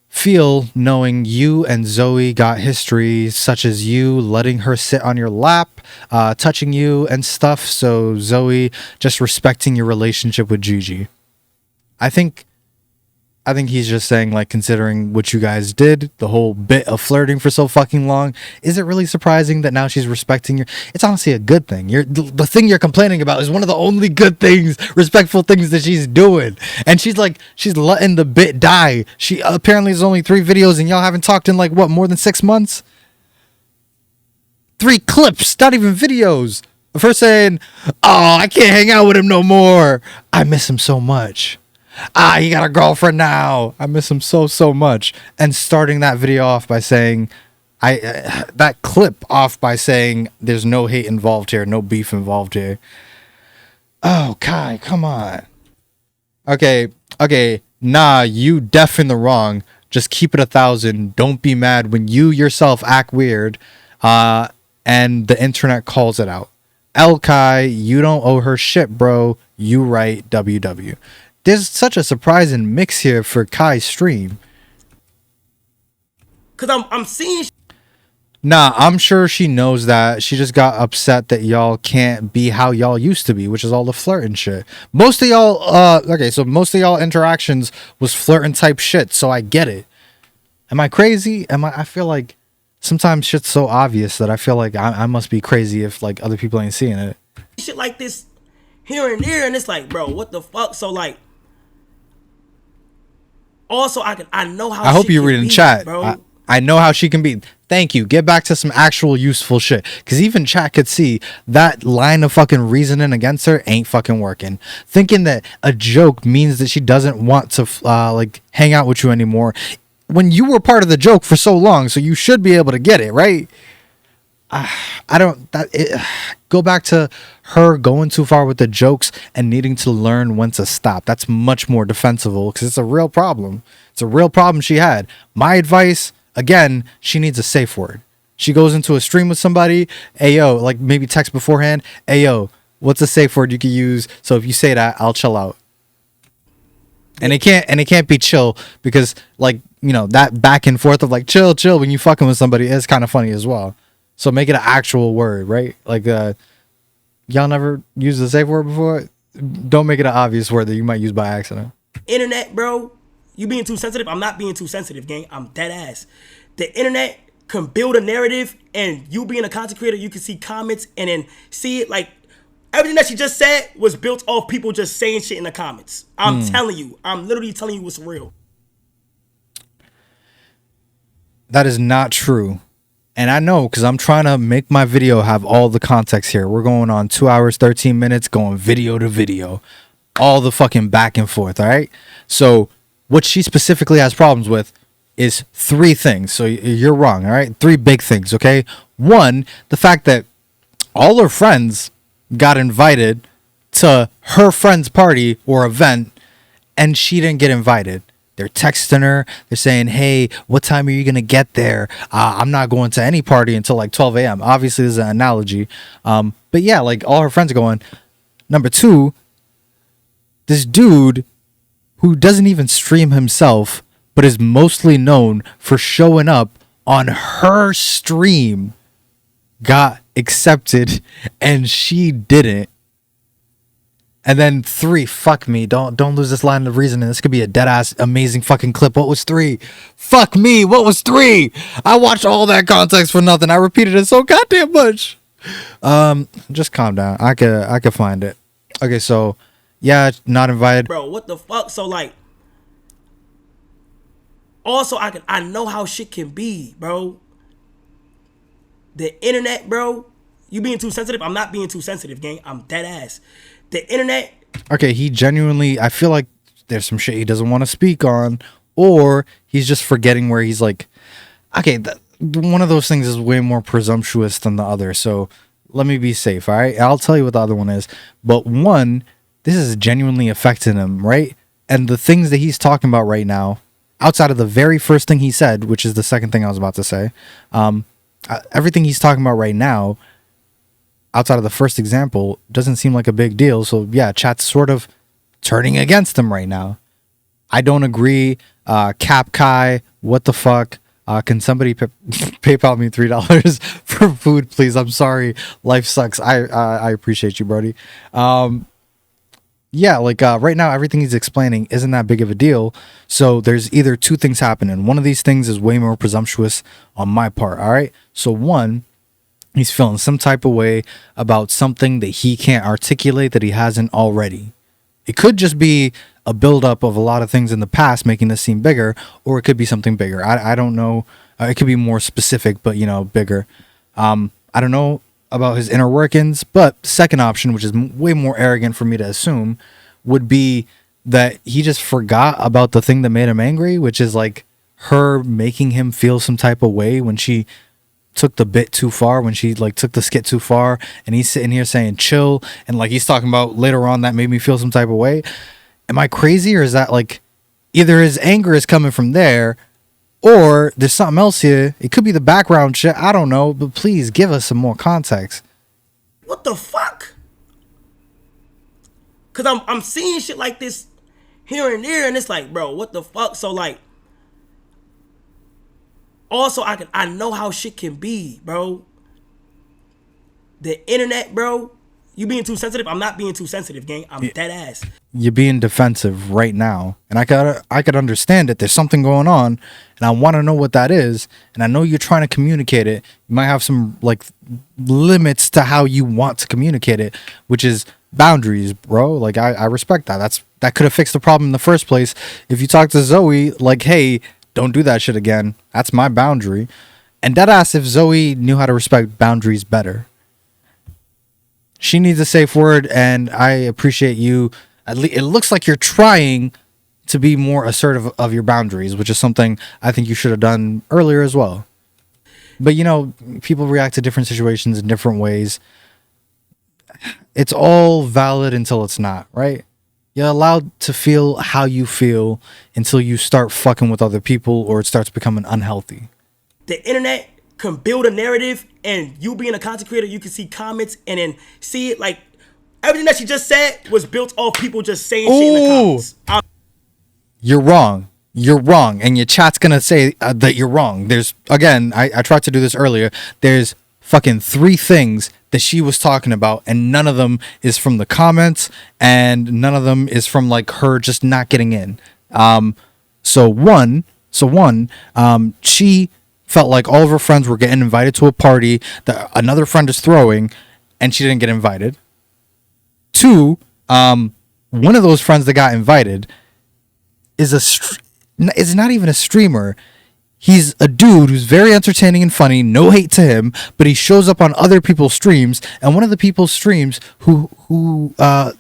Feel knowing you and Zoe got history, such as you letting her sit on your lap, touching you and stuff. So Zoe just respecting your relationship with Gigi. I think he's just saying, like, considering what you guys did, the whole bit of flirting for so fucking long, is it really surprising that now she's respecting you? It's honestly a good thing. The thing you're complaining about is one of the only good things, respectful things that she's doing. And she's letting the bit die. She apparently is only 3 videos and y'all haven't talked in like, what, more than 6 months? 3 clips, not even videos. Of her saying, oh, I can't hang out with him no more. I miss him so much. He got a girlfriend now. I miss him so much. And starting that video off by saying, that clip off by saying, there's no hate involved here, no beef involved here. Oh, Kai, come on. Okay, nah, you deaf in the wrong. Just keep it 1,000. Don't be mad when you yourself act weird, and the internet calls it out. Kai, you don't owe her shit, bro. You right, WW. There's such a surprising mix here for Kai's stream. Cause I'm seeing. Nah, I'm sure she knows that. She just got upset that y'all can't be how y'all used to be, which is all the flirting shit. Most of y'all, most of y'all interactions was flirting type shit, so I get it. Am I crazy? I feel like sometimes shit's so obvious that I feel like I must be crazy if like other people ain't seeing it. Shit like this here and there, and it's like, bro, what the fuck? So like, also I know how. I hope you read in chat, bro. I know how she can be. Thank you. Get back to some actual useful shit. Because even chat could see that line of fucking reasoning against her ain't fucking working. Thinking that a joke means that she doesn't want to like hang out with you anymore. When you were part of the joke for so long, so you should be able to get it, right? Go back to her going too far with the jokes and needing to learn when to stop. That's much more defensible because it's a real problem. It's a real problem she had. My advice, again, she needs a safe word. She goes into a stream with somebody, ayo, like maybe text beforehand, ayo, what's a safe word you could use? So if you say that, I'll chill out. And it can't be chill because, like, you know, that back and forth of like chill when you fucking with somebody is kind of funny as well. So make it an actual word, right? Like, y'all never used the safe word before? Don't make it an obvious word that you might use by accident. Internet, bro, you being too sensitive? I'm not being too sensitive, gang. I'm dead ass. The internet can build a narrative, and you being a content creator, you can see comments and then see it. Like, everything that she just said was built off people just saying shit in the comments. I'm telling you. I'm literally telling you what's real. That is not true. And I know because I'm trying to make my video have all the context here. We're going on 2 hours, 13 minutes, going video to video. All the fucking back and forth, all right? So what she specifically has problems with is 3 things. So you're wrong, all right? 3 big things, okay? 1, the fact that all her friends got invited to her friend's party or event and she didn't get invited. They're texting her. They're saying, hey, what time are you going to get there? I'm not going to any party until like 12 a.m. Obviously, this is an analogy. But yeah, like all her friends are going. Number 2, this dude who doesn't even stream himself, but is mostly known for showing up on her stream, got accepted and she didn't. And then 3, fuck me. Don't lose this line of reasoning. This could be a dead ass amazing fucking clip. What was 3? Fuck me. What was 3? I watched all that context for nothing. I repeated it so goddamn much. Just calm down. I could find it. Okay, so Yeah, not invited. Bro, what the fuck? So like, also I know how shit can be, bro. The internet, bro. You being too sensitive? I'm not being too sensitive, gang. I'm dead ass. The internet. Okay, he genuinely, I feel like there's some shit he doesn't want to speak on, or he's just forgetting where he's like, okay, one of those things is way more presumptuous than the other. So let me be safe, all right? I'll tell you what the other one is. But one, this is genuinely affecting him, right? And the things that he's talking about right now, outside of the very first thing he said, which is the second thing I was about to say, everything he's talking about right now, outside of the first example, doesn't seem like a big deal. So yeah, chat's sort of turning against him right now. I don't agree. Cap Kai, what the fuck? Can somebody PayPal me $3 for food, please? I'm sorry. Life sucks. I appreciate you, Brody. Yeah, like right now, everything he's explaining isn't that big of a deal. So there's either two things happening. One of these things is way more presumptuous on my part. All right. So one, he's feeling some type of way about something that he can't articulate that he hasn't already. It could just be a buildup of a lot of things in the past making this seem bigger, or it could be something bigger. I don't know. It could be more specific, but, bigger. I don't know about his inner workings, but second option, which is way more arrogant for me to assume, would be that he just forgot about the thing that made him angry, which is like her making him feel some type of way when she took the bit too far, when she like took the skit too far, and he's sitting here saying chill, and like he's talking about later on that made me feel some type of way. Am I crazy, or is that like either his anger is coming from there, or there's something else here? It could be the background shit. I don't know, but please give us some more context. What the fuck? Cause I'm seeing shit like this here and there, and it's like, bro, what the fuck? So like, also I know how shit can be, bro. The internet, bro. You being too sensitive? I'm not being too sensitive, gang. I'm dead ass. You're being defensive right now, and I could understand it. There's something going on, and I want to know what that is. And I know you're trying to communicate it. You might have some like limits to how you want to communicate it, which is boundaries, bro. Like I respect that. That could have fixed the problem in the first place. If you talk to Zoe, like, hey, don't do that shit again. That's my boundary. And that asked if Zoe knew how to respect boundaries better. She needs a safe word, and I appreciate you. At least it looks like you're trying to be more assertive of your boundaries, which is something I think you should have done earlier as well. But people react to different situations in different ways. It's all valid until it's not, right? You're allowed to feel how you feel until you start fucking with other people or it starts becoming unhealthy. The internet can build a narrative, and you being a content creator, you can see comments and then see it. Like everything that she just said was built off people just saying shit in the comments. You're wrong. You're wrong, and your chat's gonna say that you're wrong. There's again, I tried to do this earlier. There's fucking 3 things that she was talking about, and none of them is from the comments, and none of them is from like her just not getting in. So one, she felt like all of her friends were getting invited to a party that another friend is throwing, and she didn't get invited. 2, one of those friends that got invited is not even a streamer. He's a dude who's very entertaining and funny, no hate to him, but he shows up on other people's streams, and one of the people's streams who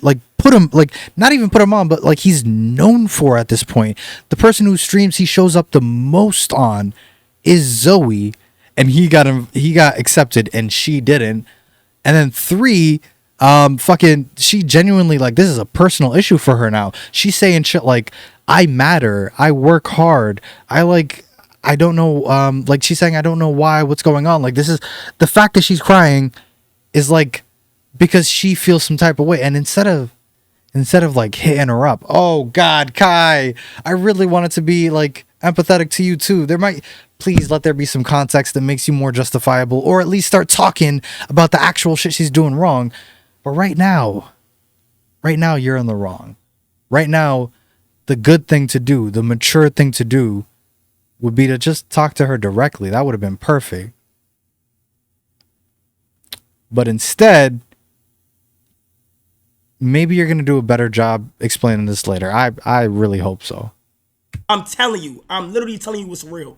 like put him, like not even put him on, but like he's known for at this point, the person whose streams he shows up the most on is Zoe, and he got accepted and she didn't. And then 3, she genuinely, like, this is a personal issue for her now. She's saying shit like, I matter, I work hard, I don't know, like she's saying I don't know what's going on. Like, this is the fact that she's crying is like because she feels some type of way, and instead of like hitting her up, oh God, Kai, I really wanted to be like empathetic to you too. Please let there be some context that makes you more justifiable, or at least start talking about the actual shit she's doing wrong. But right now you're in the wrong. Right now, the good thing to do, the mature thing to do would be to just talk to her directly. That would have been perfect. But instead, maybe you're gonna do a better job explaining this later. I really hope so. I'm telling you. I'm literally telling you what's real.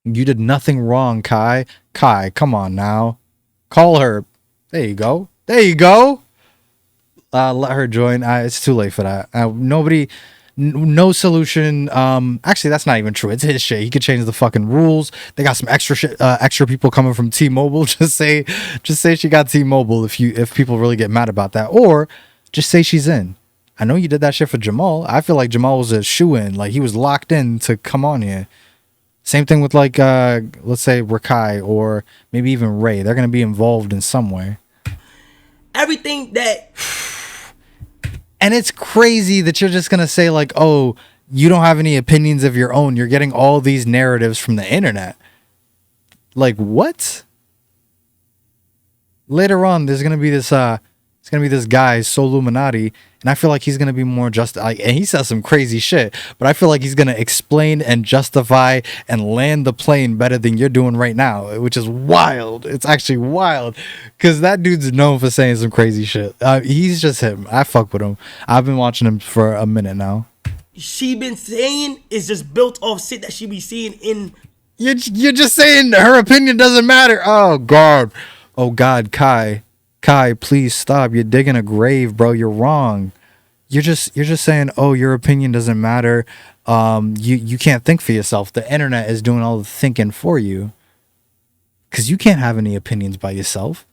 You did nothing wrong, Kai. Kai, come on now. Call her. There you go. There you go. Let her join. It's too late for that. No solution. Actually, that's not even true. It's his shit. He could change the fucking rules. They got some extra shit, extra people coming from T-Mobile. Just say she got T-Mobile if people really get mad about that, or just say she's in. I know you did that shit for Jamal. I feel like Jamal was a shoe-in. Like he was locked in to come on here. Same thing with like let's say Rakai or maybe even Ray. They're gonna be involved in some way. Everything that. And it's crazy that you're just gonna say like, oh, you don't have any opinions of your own. You're getting all these narratives from the internet. Like what? Later on, there's gonna be this it's gonna be this guy, Solluminati, and I feel like he's gonna be more just like, and he says some crazy shit, but I feel like he's gonna explain and justify and land the plane better than you're doing right now, which is wild. It's actually wild, because that dude's known for saying some crazy shit. He's just him. I fuck with him. I've been watching him for a minute now. She been saying is just built off shit that she be seeing in. You're just saying her opinion doesn't matter. Oh God, Kai, please stop. You're digging a grave, bro. You're wrong. You're just saying, oh, your opinion doesn't matter. You can't think for yourself. The internet is doing all the thinking for you. Because you can't have any opinions by yourself.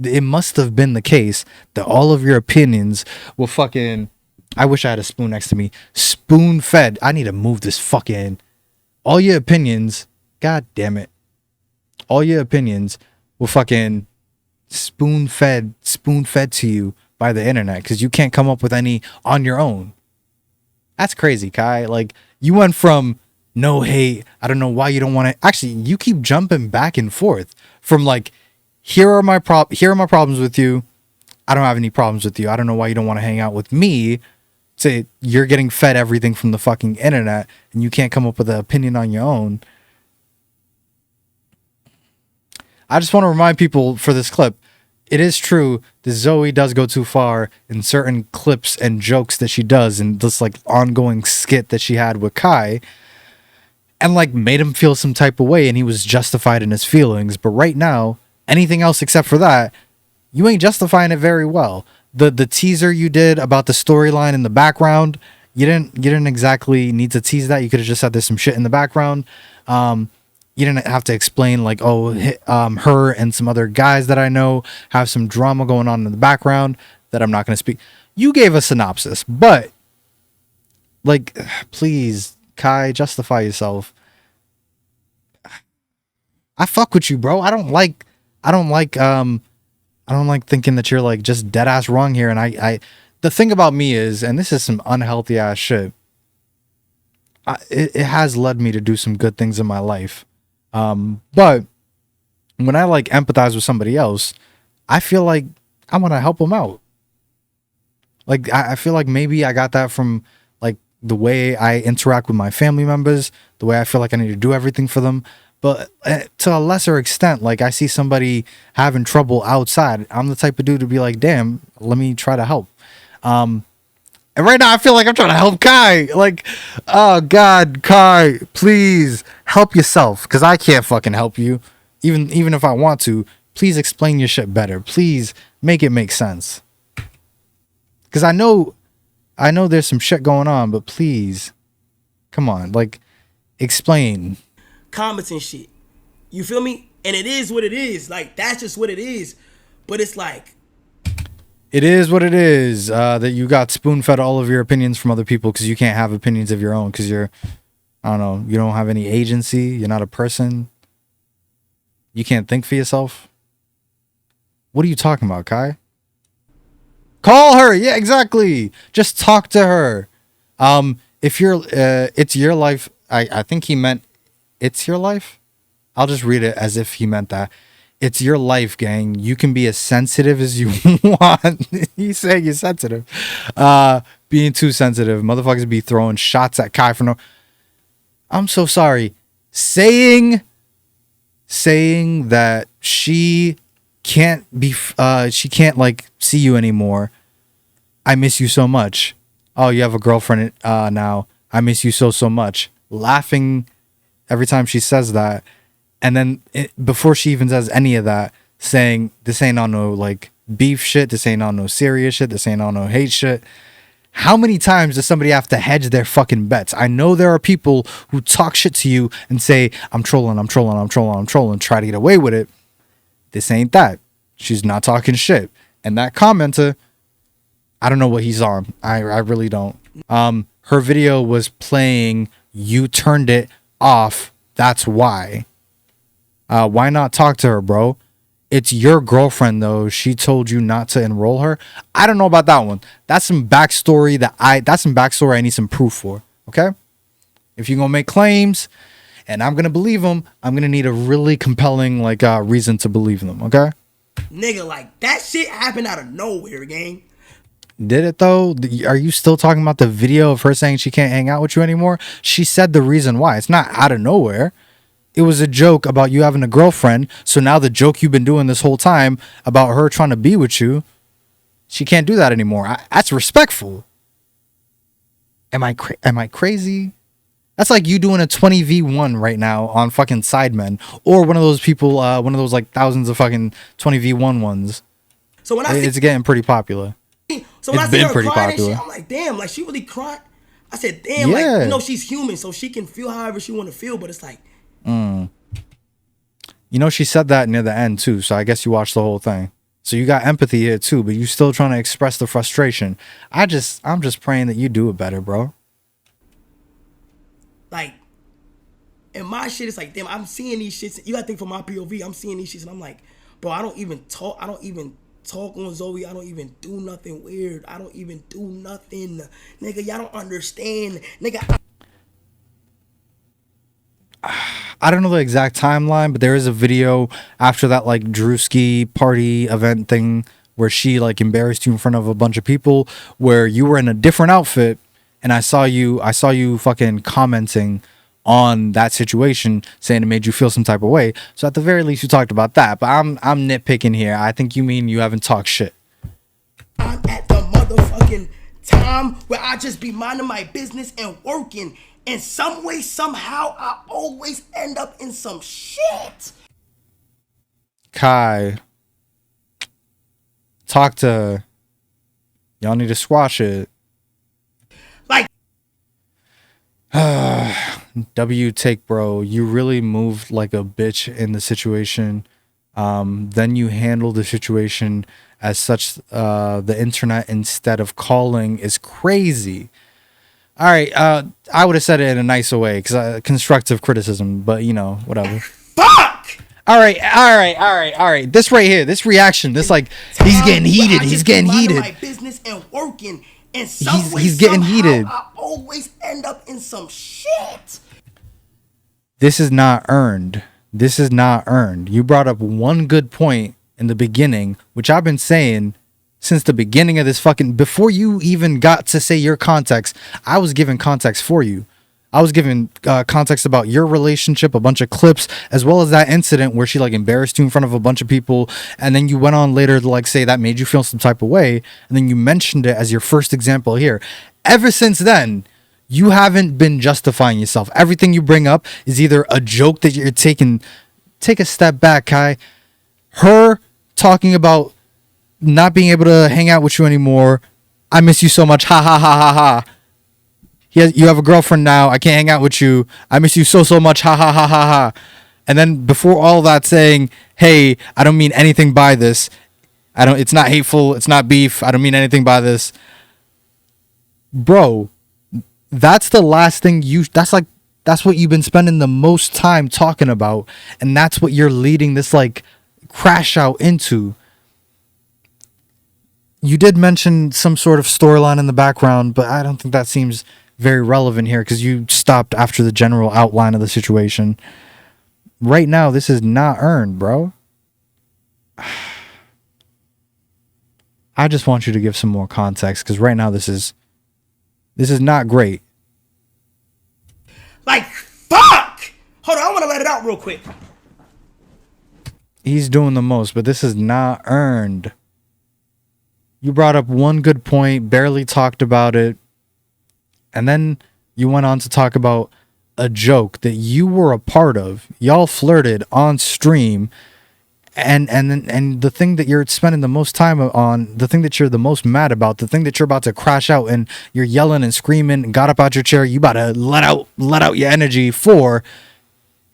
It must have been the case that all of your opinions were fucking. I wish I had a spoon next to me. Spoon fed. I need to move this fucking. All your opinions. God damn it. All your opinions were fucking spoon fed to you by the internet, because you can't come up with any on your own. That's crazy, Kai. Like, you went from no hate, I don't know why you don't want to. Actually, you keep jumping back and forth from like, here are my problems with you. I don't have any problems with you. I don't know why you don't want to hang out with me. Say you're getting fed everything from the fucking internet and you can't come up with an opinion on your own. I just want to remind people for this clip, it is true that Zoe does go too far in certain clips and jokes that she does, and this like ongoing skit that she had with Kai, and like made him feel some type of way, and he was justified in his feelings. But right now, anything else except for that, you ain't justifying it very well. The teaser you did about the storyline in the background, you didn't exactly need to tease that. You could have just said there's some shit in the background. You didn't have to explain like, oh, her and some other guys that I know have some drama going on in the background that I'm not going to speak. You gave a synopsis, but like, please, Kai, justify yourself. I fuck with you, bro. I don't like thinking that you're like just dead ass wrong here. And the thing about me is, and this is some unhealthy ass shit, it has led me to do some good things in my life. But when I like empathize with somebody else, I feel like I want to help them out. Like, I feel like maybe I got that from like the way I interact with my family members, the way I feel like I need to do everything for them. But to a lesser extent, like I see somebody having trouble outside, I'm the type of dude to be like, damn, let me try to help. And right now I feel like I'm trying to help Kai. Like, oh God, Kai, please help yourself, because I can't fucking help you. Even if I want to, please explain your shit better. Please make it make sense. Because I know there's some shit going on, but please, come on, like, explain. Comments and shit. You feel me? And it is what it is. Like, that's just what it is. But it's like, it is what it is, that you got spoon-fed all of your opinions from other people because you can't have opinions of your own because you're, I don't know, you don't have any agency. You're not a person. You can't think for yourself. What are you talking about, Kai? Call her. Yeah, exactly. Just talk to her. If you're, it's your life. I think he meant it's your life. I'll just read it as if he meant that. It's your life, gang. You can be as sensitive as you want. He's saying you're sensitive. Being too sensitive. Motherfuckers be throwing shots at Kai for no... I'm so sorry. Saying that she can't be... she can't, like, see you anymore I miss you so much. Oh, you have a girlfriend now. I miss you so much. Laughing every time she says that. And then before she even says any of that, saying this ain't on no like beef shit. This ain't on no serious shit. This ain't on no hate shit. How many times does somebody have to hedge their fucking bets? I know there are people who talk shit to you and say, I'm trolling, try to get away with it. This ain't that. She's not talking shit. And that commenter, I don't know what he's on. I really don't. Her video was playing, you turned it off. That's why. Why not talk to her, bro? It's your girlfriend, though. She told you not to enroll her. I don't know about that one. That's some backstory I need some proof for. Okay? If you're gonna make claims and I'm gonna believe them, I'm gonna need a really compelling reason to believe them. Okay? Nigga, like that shit happened out of nowhere, gang. Did it though? Are you still talking about the video of her saying she can't hang out with you anymore? She said the reason why. It's not out of nowhere. It was a joke about you having a girlfriend. So now the joke you've been doing this whole time about her trying to be with you, she can't do that anymore. That's respectful. Am I crazy? That's like you doing a 20v1 right now on fucking Sidemen, or one of those people, one of those like thousands of fucking 20v1 ones. So when it's getting pretty popular. So when I see her crying and shit, I'm like, damn, like she really crying. I said, damn, like she's human, so she can feel however she want to feel, but it's like. She said that near the end too, so I guess you watched the whole thing. So you got empathy here too, but you still trying to express the frustration. I'm just praying that you do it better, bro. Like, and my shit is like, damn, I'm seeing these shits. You gotta think from my POV, I'm seeing these shits and I'm like, bro, I don't even talk on Zoe. I don't even do nothing weird. I don't even do nothing. Nigga, y'all don't understand. Nigga, I don't know the exact timeline, but there is a video after that like Druski party event thing where she like embarrassed you in front of a bunch of people where you were in a different outfit and I saw you fucking commenting on that situation saying it made you feel some type of way. So at the very least you talked about that, but I'm nitpicking here. I think you mean you haven't talked shit. I'm at the motherfucking time where I just be minding my business and working. And some way, somehow, I always end up in some shit. Kai, talk to her. Y'all need to squash it. Like, W take, bro. You really moved like a bitch in the situation. Then you handled the situation as such. The internet instead of calling is crazy. All right, I would have said it in a nicer way because constructive criticism, but whatever. Fuck! All right. This right here, this reaction, this like he's getting heated. He's getting heated. My business and working, and he's getting heated. I always end up in some shit. This is not earned. This is not earned. You brought up one good point in the beginning, which I've been saying since the beginning of this before you even got to say your context. I was giving context for you. I was giving context about your relationship, a bunch of clips, as well as that incident where she like embarrassed you in front of a bunch of people. And then you went on later to like say that made you feel some type of way. And then you mentioned it as your first example here. Ever since then, you haven't been justifying yourself. Everything you bring up is either a joke that you're taking. Take a step back, Kai. Her talking about not being able to hang out with you anymore. I miss you so much. Ha ha ha ha ha. You have a girlfriend now. I can't hang out with you. I miss you so much. Ha ha ha ha ha. And then before all that saying, hey, I don't mean anything by this. It's not hateful. It's not beef. I don't mean anything by this. Bro, that's the last thing that's what you've been spending the most time talking about. And that's what you're leading this like crash out into. You did mention some sort of storyline in the background, but I don't think that seems very relevant here because you stopped after the general outline of the situation. Right now, this is not earned, bro. I just want you to give some more context because right now this is not great. Like, fuck! Hold on, I want to let it out real quick. He's doing the most, but this is not earned. You brought up one good point, barely talked about it, and then you went on to talk about a joke that you were a part of. Y'all flirted on stream, and the thing that you're spending the most time on, the thing that you're the most mad about, the thing that you're about to crash out and you're yelling and screaming and got up out your chair, you about to let out your energy for,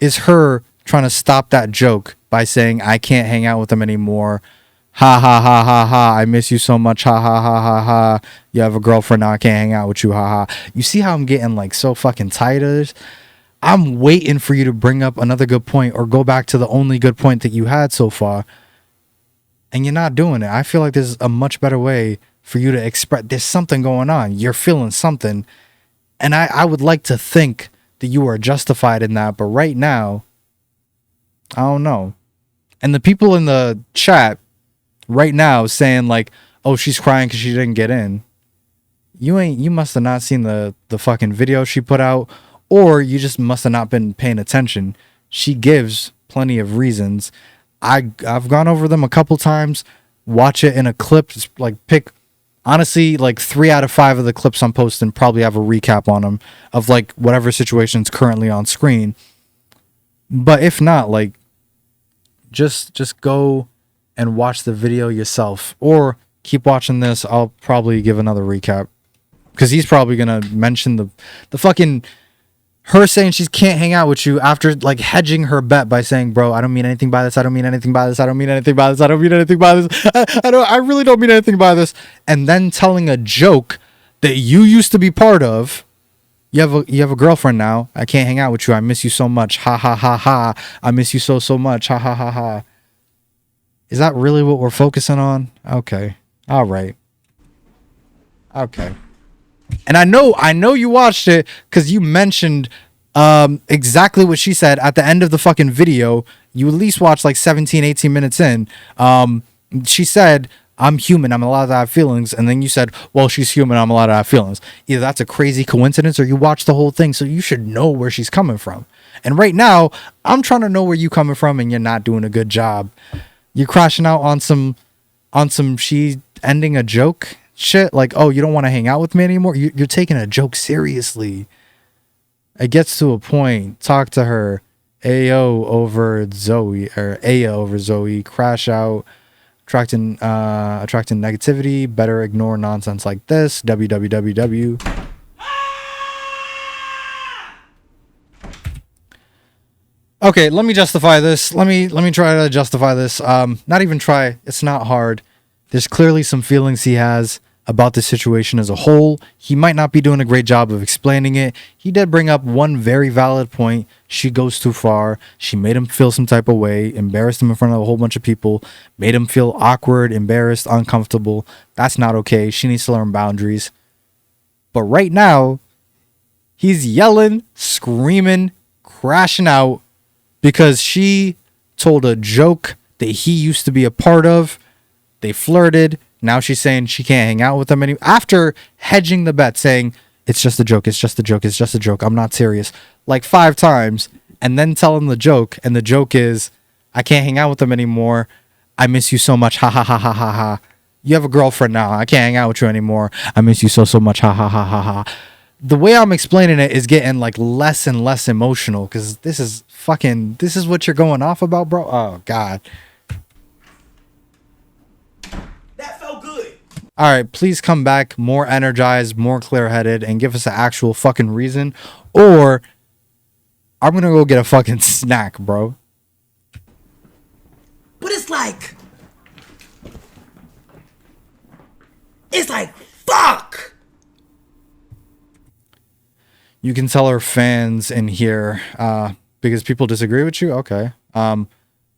is her trying to stop that joke by saying, I can't hang out with them anymore. Ha ha ha ha ha. I miss you so much. Ha ha ha ha ha. You have a girlfriend now. I can't hang out with you. Ha ha. You see how I'm getting like so fucking tired of this? I'm waiting for you to bring up another good point or go back to the only good point that you had so far. And you're not doing it. I feel like there's a much better way for you to express. There's something going on. You're feeling something. And I would like to think that you are justified in that. But right now, I don't know. And the people in the chat right now saying like, oh, she's crying because she didn't get in. You must have not seen the fucking video she put out, or you just must have not been paying attention. She gives plenty of reasons. I've gone over them a couple times. Watch it in a clip. Just like pick, honestly, like 3 out of 5 of the clips I'm posting probably have a recap on them of like whatever situation's currently on screen. But if not, like just go and watch the video yourself, or keep watching this. I'll probably give another recap because he's probably gonna mention the fucking her saying she can't hang out with you after like hedging her bet by saying, bro, I don't mean anything by this. I don't mean anything by this. I don't mean anything by this. I don't mean anything by this. I really don't mean anything by this. And then telling a joke that you used to be part of. You have a girlfriend now. I can't hang out with you. I miss you so much. Ha ha ha ha. I miss you so much. Ha ha ha ha. Is that really what we're focusing on? Okay. All right. Okay. And I know you watched it because you mentioned exactly what she said at the end of the fucking video. You at least watched like 17, 18 minutes in. She said, I'm human. I'm allowed to have feelings. And then you said, well, she's human. I'm allowed to have feelings. Either that's a crazy coincidence or you watched the whole thing. So you should know where she's coming from. And right now, I'm trying to know where you coming from and you're not doing a good job. You're crashing out on some she ending a joke shit. Like, oh, you don't want to hang out with me anymore. You're taking a joke seriously. It gets to a point. Talk to her. AO over Zoe, or Aya over Zoe. Crash out. Attracting negativity. Better ignore nonsense like this. www. Okay, let me justify this. Let me try to justify this. Not even try. It's not hard. There's clearly some feelings he has about the situation as a whole. He might not be doing a great job of explaining it. He did bring up one very valid point. She goes too far. She made him feel some type of way, embarrassed him in front of a whole bunch of people, made him feel awkward, embarrassed, uncomfortable. That's not okay. She needs to learn boundaries. But right now, he's yelling, screaming, crashing out because she told a joke that he used to be a part of. They flirted. Now she's saying she can't hang out with him anymore. After hedging the bet, saying, it's just a joke, it's just a joke, it's just a joke, I'm not serious. Like 5 times. And then tell him the joke. And the joke is, I can't hang out with them anymore. I miss you so much. Ha ha ha ha ha ha. You have a girlfriend now. I can't hang out with you anymore. I miss you so much. Ha ha ha ha ha. The way I'm explaining it is getting like less and less emotional because this is what you're going off about, bro. Oh, God. That felt good. All right, please come back more energized, more clear-headed, and give us an actual fucking reason. Or I'm going to go get a fucking snack, bro. But it's like, fuck. You can tell our fans in here because people disagree with you. Okay.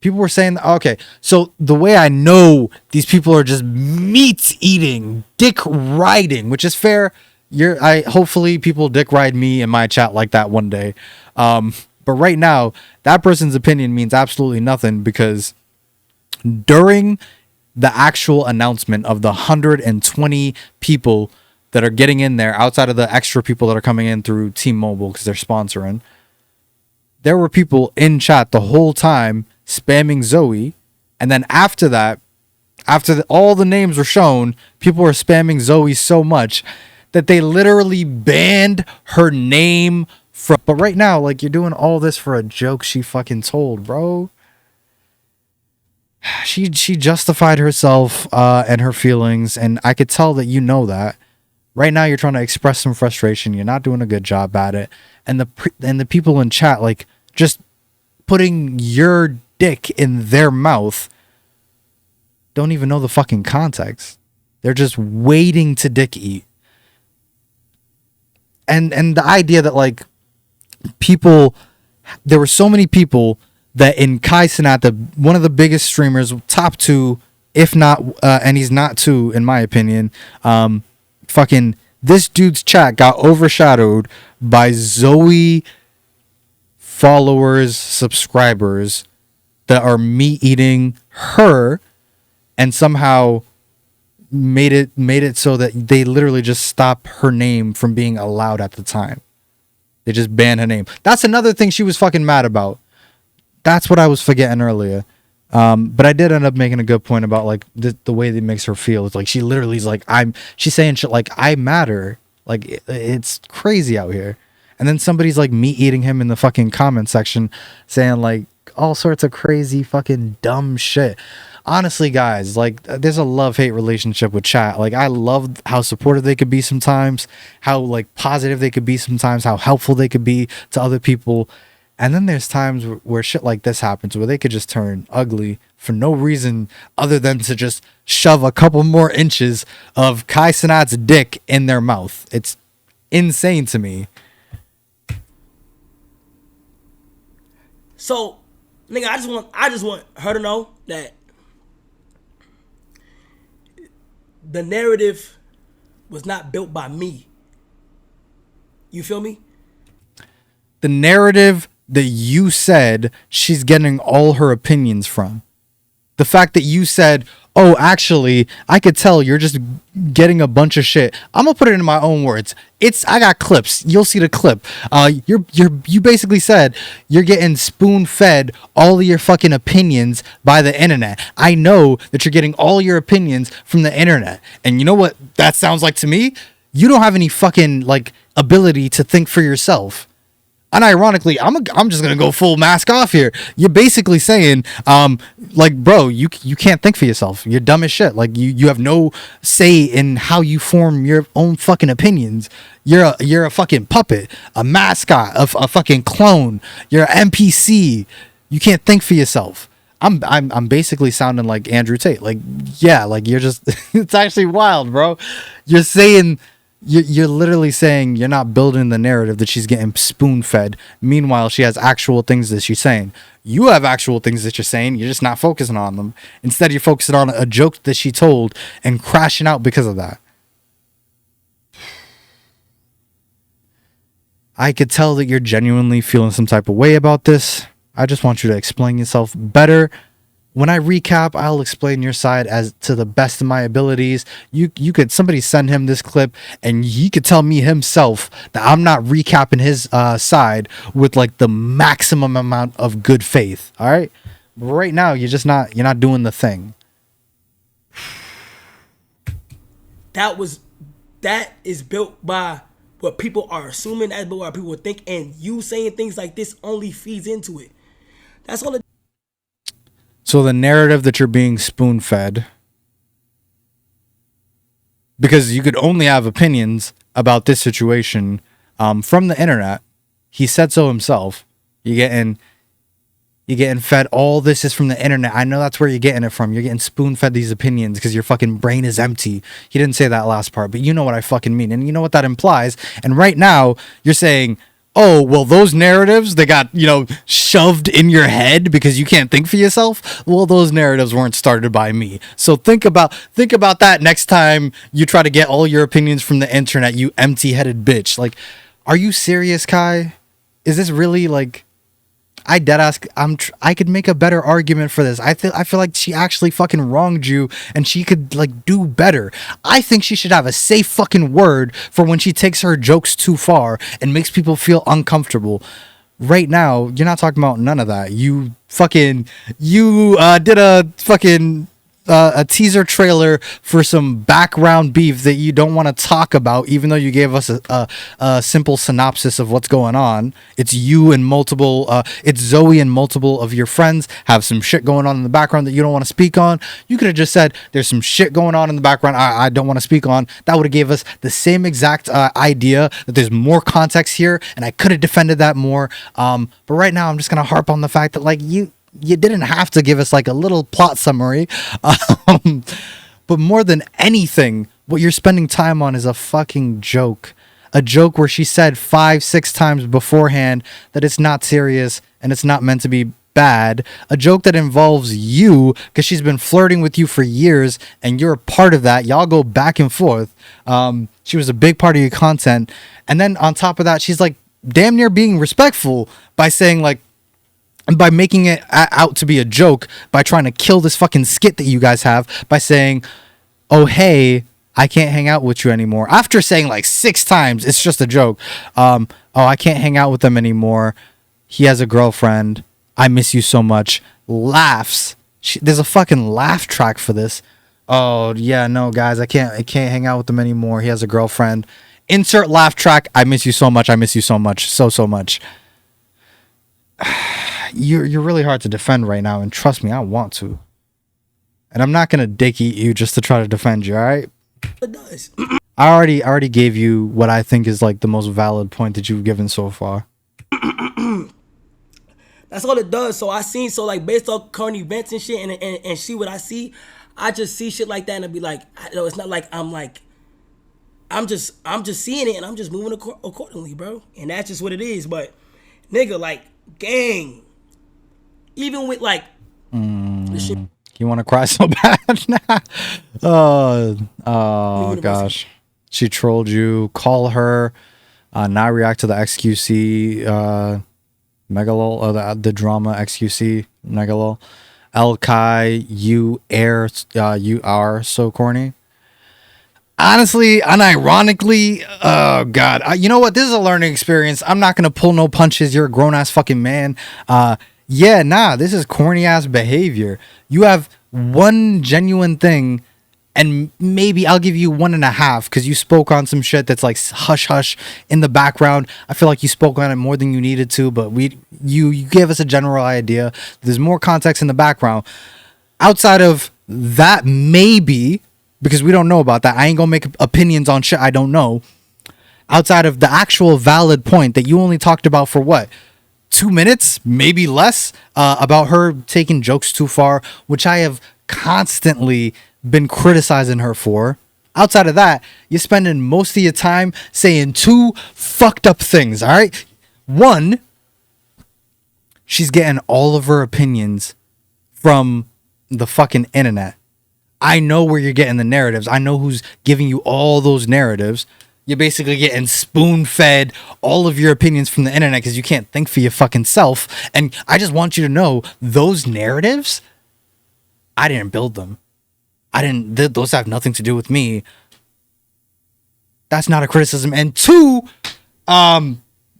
People were saying, okay, so the way I know these people are just meat eating, dick riding, which is fair. Hopefully people dick ride me in my chat like that one day. But right now, that person's opinion means absolutely nothing because during the actual announcement of the 120 people that are getting in there outside of the extra people that are coming in through T-Mobile because they're sponsoring, there were people in chat the whole time spamming Zoe. And then after that, After all the names were shown, people were spamming Zoe so much that they literally banned her name from. But right now, like, you're doing all this for a joke she fucking told, bro. She justified herself and her feelings, and I could tell that you know that. Right now, you're trying to express some frustration. You're not doing a good job at it, and the people in chat, like, just putting your dick in their mouth, don't even know the fucking context. They're just waiting to dick eat. And the idea that, like, people, there were so many people that in Kai Cenat, one of the biggest streamers, top 2, if not, and he's not 2 in my opinion, fucking this dude's chat got overshadowed by Zoe followers, subscribers that are meat eating her, and somehow made it so that they literally just stop her name from being allowed at the time. They just banned her name. That's another thing she was fucking mad about. That's what I was forgetting earlier. But I did end up making a good point about, like, the way that makes her feel. It's like she literally is like, she's saying shit like, I matter. Like, it's crazy out here. And then somebody's like meat eating him in the fucking comment section, saying like all sorts of crazy fucking dumb shit. Honestly, guys, like, there's a love-hate relationship with chat. Like, I love how supportive they could be sometimes, how, like, positive they could be sometimes, how helpful they could be to other people. And then there's times where shit like this happens, where they could just turn ugly for no reason other than to just shove a couple more inches of Kai Cenat's dick in their mouth. It's insane to me. So, nigga, I just want her to know that the narrative was not built by me. You feel me? The narrative that you said she's getting all her opinions from. The fact that you said, oh, actually, I could tell you're just getting a bunch of shit. I'm gonna put it in my own words. I got clips. You'll see the clip. You basically said you're getting spoon-fed all of your fucking opinions by the internet. I know that you're getting all your opinions from the internet. And you know what that sounds like to me? You don't have any fucking, like, ability to think for yourself. Unironically, I'm just gonna go full mask off here. You're basically saying, like, bro, you can't think for yourself. You're dumb as shit. Like, you have no say in how you form your own fucking opinions. You're a fucking puppet, a mascot, a fucking clone. You're an NPC. You can't think for yourself. I'm basically sounding like Andrew Tate. Like, yeah, like, you're just it's actually wild, bro. You're saying. You're literally saying you're not building the narrative that she's getting spoon-fed. Meanwhile, she has actual things that she's saying. You have actual things that you're saying. You're just not focusing on them. Instead, you're focusing on a joke that she told and crashing out because of that. I could tell that you're genuinely feeling some type of way about this. I just want you to explain yourself better. When I recap, I'll explain your side as to the best of my abilities. You could somebody send him this clip and he could tell me himself that I'm not recapping his side with like the maximum amount of good faith. All right. But right now, you're not doing the thing. That is built by what people are assuming, that's built by what people think, and you saying things like this only feeds into it. That's all it. So the narrative that you're being spoon-fed, because you could only have opinions about this situation from the internet. He said so himself. You're getting fed. All this is from the internet. I know that's where you're getting it from. You're getting spoon-fed these opinions because your fucking brain is empty. He didn't say that last part, but you know what I fucking mean. And you know what that implies. And right now, you're saying, oh, well, those narratives, they got, shoved in your head because you can't think for yourself. Well, those narratives weren't started by me. So think about that next time you try to get all your opinions from the internet, you empty-headed bitch. Like, are you serious, Kai? Is this really, like... I deadass. I could make a better argument for this. I feel like she actually fucking wronged you, and she could like do better. I think she should have a safe fucking word for when she takes her jokes too far and makes people feel uncomfortable. Right now, you're not talking about none of that. You did a fucking a teaser trailer for some background beef that you don't want to talk about, even though you gave us a simple synopsis of what's going on. It's you and multiple, it's Zoe and multiple of your friends have some shit going on in the background that you don't want to speak on. You could have just said there's some shit going on in the background I don't want to speak on. That would have gave us the same exact idea that there's more context here, and I could have defended that more. But right now I'm just gonna harp on the fact that like you didn't have to give us like a little plot summary. But more than anything, what you're spending time on is a fucking joke. A joke where she said 5-6 times beforehand that it's not serious and it's not meant to be bad. A joke that involves you because she's been flirting with you for years and you're a part of that. Y'all go back and forth. She was a big part of your content. And then on top of that, she's like damn near being respectful by saying like, and by making it out to be a joke, by trying to kill this fucking skit that you guys have, by saying, oh, hey, I can't hang out with you anymore. After saying like 6 times, it's just a joke. Oh, I can't hang out with them anymore. He has a girlfriend. I miss you so much. Laughs. There's a fucking laugh track for this. Oh, yeah, no, guys, I can't hang out with them anymore. He has a girlfriend. Insert laugh track. I miss you so much. I miss you so much. So much. You're really hard to defend right now, and trust me, I want to. And I'm not gonna dick eat you just to try to defend you, all right? It does. I already gave you what I think is like the most valid point that you've given so far. That's all it does. So like based on current events and shit, and see what I see, I just see shit like that and I be like, it's not like I'm just seeing it and I'm just moving accordingly, bro. And that's just what it is. But nigga, like, gang. Even with like this shit. You want to cry so bad? Oh gosh. She trolled you. Call her. Not react to the XQC Megalol, the drama XQC Megalol. El Kai, you are so corny. Honestly, unironically, oh god. You know what? This is a learning experience. I'm not gonna pull no punches. You're a grown ass fucking man. Yeah, nah, this is corny ass behavior. You have one genuine thing, and maybe I'll give you 1.5 because you spoke on some shit that's like hush hush in the background. I feel like you spoke on it more than you needed to, but you gave us a general idea. There's more context in the background. Outside of that, maybe, because we don't know about that. I ain't gonna make opinions on shit I don't know. Outside of the actual valid point that you only talked about for what? 2 minutes, maybe less, about her taking jokes too far, which I have constantly been criticizing her for. Outside of that, you're spending most of your time saying 2 fucked up things, all right? 1, she's getting all of her opinions from the fucking internet. I know where you're getting the narratives. I know who's giving you all those narratives. You're basically getting spoon-fed all of your opinions from the internet because you can't think for your fucking self. And I just want you to know, those narratives, I didn't build them. Those have nothing to do with me. That's not a criticism. And 2,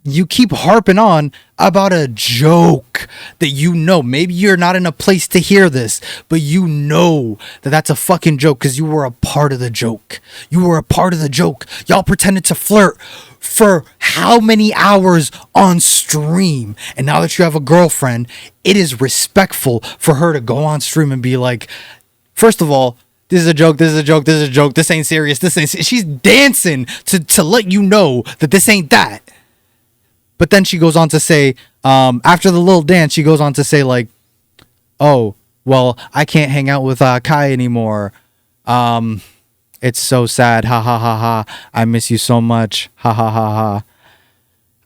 you keep harping on about a joke that you know. Maybe you're not in a place to hear this, but you know that that's a fucking joke because you were a part of the joke. You were a part of the joke. Y'all pretended to flirt for how many hours on stream? And now that you have a girlfriend, it is respectful for her to go on stream and be like, first of all, this is a joke, this is a joke, this is a joke, this ain't serious, this ain't serious. She's dancing to let you know that this ain't that. But then she goes on to say, after the little dance, she goes on to say like, oh, well, I can't hang out with Kai anymore. It's so sad. Ha ha ha ha. I miss you so much. Ha ha ha ha.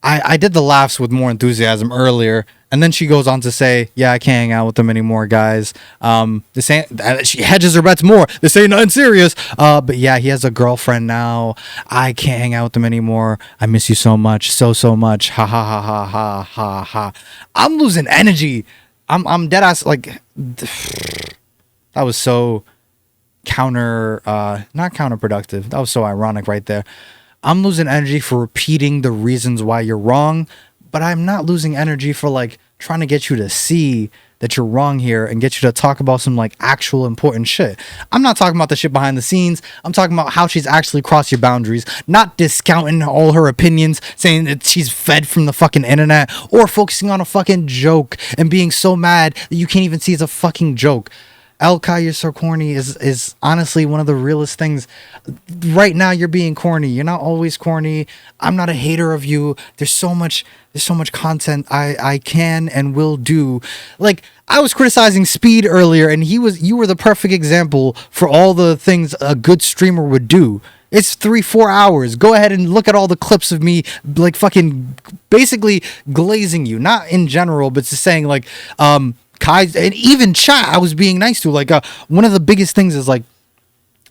I did the laughs with more enthusiasm earlier. And then she goes on to say, yeah, I can't hang out with them anymore, guys. This ain't, she hedges her bets more. This ain't nothing serious. But yeah, he has a girlfriend now. I can't hang out with them anymore. I miss you so much. So much. Ha ha ha ha ha ha ha. I'm losing energy. I'm dead ass. Like, that was so not counterproductive. That was so ironic right there. I'm losing energy for repeating the reasons why you're wrong, but I'm not losing energy for like trying to get you to see that you're wrong here and get you to talk about some like actual important shit. I'm not talking about the shit behind the scenes. I'm talking about how she's actually crossed your boundaries, not discounting all her opinions, saying that she's fed from the fucking internet, or focusing on a fucking joke and being so mad that you can't even see it's a fucking joke. El Kai, you're so corny is honestly one of the realest things. Right now you're being corny. You're not always corny. I'm not a hater of you. There's so much content I can and will do. Like, I was criticizing Speed earlier, and you were the perfect example for all the things a good streamer would do. It's 3-4 hours. Go ahead and look at all the clips of me like fucking basically glazing you. Not in general, but just saying like Kai, and even chat I was being nice to. Like one of the biggest things is like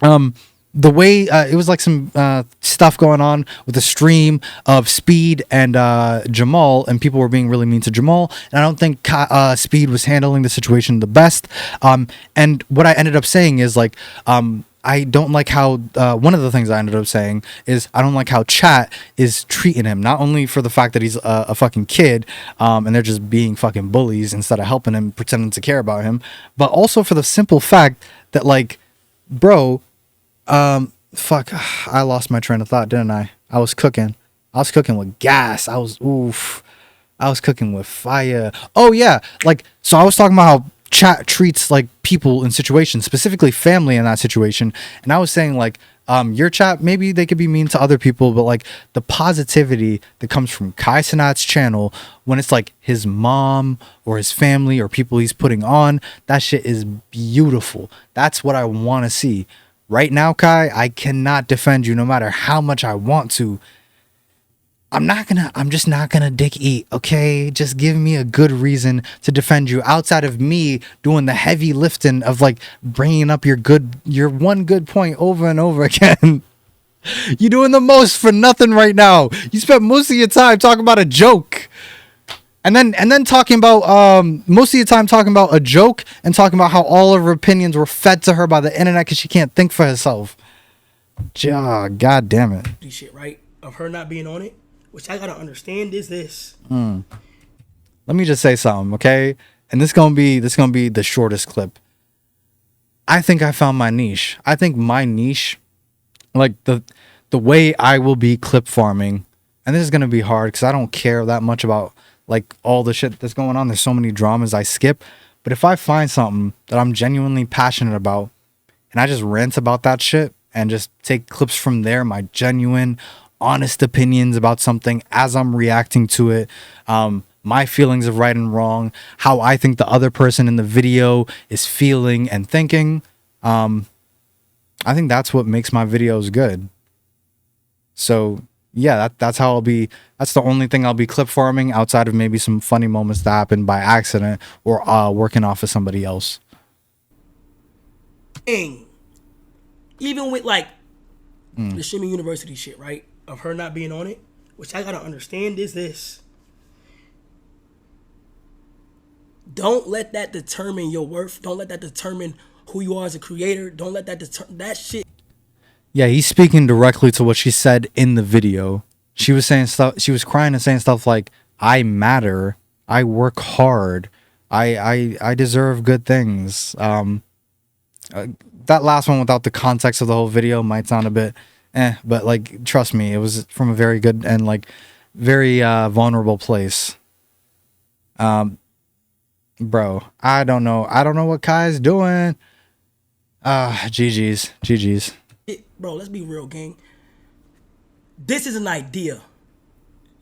the way it was like some stuff going on with the stream of Speed and Jamal, and people were being really mean to Jamal, and I don't think Speed was handling the situation the best. And what I ended up saying is like I don't like how one of the things I ended up saying is I don't like how chat is treating him, not only for the fact that he's a fucking kid and they're just being fucking bullies instead of helping him, pretending to care about him, but also for the simple fact that like, bro, fuck, I lost my train of thought, didn't I? I was cooking with gas. I was cooking with fire. Oh yeah, like, so I was talking about how chat treats like people in situations, specifically family in that situation, and I was saying like your chat, maybe they could be mean to other people, but like the positivity that comes from Kai Cenat's channel when it's like his mom or his family or people he's putting on, that shit is beautiful. That's what I want to see. Right now, Kai, I cannot defend you no matter how much I want to. I'm just not gonna dick eat, okay? Just give me a good reason to defend you outside of me doing the heavy lifting of like bringing up your one good point over and over again. You're doing the most for nothing right now. You spent most of your time talking about a joke. And then talking about most of your time talking about a joke and talking about how all of her opinions were fed to her by the internet because she can't think for herself. God damn it. This shit, right? Of her not being on it. Which I gotta understand is this. Let me just say something, okay? And this gonna be the shortest clip. I think I found my niche. I think my niche, like the way I will be clip farming, and this is gonna be hard because I don't care that much about like all the shit that's going on. There's so many dramas I skip. But if I find something that I'm genuinely passionate about, and I just rant about that shit and just take clips from there, my genuine honest opinions about something as I'm reacting to it, my feelings of right and wrong, how I think the other person in the video is feeling and thinking, I think that's what makes my videos good. So yeah, that's how that's the only thing I'll be clip farming outside of maybe some funny moments that happen by accident or working off of somebody else. Even with like the Shimmy University shit, right? Of her not being on it, which I gotta understand is this. Don't let that determine your worth. Don't let that determine who you are as a creator. Don't let that that shit. Yeah, he's speaking directly to what she said in the video. She was saying stuff. She was crying and saying stuff like, "I matter. I work hard. I deserve good things." That last one, without the context of the whole video, might sound a bit but like, trust me, it was from a very good and like very vulnerable place. Bro, I don't know what Kai's doing. GG's. Bro, let's be real, gang. This is an idea.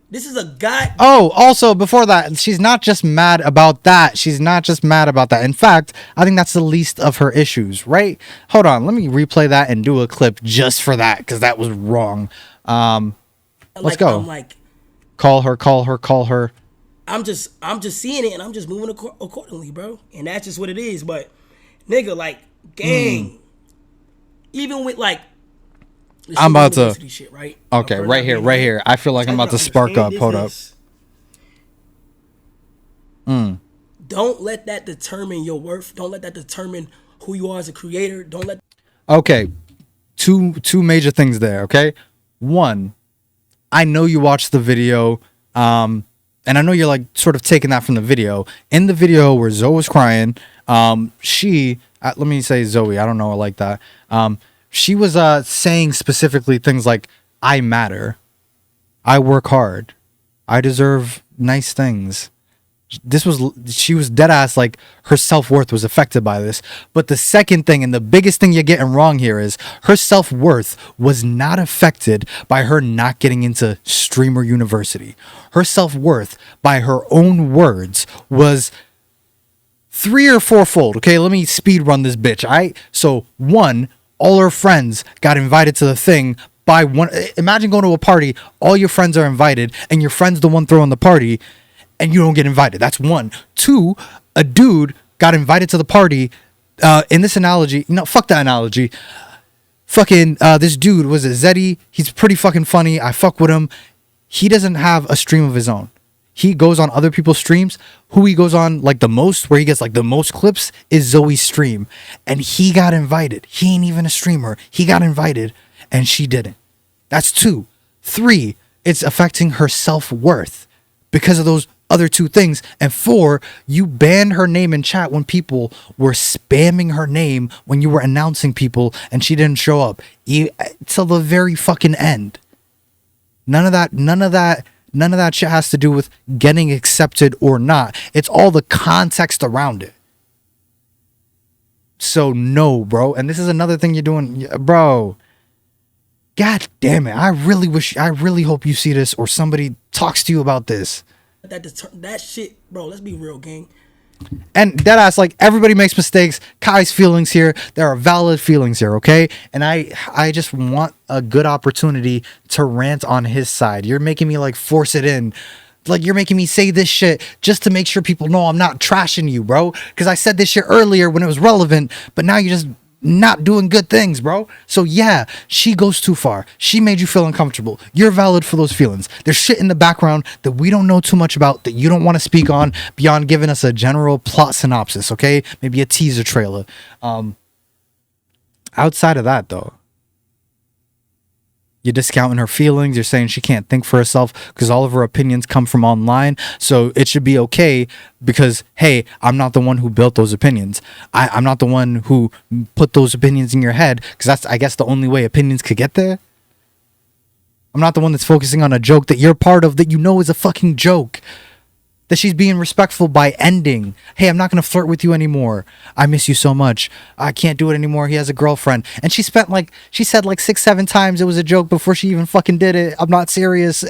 This is a guy. Oh, also before that, she's not just mad about that. In fact, I think that's the least of her issues, right? Hold on, let me replay that and do a clip just for that because that was wrong. Let's go. I'm like, call her. I'm just seeing it and I'm just moving accordingly, bro. And that's just what it is. But nigga, like, gang, even with like, I'm about to shit, right? Okay, right here. I feel like I'm about to spark up. Hold up. Don't let that determine your worth. Don't let that determine who you are as a creator. Don't let. Okay, two major things there. Okay, one, I know you watched the video. and I know you're like sort of taking that from the video. In the video where Zoe was crying, she let me say Zoe, I don't know her like that. She was saying specifically things like, I matter, I work hard, I deserve nice things. She was dead ass like her self-worth was affected by this. But the second thing and the biggest thing you're getting wrong here is her self-worth was not affected by her not getting into streamer university. Her self-worth, by her own words, was 3 or 4-fold. Okay, let me speed run this bitch. So 1, all her friends got invited to the thing by one. Imagine going to a party, all your friends are invited, and your friend's the one throwing the party, and you don't get invited. That's 1. 2, a dude got invited to the party. In this analogy, fuck that analogy. Fucking this dude was a Zeddy. He's pretty fucking funny. I fuck with him. He doesn't have a stream of his own. He goes on other people's streams. Who he goes on like the most, where he gets like the most clips, is Zoe's stream. And he got invited. He ain't even a streamer. He got invited and she didn't. That's 2. 3, it's affecting her self-worth because of those other 2 things. And 4, you banned her name in chat when people were spamming her name when you were announcing people and she didn't show up till the very fucking end. None of that shit has to do with getting accepted or not. It's all the context around it. So no, bro. And this is another thing you're doing, bro. God damn it. I really hope you see this or somebody talks to you about this. That shit, bro, let's be real, gang. And deadass, like, everybody makes mistakes. Kai's feelings here, there are valid feelings here, okay? And I just want a good opportunity to rant on his side. You're making me like force it in. Like, you're making me say this shit just to make sure people know I'm not trashing you, bro. Because I said this shit earlier when it was relevant, but now you're just not doing good things, bro. So yeah, she goes too far. She made you feel uncomfortable. You're valid for those feelings. There's shit in the background that we don't know too much about, that you don't want to speak on beyond giving us a general plot synopsis, okay? Maybe a teaser trailer. Outside of that, though, you're discounting her feelings. You're saying she can't think for herself because all of her opinions come from online. So it should be okay because, hey, I'm not the one who built those opinions. I'm not the one who put those opinions in your head, because that's, I guess, the only way opinions could get there. I'm not the one that's focusing on a joke that you're part of that you know is a fucking joke. That she's being respectful by ending. Hey, I'm not going to flirt with you anymore. I miss you so much. I can't do it anymore. He has a girlfriend. And she said like 6-7 times it was a joke before she even fucking did it. I'm not serious.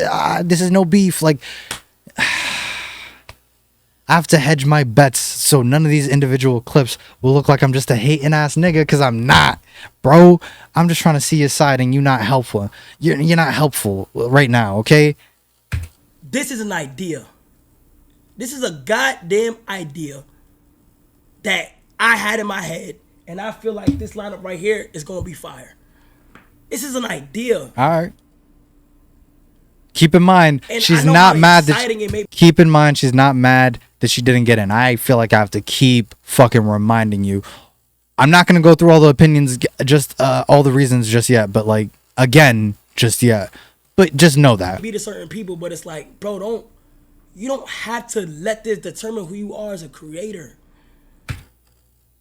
This is no beef. Like, I have to hedge my bets so none of these individual clips will look like I'm just a hating ass nigga, because I'm not. Bro, I'm just trying to see your side and you're not helpful. You're not helpful right now, okay? This is an idea. This is a goddamn idea that I had in my head, and I feel like this lineup right here is gonna be fire. This is an idea. All right. Keep in mind, And she's I know not how mad exciting it may that. Keep in mind, she's not mad that she didn't get in. I feel like I have to keep fucking reminding you. I'm not gonna go through all the opinions, just all the reasons just yet, but like again, just yet. But just know that. be to certain people, but it's like, bro, you don't have to let this determine who you are as a creator.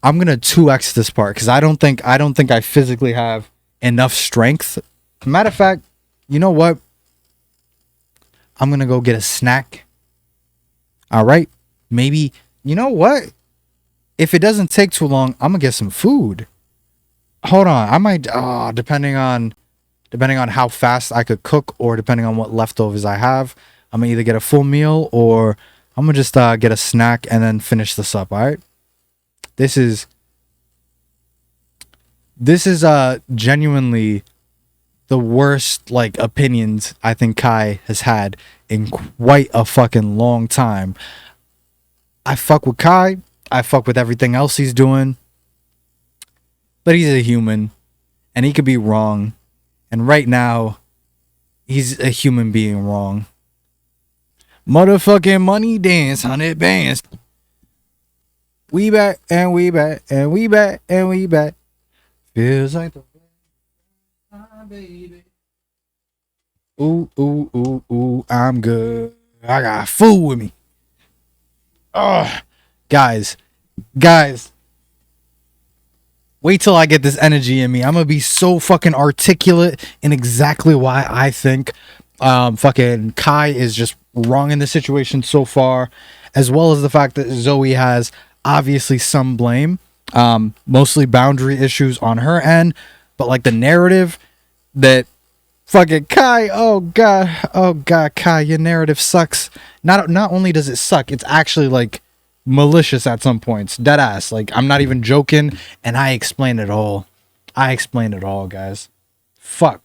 I'm gonna 2x this part because I don't think I physically have enough strength. Matter of fact, you know what? I'm gonna go get a snack. All right, maybe, you know what? If it doesn't take too long, I'm gonna get some food. Hold on, I might. Depending on how fast I could cook, or depending on what leftovers I have, I'm gonna either get a full meal or I'm gonna just get a snack and then finish this up. All right. This is genuinely the worst like opinions I think Kai has had in quite a fucking long time. I fuck with Kai. I fuck with everything else he's doing. But he's a human and he could be wrong. And right now, he's a human being wrong. Motherfucking money dance, 100 bands. We back and we back and we back and we back. Feels like the baby. Ooh, ooh, ooh, ooh, I'm good. I got food with me. Oh, guys. Wait till I get this energy in me. I'm gonna be so fucking articulate in exactly why I think fucking Kai is just wrong in this situation so far, as well as the fact that Zoe has obviously some blame, mostly boundary issues on her end, but like the narrative that fucking Kai, oh god, Kai, your narrative sucks. Not only does it suck, it's actually like malicious at some points, dead ass. Like, I'm not even joking, and I explained it all, guys. Fuck,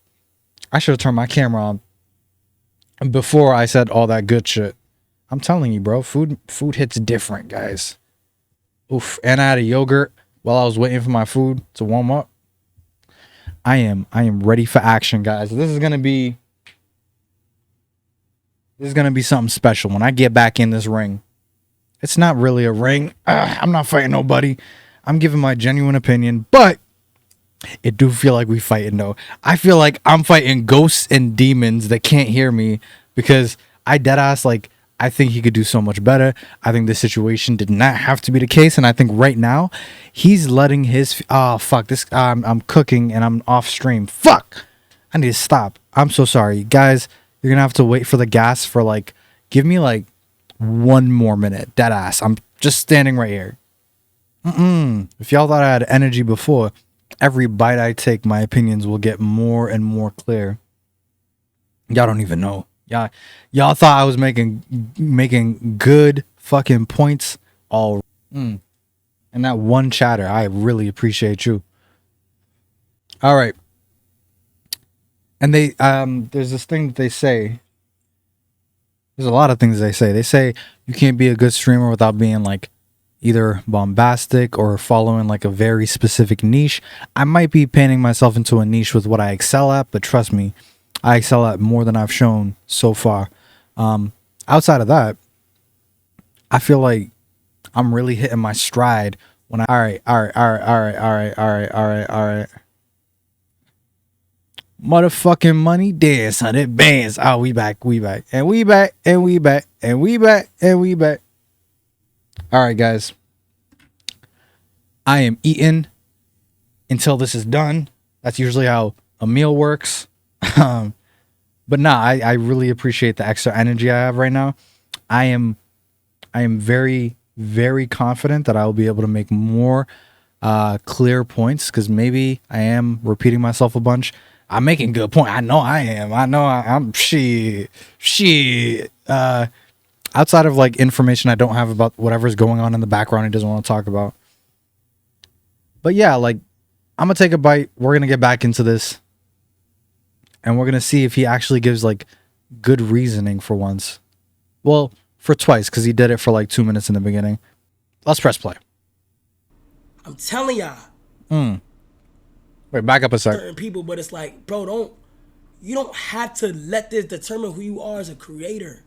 I should have turned my camera on before I said all that good shit. I'm telling you, bro, food hits different, guys. Oof. And I had a yogurt while I was waiting for my food to warm up. I am ready for action, guys. This is gonna be something special when I get back in this ring. It's not really a ring. I'm not fighting nobody. I'm giving my genuine opinion, but it do feel like we fighting though. I feel like I'm fighting ghosts and demons that can't hear me, because I deadass, like, I think he could do so much better. I think this situation did not have to be the case, and I think right now he's letting his I'm cooking and I'm off stream. Fuck, I need to stop. I'm so sorry, guys. You're gonna have to wait for the gas for like, give me like 1 more minute. Deadass. I'm just standing right here. If y'all thought I had energy before, every bite I take, my opinions will get more and more clear. Y'all don't even know. Y'all thought I was making good fucking points all. And that one chatter, I really appreciate you. All right. And they there's this thing that they say. There's a lot of things they say. They say you can't be a good streamer without being like either bombastic or following like a very specific niche. I might be painting myself into a niche with what I excel at, but trust me, I excel at more than I've shown so far. Outside of that, I feel like I'm really hitting my stride when all right. Motherfucking money dance, 100 bands. Oh, we back. And we back. All right, guys. I am eating until this is done. That's usually how a meal works. But nah, I really appreciate the extra energy I have right now. I am very, very confident that I will be able to make more clear points, because maybe I am repeating myself a bunch. I'm making good point. I know I am. I'm shit. Outside of like information I don't have about whatever's going on in the background he doesn't want to talk about. But yeah, like, I'm gonna take a bite. We're gonna get back into this, and we're gonna see if he actually gives like good reasoning for once. Well, for twice, because he did it for like 2 minutes in the beginning. Let's press play. I'm telling y'all. Wait, back up a sec. Certain people, but it's like, bro, you don't have to let this determine who you are as a creator.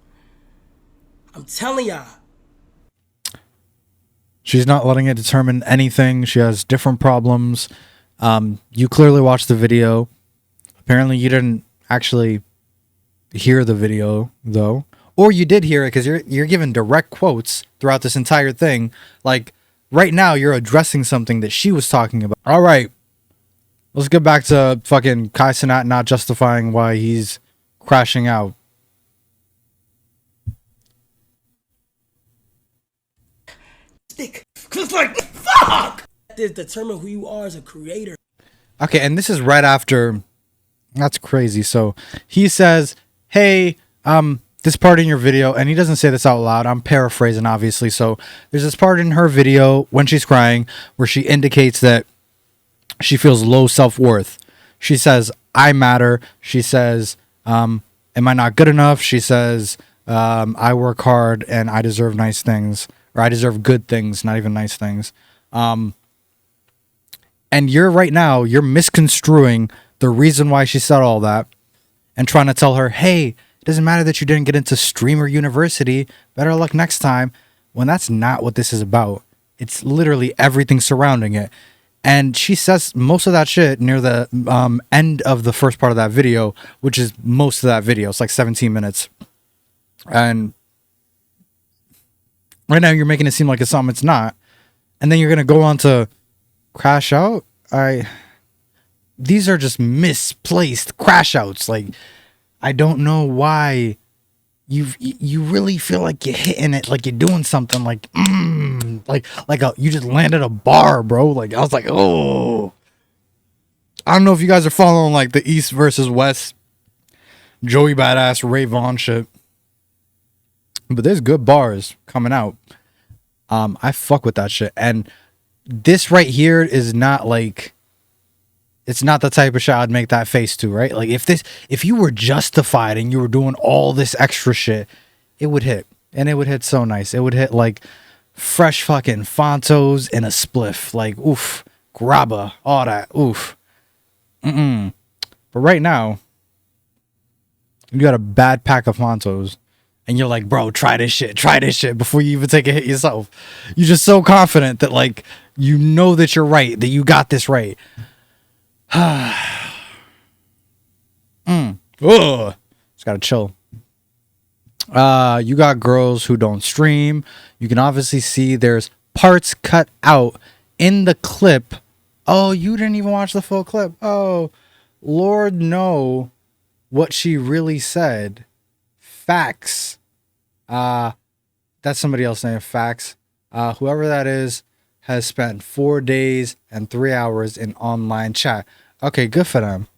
I'm telling y'all. She's not letting it determine anything. She has different problems. You clearly watched the video. Apparently you didn't actually hear the video though. Or you did hear it, because you're giving direct quotes throughout this entire thing. Like, right now you're addressing something that she was talking about. All right. Let's get back to fucking Kai Cenat not justifying why he's crashing out. Cause like, fuck! This determine who you are as a creator. Okay, and this is right after. That's crazy. So he says, hey, this part in your video, and he doesn't say this out loud. I'm paraphrasing, obviously. So there's this part in her video when she's crying where she indicates that she feels low self-worth. She says, I matter. She says, am I not good enough? She says, I work hard and I deserve nice things, or I deserve good things, not even nice things. And you're misconstruing the reason why she said all that and trying to tell her, hey, it doesn't matter that you didn't get into Streamer University. Better luck next time. When that's not what this is about. It's literally everything surrounding it. And she says most of that shit near the end of the first part of that video, which is most of that video. It's like 17 minutes. And Right now, you're making it seem like it's something it's not. And then you're going to go on to crash out. These are just misplaced crash outs. Like, I don't know why you really feel like you're hitting it, like you're doing something, like you just landed a bar, bro. Like, I was like, oh. I don't know if you guys are following like the East versus West Joey Badass Ray Vaughn shit, but there's good bars coming out. I fuck with that shit. And this right here is not like, it's not the type of shit I'd make that face to, right? Like if you were Justified and you were doing all this extra shit, it would hit. And it would hit so nice. It would hit like fresh fucking Fontos in a spliff. Like, oof, grabba, all that, oof. But right now, you got a bad pack of Fontos. And you're like, bro, try this shit before you even take a hit yourself. You're just so confident that, like, you know that you're right, that you got this right. Ugh. Just gotta chill. You got girls who don't stream. You can obviously see there's parts cut out in the clip. Oh, you didn't even watch the full clip. Oh, Lord, know what she really said. Facts. That's somebody else saying facts. Whoever that is has spent 4 days and 3 hours in online chat. Okay, good for them.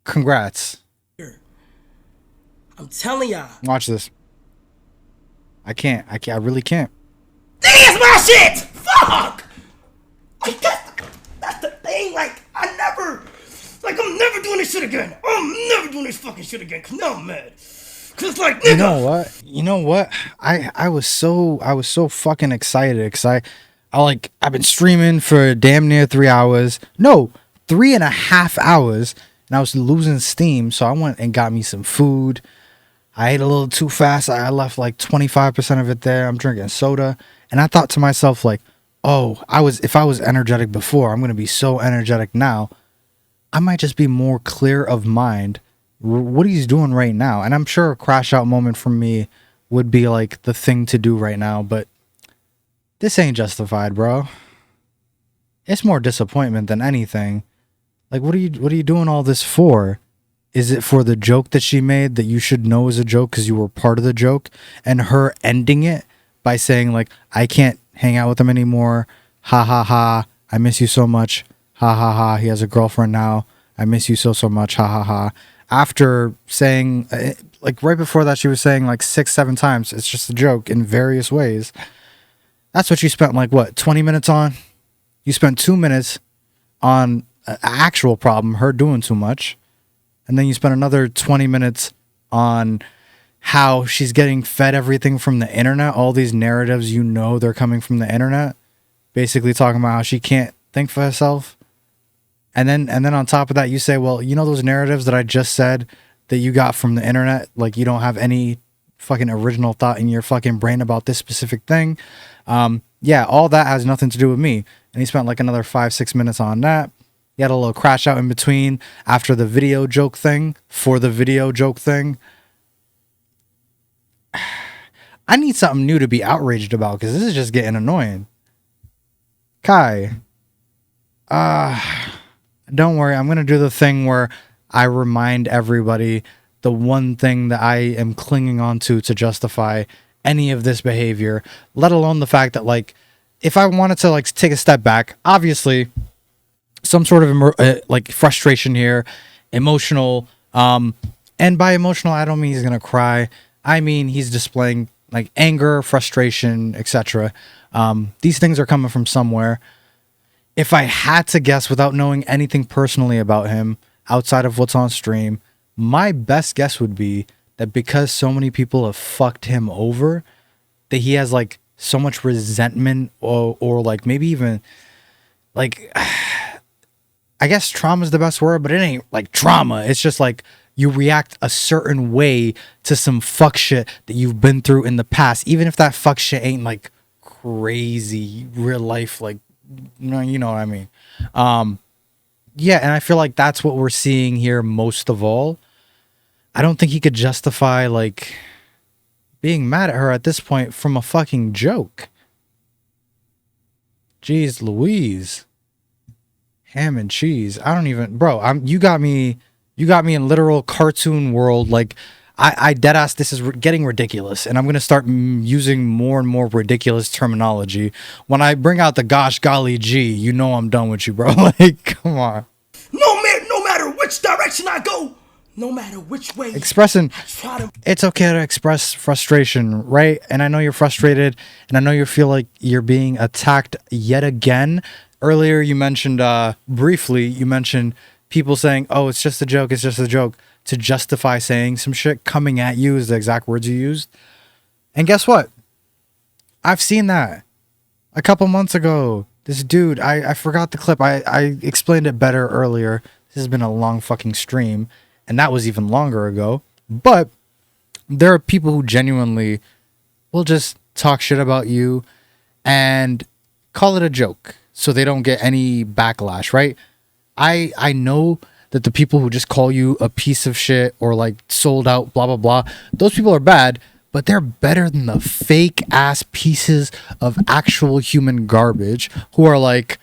Congrats. I'm telling y'all. Watch this. I really can't. That's my shit! Fuck! Like, that's the thing. Like, I'm never doing this shit again. I'm never doing this fucking shit again. Cause now I'm mad. Cause like, nigga. You know what? I was so fucking excited because I've been streaming for damn near 3 hours. No, 3.5 hours, and I was losing steam. So I went and got me some food. I ate a little too fast. I left like 25% of it there. I'm drinking soda, and I thought to myself like, oh, if I was energetic before, I'm gonna be so energetic now. I might just be more clear of mind. What he's doing right now, and I'm sure a crash out moment for me would be like the thing to do right now, but this ain't Justified, bro. It's more disappointment than anything. Like, what are you doing all this for? Is it for the joke that she made that you should know is a joke because you were part of the joke, and her ending it by saying like, I can't hang out with him anymore, ha ha ha, I miss you so much, ha ha ha, he has a girlfriend now, I miss you so much, ha ha ha. After saying, like right before that, she was saying like 6-7 times, it's just a joke in various ways. That's what you spent like, what, 20 minutes on? You spent 2 minutes on an actual problem, her doing too much. And then you spent another 20 minutes on how she's getting fed everything from the internet. All these narratives, you know, they're coming from the internet. Basically talking about how she can't think for herself. And then on top of that, you say, well, you know those narratives that I just said that you got from the internet? Like, you don't have any fucking original thought in your fucking brain about this specific thing. Yeah, all that has nothing to do with me. And he spent like another 5-6 minutes on that. He had a little crash out in between after the video joke thing, for the video joke thing. I need something new to be outraged about because this is just getting annoying. Kai, don't worry, I'm going to do the thing where I remind everybody the one thing that I am clinging on to justify any of this behavior, let alone the fact that, like, if I wanted to, like, take a step back, obviously, some sort of, like, frustration here, emotional, and by emotional, I don't mean he's going to cry. I mean, he's displaying, like, anger, frustration, etc. These things are coming from somewhere. If I had to guess without knowing anything personally about him outside of what's on stream, my best guess would be that because so many people have fucked him over, that he has like so much resentment or like maybe even like, I guess trauma is the best word, but it ain't like trauma. It's just like you react a certain way to some fuck shit that you've been through in the past, even if that fuck shit ain't like crazy real life, like, no, you know what I mean? Yeah, and I feel like that's what we're seeing here most of all. I don't think he could justify, like, being mad at her at this point from a fucking joke. Jeez Louise. Ham and cheese. I don't even, bro, you got me in literal cartoon world. Like, I deadass, this is getting ridiculous, and I'm gonna start using more and more ridiculous terminology. When I bring out the gosh golly gee, you know I'm done with you, bro. Like, come on. No matter which direction I go, no matter which way. It's okay to express frustration, right? And I know you're frustrated, and I know you feel like you're being attacked yet again. Earlier, you mentioned, briefly, people saying, oh, it's just a joke, to justify saying some shit. Coming at you is the exact words you used. And guess what? I've seen that. A couple months ago, this dude, I forgot the clip. I explained it better earlier. This has been a long fucking stream, and that was even longer ago. But there are people who genuinely will just talk shit about you and call it a joke so they don't get any backlash, right? I know that the people who just call you a piece of shit or like sold out, blah, blah, blah, those people are bad, but they're better than the fake ass pieces of actual human garbage who are like,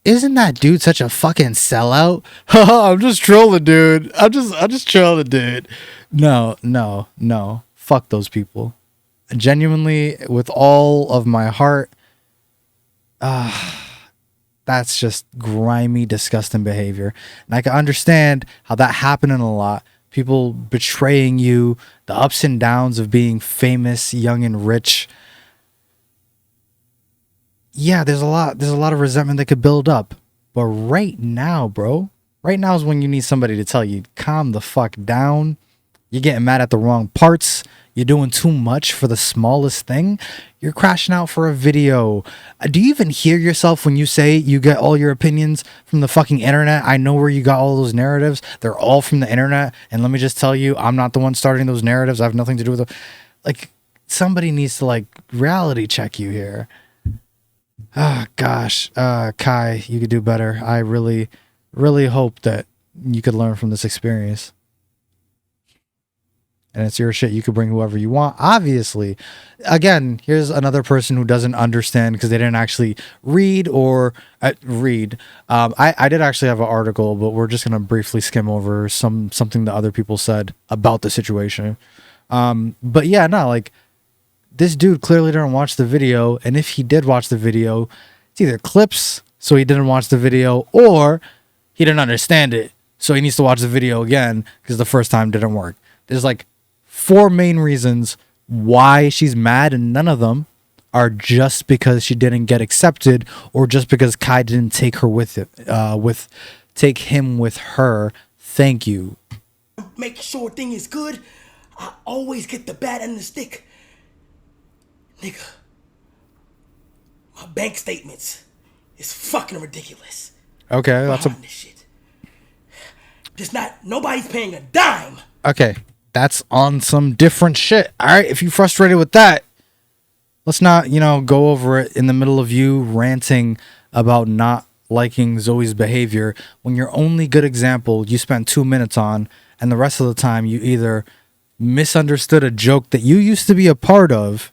isn't that dude such a fucking sellout? I'm just trolling, dude. I'm just trolling, dude. No. Fuck those people. Genuinely, with all of my heart, that's just grimy, disgusting behavior. And I can understand how that happening a lot. People betraying you, the ups and downs of being famous, young and rich. Yeah, there's a lot of resentment that could build up. But right now, bro, right now is when you need somebody to tell you, calm the fuck down. You're getting mad at the wrong parts. You're doing too much for the smallest thing. You're crashing out for a video. Do you even hear yourself when you say you get all your opinions from the fucking internet? I know where you got all those narratives. They're all from the internet. And let me just tell you, I'm not the one starting those narratives. I have nothing to do with it. Like, somebody needs to, like, reality check you here. Ah, gosh. Kai, you could do better. I really, really hope that you could learn from this experience. And it's your shit. You could bring whoever you want. Obviously, again, here's another person who doesn't understand because they didn't actually read or read. I did actually have an article, but we're just gonna briefly skim over something that other people said about the situation. But yeah, no, like, this dude clearly didn't watch the video, and if he did watch the video, it's either clips, so he didn't watch the video, or he didn't understand it, so he needs to watch the video again because the first time didn't work. There's like 4 main reasons why she's mad, and none of them are just because she didn't get accepted or just because Kai didn't take her with it, take him with her. Thank you. Make sure thing is good. I always get the bad end of the stick. Nigga, my bank statements is fucking ridiculous. Okay, that's this shit. Just nobody's paying a dime. Okay, that's on some different shit. All right, if you're frustrated with that, let's not, go over it in the middle of you ranting about not liking Zoe's behavior when your only good example you spent 2 minutes on, and the rest of the time you either misunderstood a joke that you used to be a part of,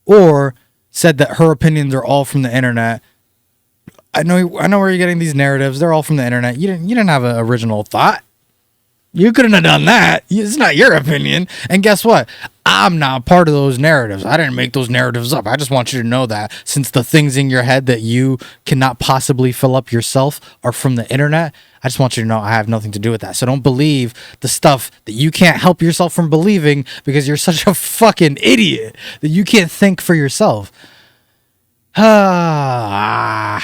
or said that her opinions are all from the internet. I know where you're getting these narratives. They're all from the internet. You didn't have an original thought. You couldn't have done that. It's not your opinion. And guess what? I'm not part of those narratives. I didn't make those narratives up. I just want you to know that since the things in your head that you cannot possibly fill up yourself are from the internet, I just want you to know I have nothing to do with that. So don't believe the stuff that you can't help yourself from believing because you're such a fucking idiot that you can't think for yourself. I'm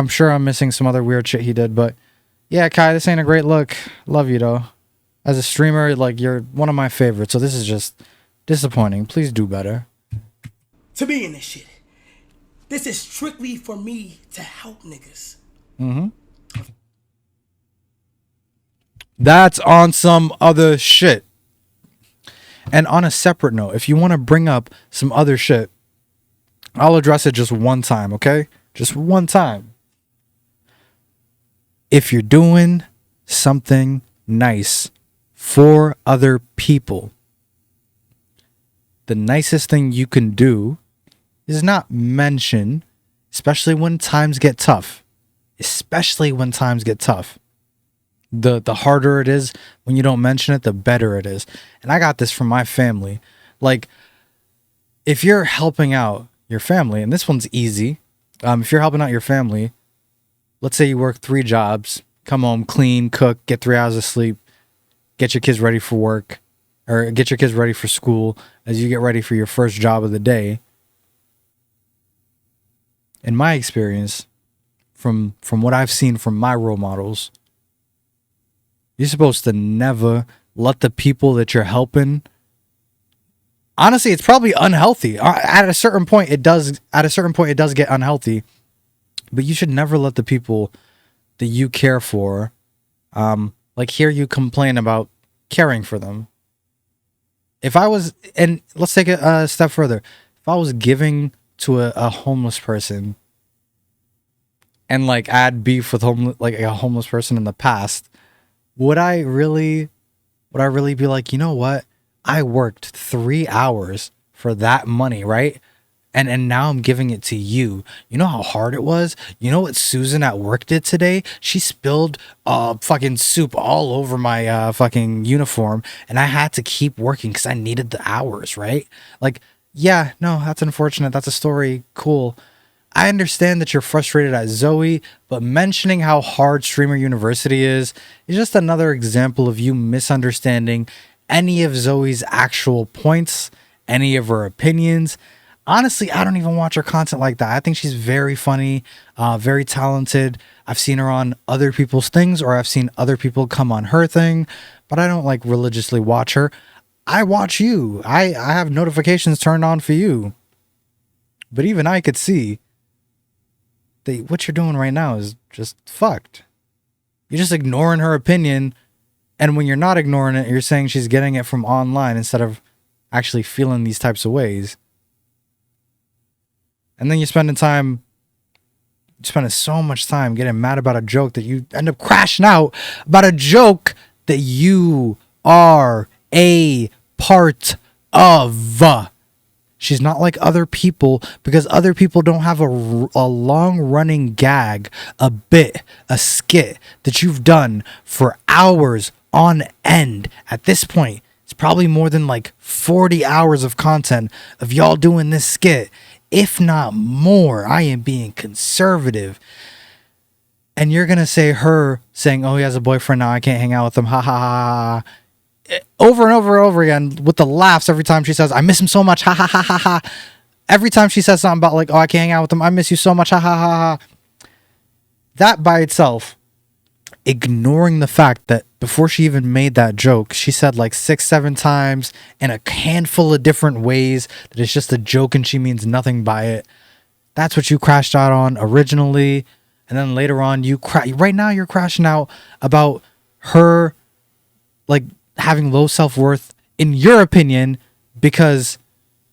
sure I'm missing some other weird shit he did, but yeah, Kai, this ain't a great look. Love you though. As a streamer, like, you're one of my favorites, so this is just disappointing. Please do better. To be in this shit. This is strictly for me to help niggas. Mm-hmm. That's on some other shit. And on a separate note, if you want to bring up some other shit, I'll address it just one time, okay? Just one time. If you're doing something nice for other people, the nicest thing you can do is not mention, especially when times get tough. Especially when times get tough. The harder it is when you don't mention it, the better it is. And I got this from my family. Like, if you're helping out your family, and this one's easy. If you're helping out your family, let's say you work 3 jobs, come home, clean, cook, get 3 hours of sleep, get your kids ready for work, or get your kids ready for school as you get ready for your first job of the day. In my experience, from what I've seen from my role models, you're supposed to never let the people that you're helping. Honestly, it's probably unhealthy. At a certain point, it does get unhealthy. But you should never let the people that you care for, like, hear you complain about caring for them. If I was, and let's take it a step further. If I was giving to a homeless person, and like I had beef with a homeless person in the past, would I really be like, you know what? I worked 3 hours for that money, right? And now I'm giving it to you. You know how hard it was? You know what Susan at work did today? She spilled fucking soup all over my fucking uniform, and I had to keep working because I needed the hours, right? Like, yeah, no, that's unfortunate. That's a story. Cool. I understand that you're frustrated at Zoe, but mentioning how hard Streamer University is just another example of you misunderstanding any of Zoe's actual points, any of her opinions. Honestly, I don't even watch her content like that. I think she's very funny, very talented. I've seen her on other people's things, or I've seen other people come on her thing, but I don't like religiously watch her. I watch you. I have notifications turned on for you. But even I could see that what you're doing right now is just fucked. You're just ignoring her opinion, and when you're not ignoring it, you're saying she's getting it from online instead of actually feeling these types of ways. And then you're spending so much time getting mad about a joke that you end up crashing out about a joke that you are a part of. She's not like other people, because other people don't have a long-running gag, a bit, a skit that you've done for hours on end. At this point, it's probably more than like 40 hours of content of y'all doing this skit, if not more. I am being conservative. And you're going to say her saying, oh, he has a boyfriend now, I can't hang out with him, ha ha ha, over and over and over again, with the laughs every time she says, I miss him so much, ha ha ha ha ha. Every time she says something about like, oh, I can't hang out with him, I miss you so much, ha ha ha ha. That by itself, ignoring the fact that before she even made that joke, she said like 6-7 times in a handful of different ways that it's just a joke and she means nothing by it. That's what you crashed out on originally. And then later on, right now you're crashing out about her like having low self-worth, in your opinion, because,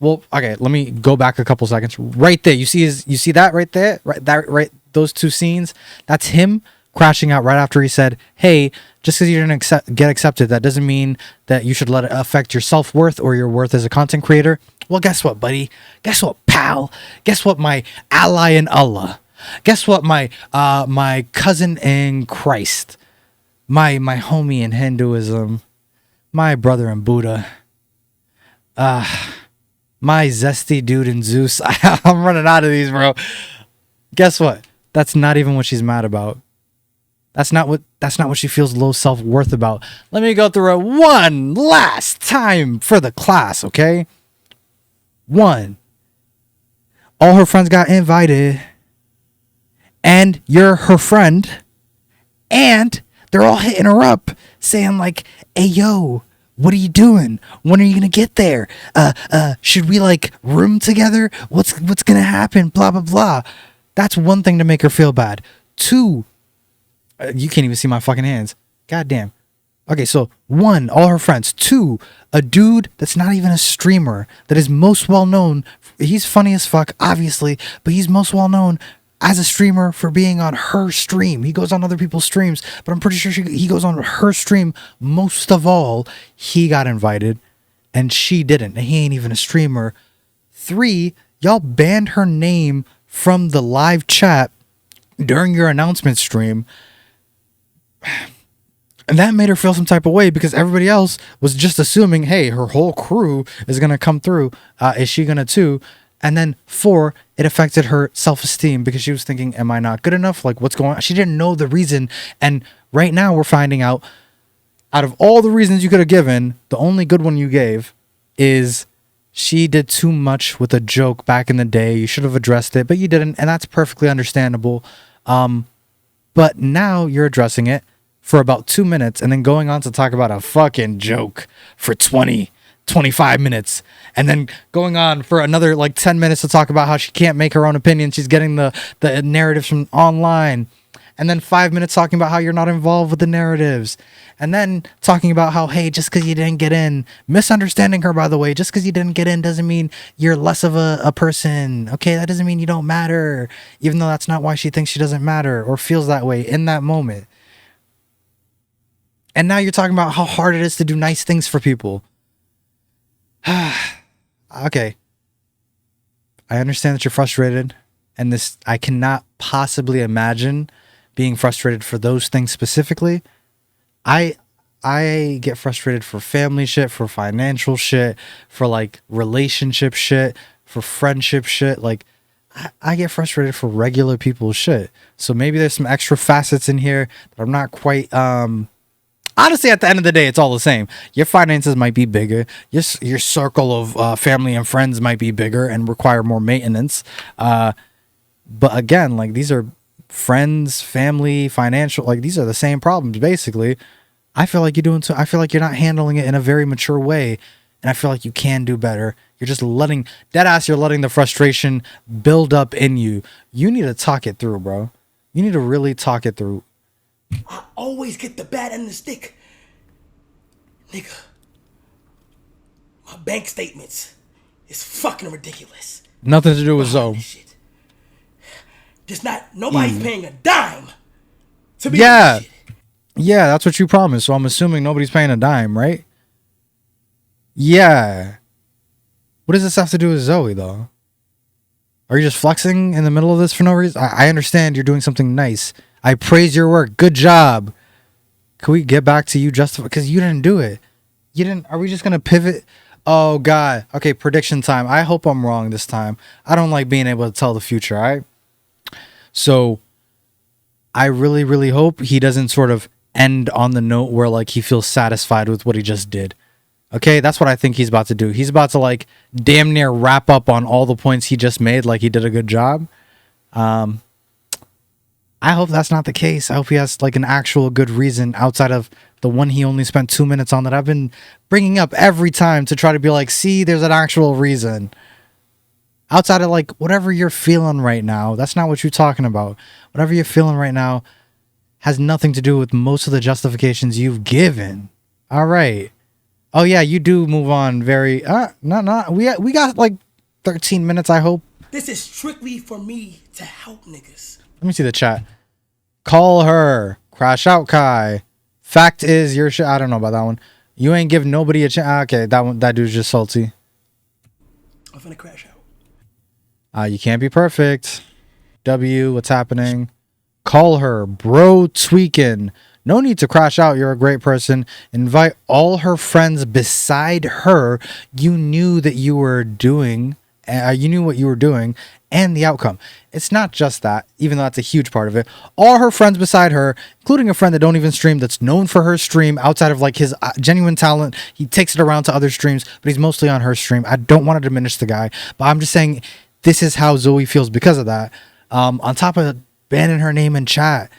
well, okay, let me go back a couple seconds. Right there, you see that right there, right, those two scenes, that's him crashing out right after he said, hey, just because you didn't get accepted, that doesn't mean that you should let it affect your self-worth or your worth as a content creator. Well, guess what, buddy? Guess what, pal? Guess what, my ally in Allah? Guess what, my cousin in Christ? My homie in Hinduism, my brother in Buddha, my zesty dude in Zeus. I'm running out of these, bro. Guess what? That's not even what she's mad about. That's not what she feels low self-worth about. Let me go through it one last time for the class, okay? 1, all her friends got invited, and you're her friend, and they're all hitting her up, saying like, hey, yo, what are you doing? When are you going to get there? Should we like room together? What's going to happen? Blah, blah, blah. That's one thing to make her feel bad. 2, you can't even see my fucking hands. God damn. Okay, so 1, all her friends. 2, a dude that's not even a streamer, that is most well known. He's funny as fuck, obviously, but he's most well known as a streamer for being on her stream. He goes on other people's streams, but I'm pretty sure he goes on her stream most of all. He got invited. and she didn't. And he ain't even a streamer. 3, y'all banned her name from the live chat during your announcement stream. And that made her feel some type of way because everybody else was just assuming, hey, her whole crew is going to come through. Is she going to too? And then 4, it affected her self-esteem because she was thinking, am I not good enough? Like, what's going on? She didn't know the reason. And right now we're finding out of all the reasons you could have given, the only good one you gave is she did too much with a joke back in the day. You should have addressed it, but you didn't. And that's perfectly understandable. But now you're addressing it for about 2 minutes and then going on to talk about a fucking joke for 25 minutes and then going on for another like 10 minutes to talk about how she can't make her own opinion. She's getting the narratives from online, and then 5 minutes talking about how you're not involved with the narratives, and then talking about how, hey, just because you didn't get in, misunderstanding her, by the way, just because you didn't get in doesn't mean you're less of a person. Okay, that doesn't mean you don't matter, even though that's not why she thinks she doesn't matter or feels that way in that moment. And now you're talking about how hard it is to do nice things for people. Okay. I understand that you're frustrated, and this, I cannot possibly imagine being frustrated for those things specifically. I get frustrated for family shit, for financial shit, for like relationship shit, for friendship shit. Like I get frustrated for regular people's shit. So maybe there's some extra facets in here that I'm not quite honestly, at the end of the day, it's all the same. Your finances might be bigger. Your circle of family and friends might be bigger and require more maintenance. But again, like, these are friends, family, financial. Like, these are the same problems, basically. I feel like I feel like you're not handling it in a very mature way. And I feel like you can do better. You're just letting the frustration build up in you. You need to talk it through, bro. You need to really talk it through. I always get the bad end of the stick. Nigga, my bank statements is fucking ridiculous. Nothing to do with Zoe. Just nobody's paying a dime to be yeah. on this shit. Yeah, that's what you promised. So I'm assuming nobody's paying a dime, right? Yeah. What does this have to do with Zoe, though? Are you just flexing in the middle of this for no reason? I understand you're doing something nice. I praise your work. Good job. Can we get back to you justify? Because you didn't do it. You didn't. Are we just going to pivot? Oh, God. Okay, prediction time. I hope I'm wrong this time. I don't like being able to tell the future, all right? So I really, really hope he doesn't sort of end on the note where, like, he feels satisfied with what he just did. Okay, that's what I think he's about to do. He's about to, like, damn near wrap up on all the points he just made, like he did a good job. I hope that's not the case. I hope he has, like, an actual good reason outside of the one he only spent 2 minutes on that I've been bringing up every time to try to be like, see, there's an actual reason. Outside of, like, whatever you're feeling right now, that's not what you're talking about. Whatever you're feeling right now has nothing to do with most of the justifications you've given. All right. Oh, yeah, you do move on very... We got, like, 13 minutes, I hope. This is strictly for me to help niggas. Let me see the chat. Call her. Crash out, Kai. Fact is, your shit. I don't know about that one. You ain't give nobody a chance. Okay, that dude's just salty. I'm finna crash out. You can't be perfect. W, what's happening? Call her. Bro tweaking. No need to crash out. You're a great person. Invite all her friends beside her. You knew that you were doing. You knew what you were doing and the outcome. It's not just that, even though that's a huge part of it. All her friends beside her, including a friend that don't even stream, that's known for her stream outside of, like, his genuine talent. He takes it around to other streams, but he's mostly on her stream. I don't want to diminish the guy, but I'm just saying this is how Zoe feels because of that. On top of banning her name in chat.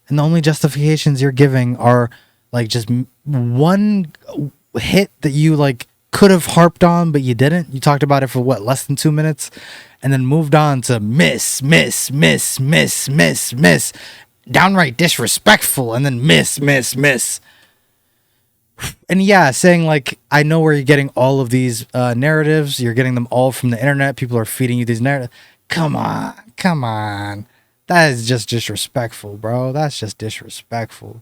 And the only justifications you're giving are, like, just one hit that you, like, could have harped on, but you didn't. You talked about it for what, less than 2 minutes, and then moved on to miss, downright disrespectful, and then miss. And yeah, saying, like, I know where you're getting all of these narratives. You're getting them all from the internet. People are feeding you these narratives. Come on. That is just disrespectful, bro. That's just disrespectful.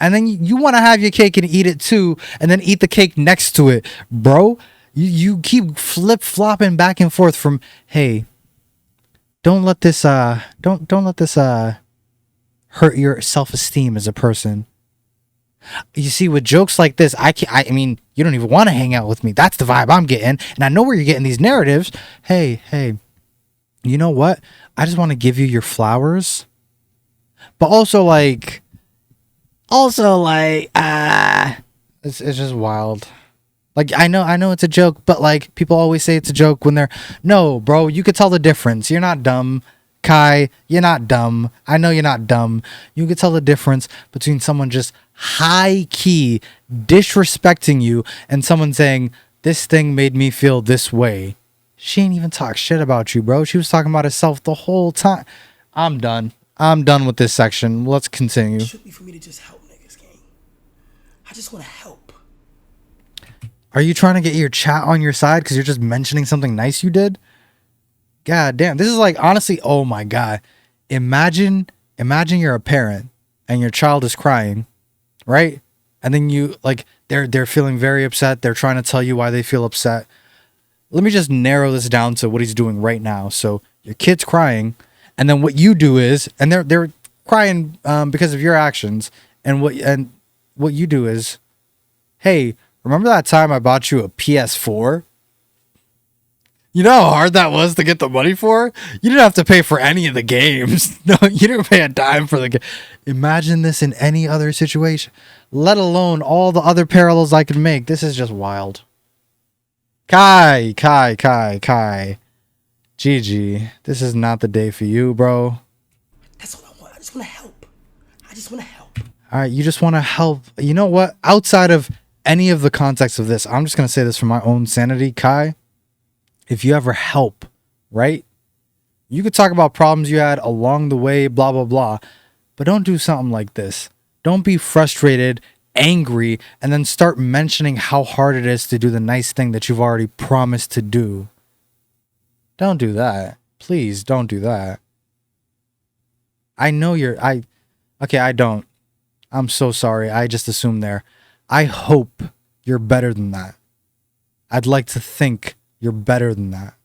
And then you want to have your cake and eat it too, and then eat the cake next to it, bro. You keep flip-flopping back and forth from, hey, don't let this hurt your self-esteem as a person. You see, with jokes like this, I mean, you don't even want to hang out with me. That's the vibe I'm getting. And I know where you're getting these narratives. Hey, you know what? I just want to give you your flowers. But also like, it's just wild. Like, I know it's a joke, but like, people always say it's a joke when no, bro, you could tell the difference. You're not dumb. Kai, you're not dumb. I know you're not dumb. You could tell the difference between someone just high key disrespecting you and someone saying, this thing made me feel this way. She ain't even talk shit about you, bro. She was talking about herself the whole time. I'm done with this section. Let's continue. It should be for me to just help niggas, gang. I just want to help. Are you trying to get your chat on your side because you're just mentioning something nice you did? God damn. This is like, honestly, oh my God. Imagine you're a parent and your child is crying, right? And then you like, they're feeling very upset. They're trying to tell you why they feel upset. Let me just narrow this down to what he's doing right now. So your kid's crying, and then what you do is, and they're crying because of your actions, and what you do is, hey, remember that time I bought you a PS4? You know how hard that was to get the money for? You didn't have to pay for any of the games. No, you didn't pay a dime for the game. Imagine this in any other situation, let alone all the other parallels I could make. This is just wild. Kai. GG. This is not the day for you, bro. That's all I want. I just want to help. All right, you just want to help. You know what? Outside of any of the context of this, I'm just going to say this for my own sanity, Kai. If you ever help, right? You could talk about problems you had along the way, blah, blah, blah. But don't do something like this. Don't be frustrated, angry, and then start mentioning how hard it is to do the nice thing that you've already promised to do. Don't do that. Please don't do that. I know I don't. I'm so sorry. I just assumed there. I hope you're better than that. I'd like to think you're better than that.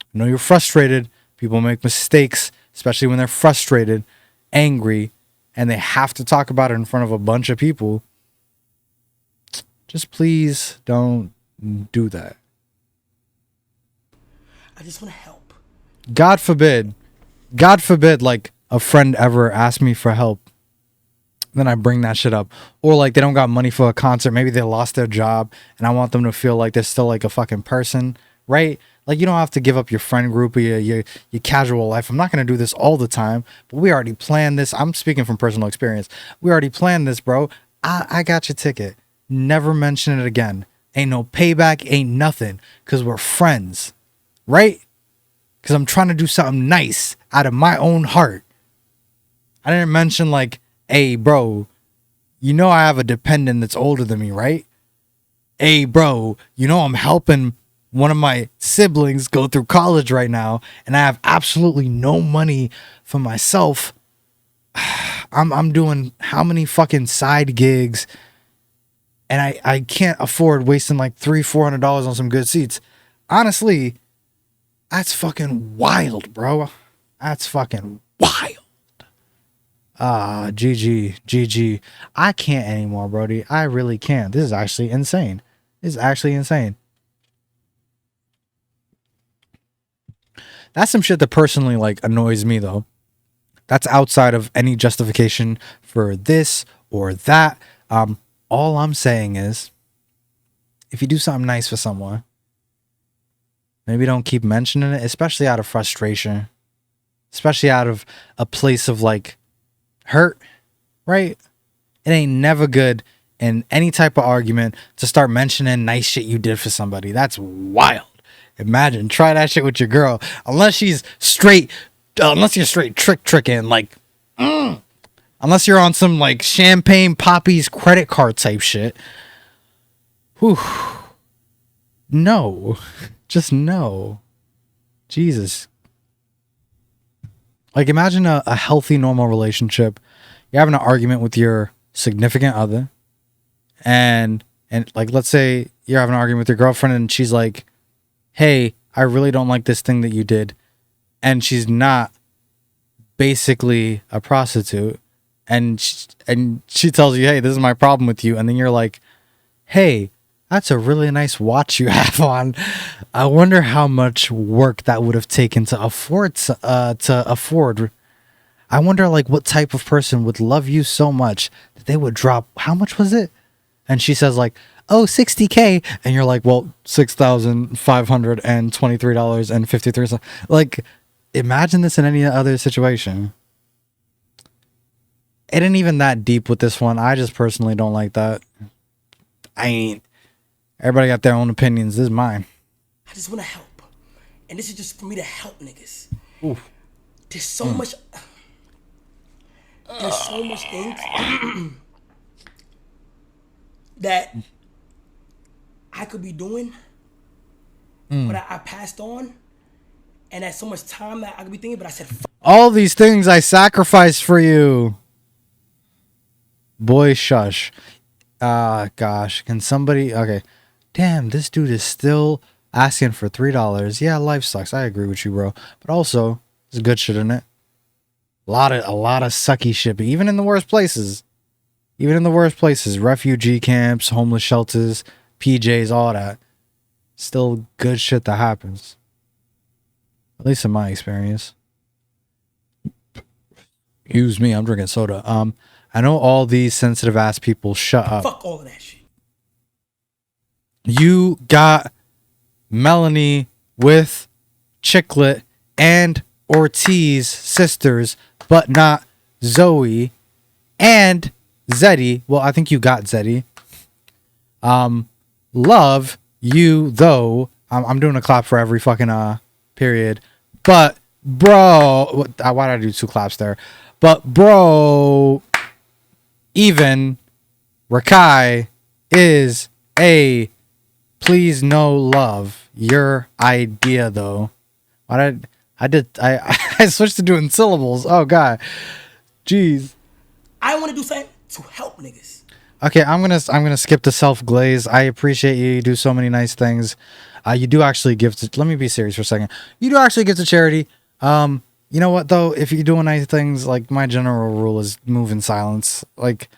I know you're frustrated. People make mistakes, especially when they're frustrated, angry, and they have to talk about it in front of a bunch of people. Just please don't do that. I just want to help. God forbid, like a friend ever asked me for help. Then I bring that shit up. Or like they don't got money for a concert. Maybe they lost their job and I want them to feel like they're still like a fucking person, right? Like you don't have to give up your friend group or your casual life. I'm not going to do this all the time, but we already planned this. I'm speaking from personal experience. We already planned this, bro. I got your ticket. Never mention it again. Ain't no payback, ain't nothing. Because we're friends, right? Because I'm trying to do something nice out of my own heart. I didn't mention like, hey, bro, you know I have a dependent that's older than me, right? Hey, bro, you know I'm helping one of my siblings go through college right now, and I have absolutely no money for myself. I'm doing how many fucking side gigs, and I can't afford wasting like $300-400 on some good seats. Honestly, that's fucking wild, bro. That's fucking wild. GG. I can't anymore, Brody. I really can't. This is actually insane. That's some shit that personally like annoys me though. That's outside of any justification for this or that. All I'm saying is, if you do something nice for someone, maybe don't keep mentioning it, especially out of frustration, especially out of a place of like hurt, right? It ain't never good in any type of argument to start mentioning nice shit you did for somebody. That's wild. Imagine, try that shit with your girl. Unless you're straight tricking, like, unless you're on some like champagne poppies credit card type shit. Whew. No. Just no. Jesus. Like, imagine a healthy, normal relationship. You're having an argument with your significant other, and like, let's say you're having an argument with your girlfriend and she's like, hey, I really don't like this thing that you did, and she's not basically a prostitute, and she tells you, hey, this is my problem with you, and then you're like, hey, that's a really nice watch you have on. I wonder how much work that would have taken to afford. I wonder, like, what type of person would love you so much that they would drop, how much was it? And she says, like, oh, $60K. And you're like, well, $6,523.53. Like, imagine this in any other situation. It ain't even that deep with this one. I just personally don't like that. Everybody got their own opinions. This is mine. I just want to help. And this is just for me to help niggas. Oof. There's so much... There's so much things that I could be doing, but I passed on. And there's so much time that I could be thinking, but I said... All these things I sacrificed for you. Boy, shush. Gosh. Can somebody... Okay. Damn, this dude is still asking for $3. Yeah, life sucks. I agree with you, bro. But also, there's good shit in it. A lot of sucky shit. But even in the worst places, refugee camps, homeless shelters, PJs, all that, still good shit that happens. At least in my experience. Excuse me, I'm drinking soda. I know all these sensitive ass people. Shut up. Fuck all of that shit. You got Melanie with Chicklet and Ortiz sisters, but not Zoe and Zeddy. Well, I think you got Zeddy. Love you though. I'm doing a clap for every fucking period. But bro, why did I do two claps there? But bro, even Rakai is a please no love. Your idea though. I switched to doing syllables. Oh god. Jeez. I want to do something to help niggas. Okay, I'm gonna skip the self glaze. I appreciate you. You do so many nice things. You do actually give to. Let me be serious for a second. You do actually give to charity. You know what though? If you're doing nice things, like my general rule is move in silence. Like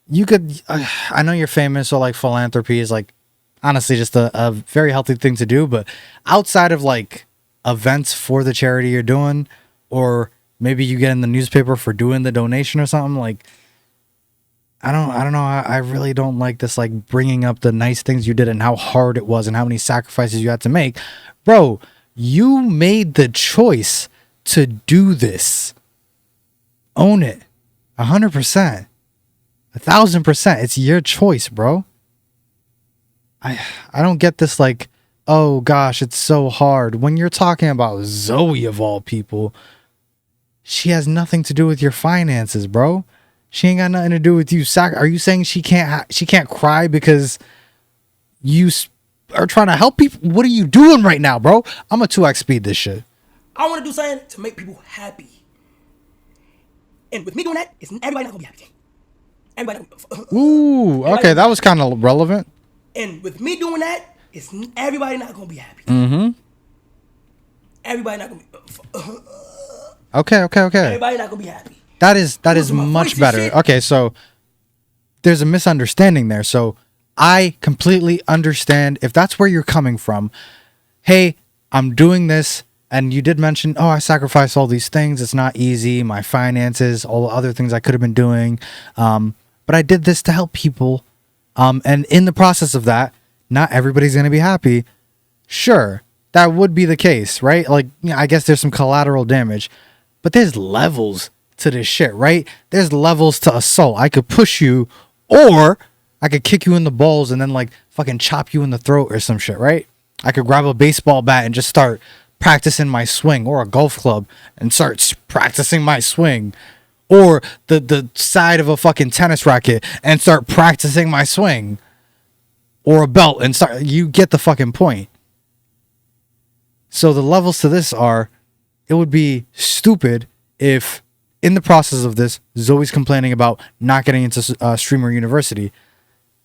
you could. I know you're famous, so like philanthropy is like honestly just a very healthy thing to do. But outside of like events for the charity you're doing, or maybe you get in the newspaper for doing the donation or something, like I don't know. I really don't like this, like bringing up the nice things you did and how hard it was and how many sacrifices you had to make. Bro, you made the choice to do this. Own it. 100%. 1,000%. It's your choice, bro. I don't get this like, oh gosh, it's so hard. When you're talking about Zoe of all people, she has nothing to do with your finances, bro. She ain't got nothing to do with you. Are you saying she can't cry because you are trying to help people? What are you doing right now, bro? I'm a 2x speed this shit. I want to do something to make people happy. And with me doing that, everybody not gonna be happy. Everybody. Ooh, okay, that was kind of relevant. And with me doing that, everybody not gonna be happy. Mm-hmm. Everybody not gonna be. Okay. Everybody not gonna be happy. That is much better. Okay, so there's a misunderstanding there. So I completely understand if that's where you're coming from. Hey, I'm doing this, and you did mention, oh, I sacrificed all these things. It's not easy. My finances, all the other things I could have been doing. But I did this to help people. And in the process of that, not everybody's going to be happy. Sure, that would be the case, right? Like, I guess there's some collateral damage, but there's levels to this shit, right? There's levels to assault. I could push you, or I could kick you in the balls and then like fucking chop you in the throat or some shit, right? I could grab a baseball bat and just start practicing my swing, or a golf club and start practicing my swing, or the side of a fucking tennis racket and start practicing my swing, or a belt and start. You get the fucking point. So the levels to this are, it would be stupid if in the process of this, Zoe's complaining about not getting into Streamer University.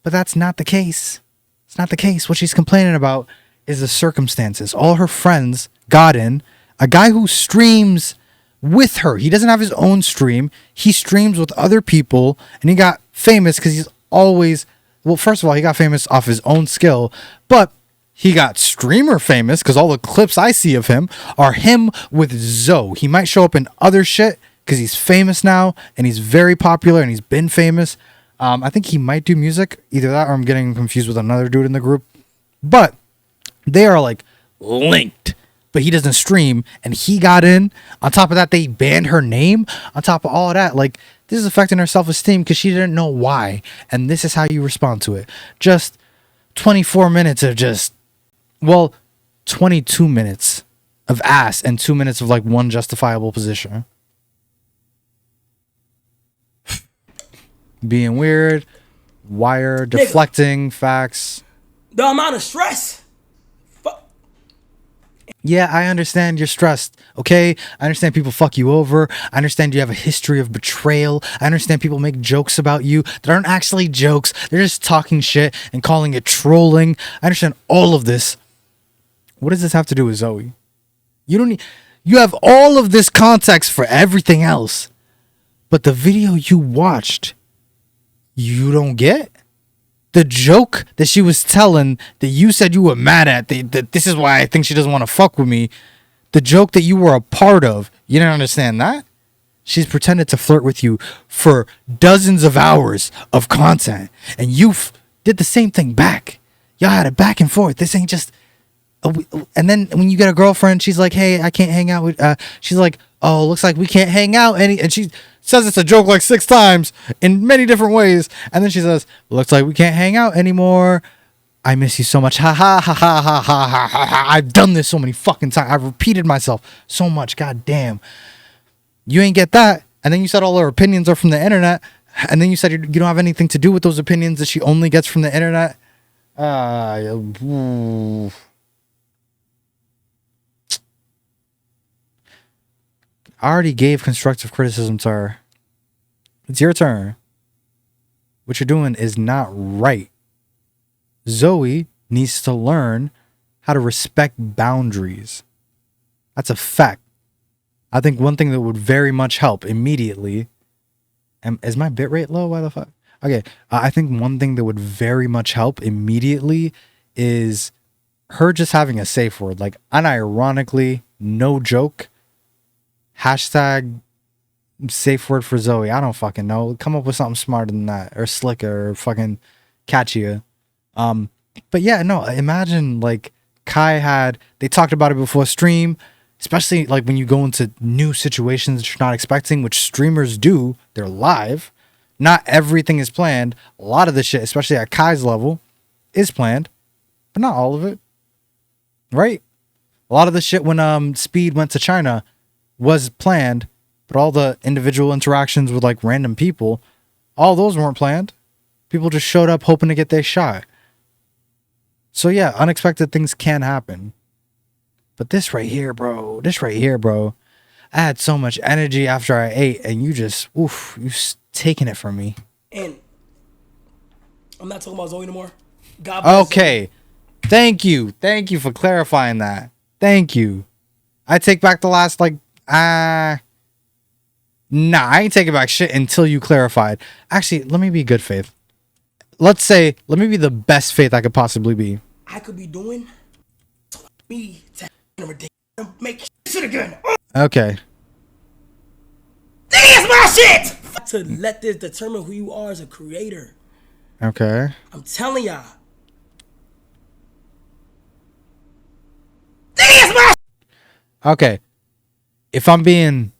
But that's not the case. It's not the case. What she's complaining about is the circumstances. All her friends got in. A guy who streams with her. He doesn't have his own stream. He streams with other people. And he got famous because he's always... Well, first of all, he got famous off his own skill. But he got streamer famous because all the clips I see of him are him with Zoe. He might show up in other shit because he's famous now. And he's very popular. And he's been famous. I think he might do music. Either that or I'm getting confused with another dude in the group. But they are like linked. But he doesn't stream. And he got in. On top of that, they banned her name. On top of all of that, like, this is affecting her self-esteem because she didn't know why. And this is how you respond to it. Just 24 minutes of just, well, 22 minutes of ass and 2 minutes of like one justifiable position. Being weird, wire, deflecting, facts. The amount of stress. Yeah, I understand you're stressed, okay? I understand people fuck you over. I understand you have a history of betrayal. I understand people make jokes about you that aren't actually jokes. They're just talking shit and calling it trolling. I understand all of this. What does this have to do with Zoe? You don't need... You have all of this context for everything else. But the video you watched... You don't get the joke that she was telling that you said you were mad at. That this is why I think she doesn't want to fuck with me. The joke that you were a part of. You didn't understand that? She's pretended to flirt with you for dozens of hours of content. And you did the same thing back. Y'all had it back and forth. This ain't just... And then when you get a girlfriend, she's like, hey, I can't hang out with... she's like, oh, looks like we can't hang out. And she says it's a joke like 6 times in many different ways. And then she says, looks like we can't hang out anymore. I miss you so much. Ha ha ha ha ha ha ha ha ha. I've done this so many fucking times. I've repeated myself so much. God damn. You ain't get that. And then you said all her opinions are from the internet. And then you said you don't have anything to do with those opinions that she only gets from the internet. I already gave constructive criticism to her. It's your turn. What you're doing is not right. Zoe needs to learn how to respect boundaries. That's a fact. I think one thing that would very much help immediately... Is my bitrate low? Why the fuck? Okay. I think one thing that would very much help immediately is her just having a safe word. Like, unironically, no joke... Hashtag safe word for Zoe. I don't fucking know. Come up with something smarter than that, or slicker, or fucking catchier. But yeah, no. Imagine like they talked about it before stream, especially like when you go into new situations that you're not expecting, which streamers do. They're live. Not everything is planned. A lot of the shit, especially at Kai's level, is planned, but not all of it. Right? A lot of the shit when Speed went to China was planned, but all the individual interactions with like random people, all those weren't planned. People just showed up hoping to get their shot. So yeah, unexpected things can happen. But this right here, bro, I had so much energy after I ate, and you just, oof, you taking it from me. And I'm not talking about Zoe anymore. God bless okay. Zoe. Thank you for clarifying that. Thank you. I take back the last like nah, I ain't taking back shit until you clarified. Actually, let me be good faith. Let me be the best faith I could possibly be. I could be doing me to make shit again. Okay. This is my shit! To let this determine who you are as a creator. Okay. I'm telling y'all. This is my Okay. If I'm being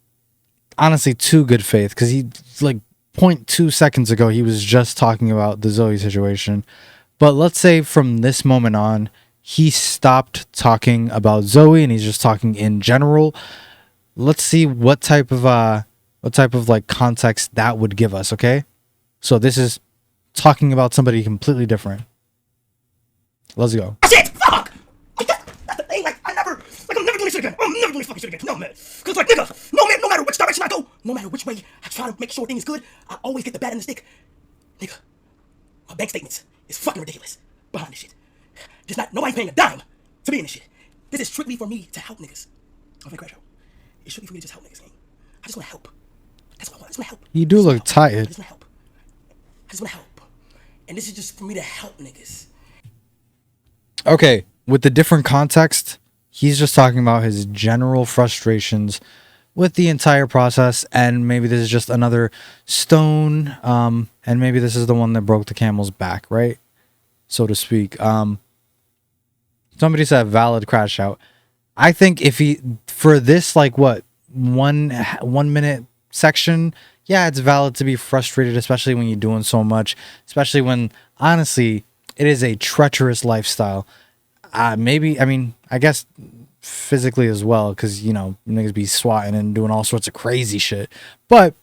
honestly too good faith, because he like 0.2 seconds ago he was just talking about the Zoe situation, but let's say from this moment on he stopped talking about Zoe and he's just talking in general. Let's see what type of like context that would give us. Okay, so this is talking about somebody completely different. Let's go. shit! Fuck! That's the thing. Like I'm never gonna shit again. I'm never doing this fucking shit again. No, man. Cause like, nigga, no, man, no matter which direction I go, no matter which way I try to make sure things good, I always get the bad end of the stick. Nigga, my bank statements is fucking ridiculous behind this shit. Just not, nobody's paying a dime to be in this shit. This is strictly for me to help niggas. I'm finna crash out. It's strictly for me to just help niggas, gang. I just wanna help. That's what I want. I just wanna help. You do look tired. I just wanna help. I just wanna help. And this is just for me to help niggas. Okay, with the different context, he's just talking about his general frustrations with the entire process, and maybe this is just another stone, and maybe this is the one that broke the camel's back, right? So to speak. Somebody said valid crash out. I think if he, for this, like what, 1 minute section, yeah, it's valid to be frustrated, especially when you're doing so much, especially when, honestly, it is a treacherous lifestyle. Maybe, I mean, I guess physically as well, because, you know, niggas be swatting and doing all sorts of crazy shit. But,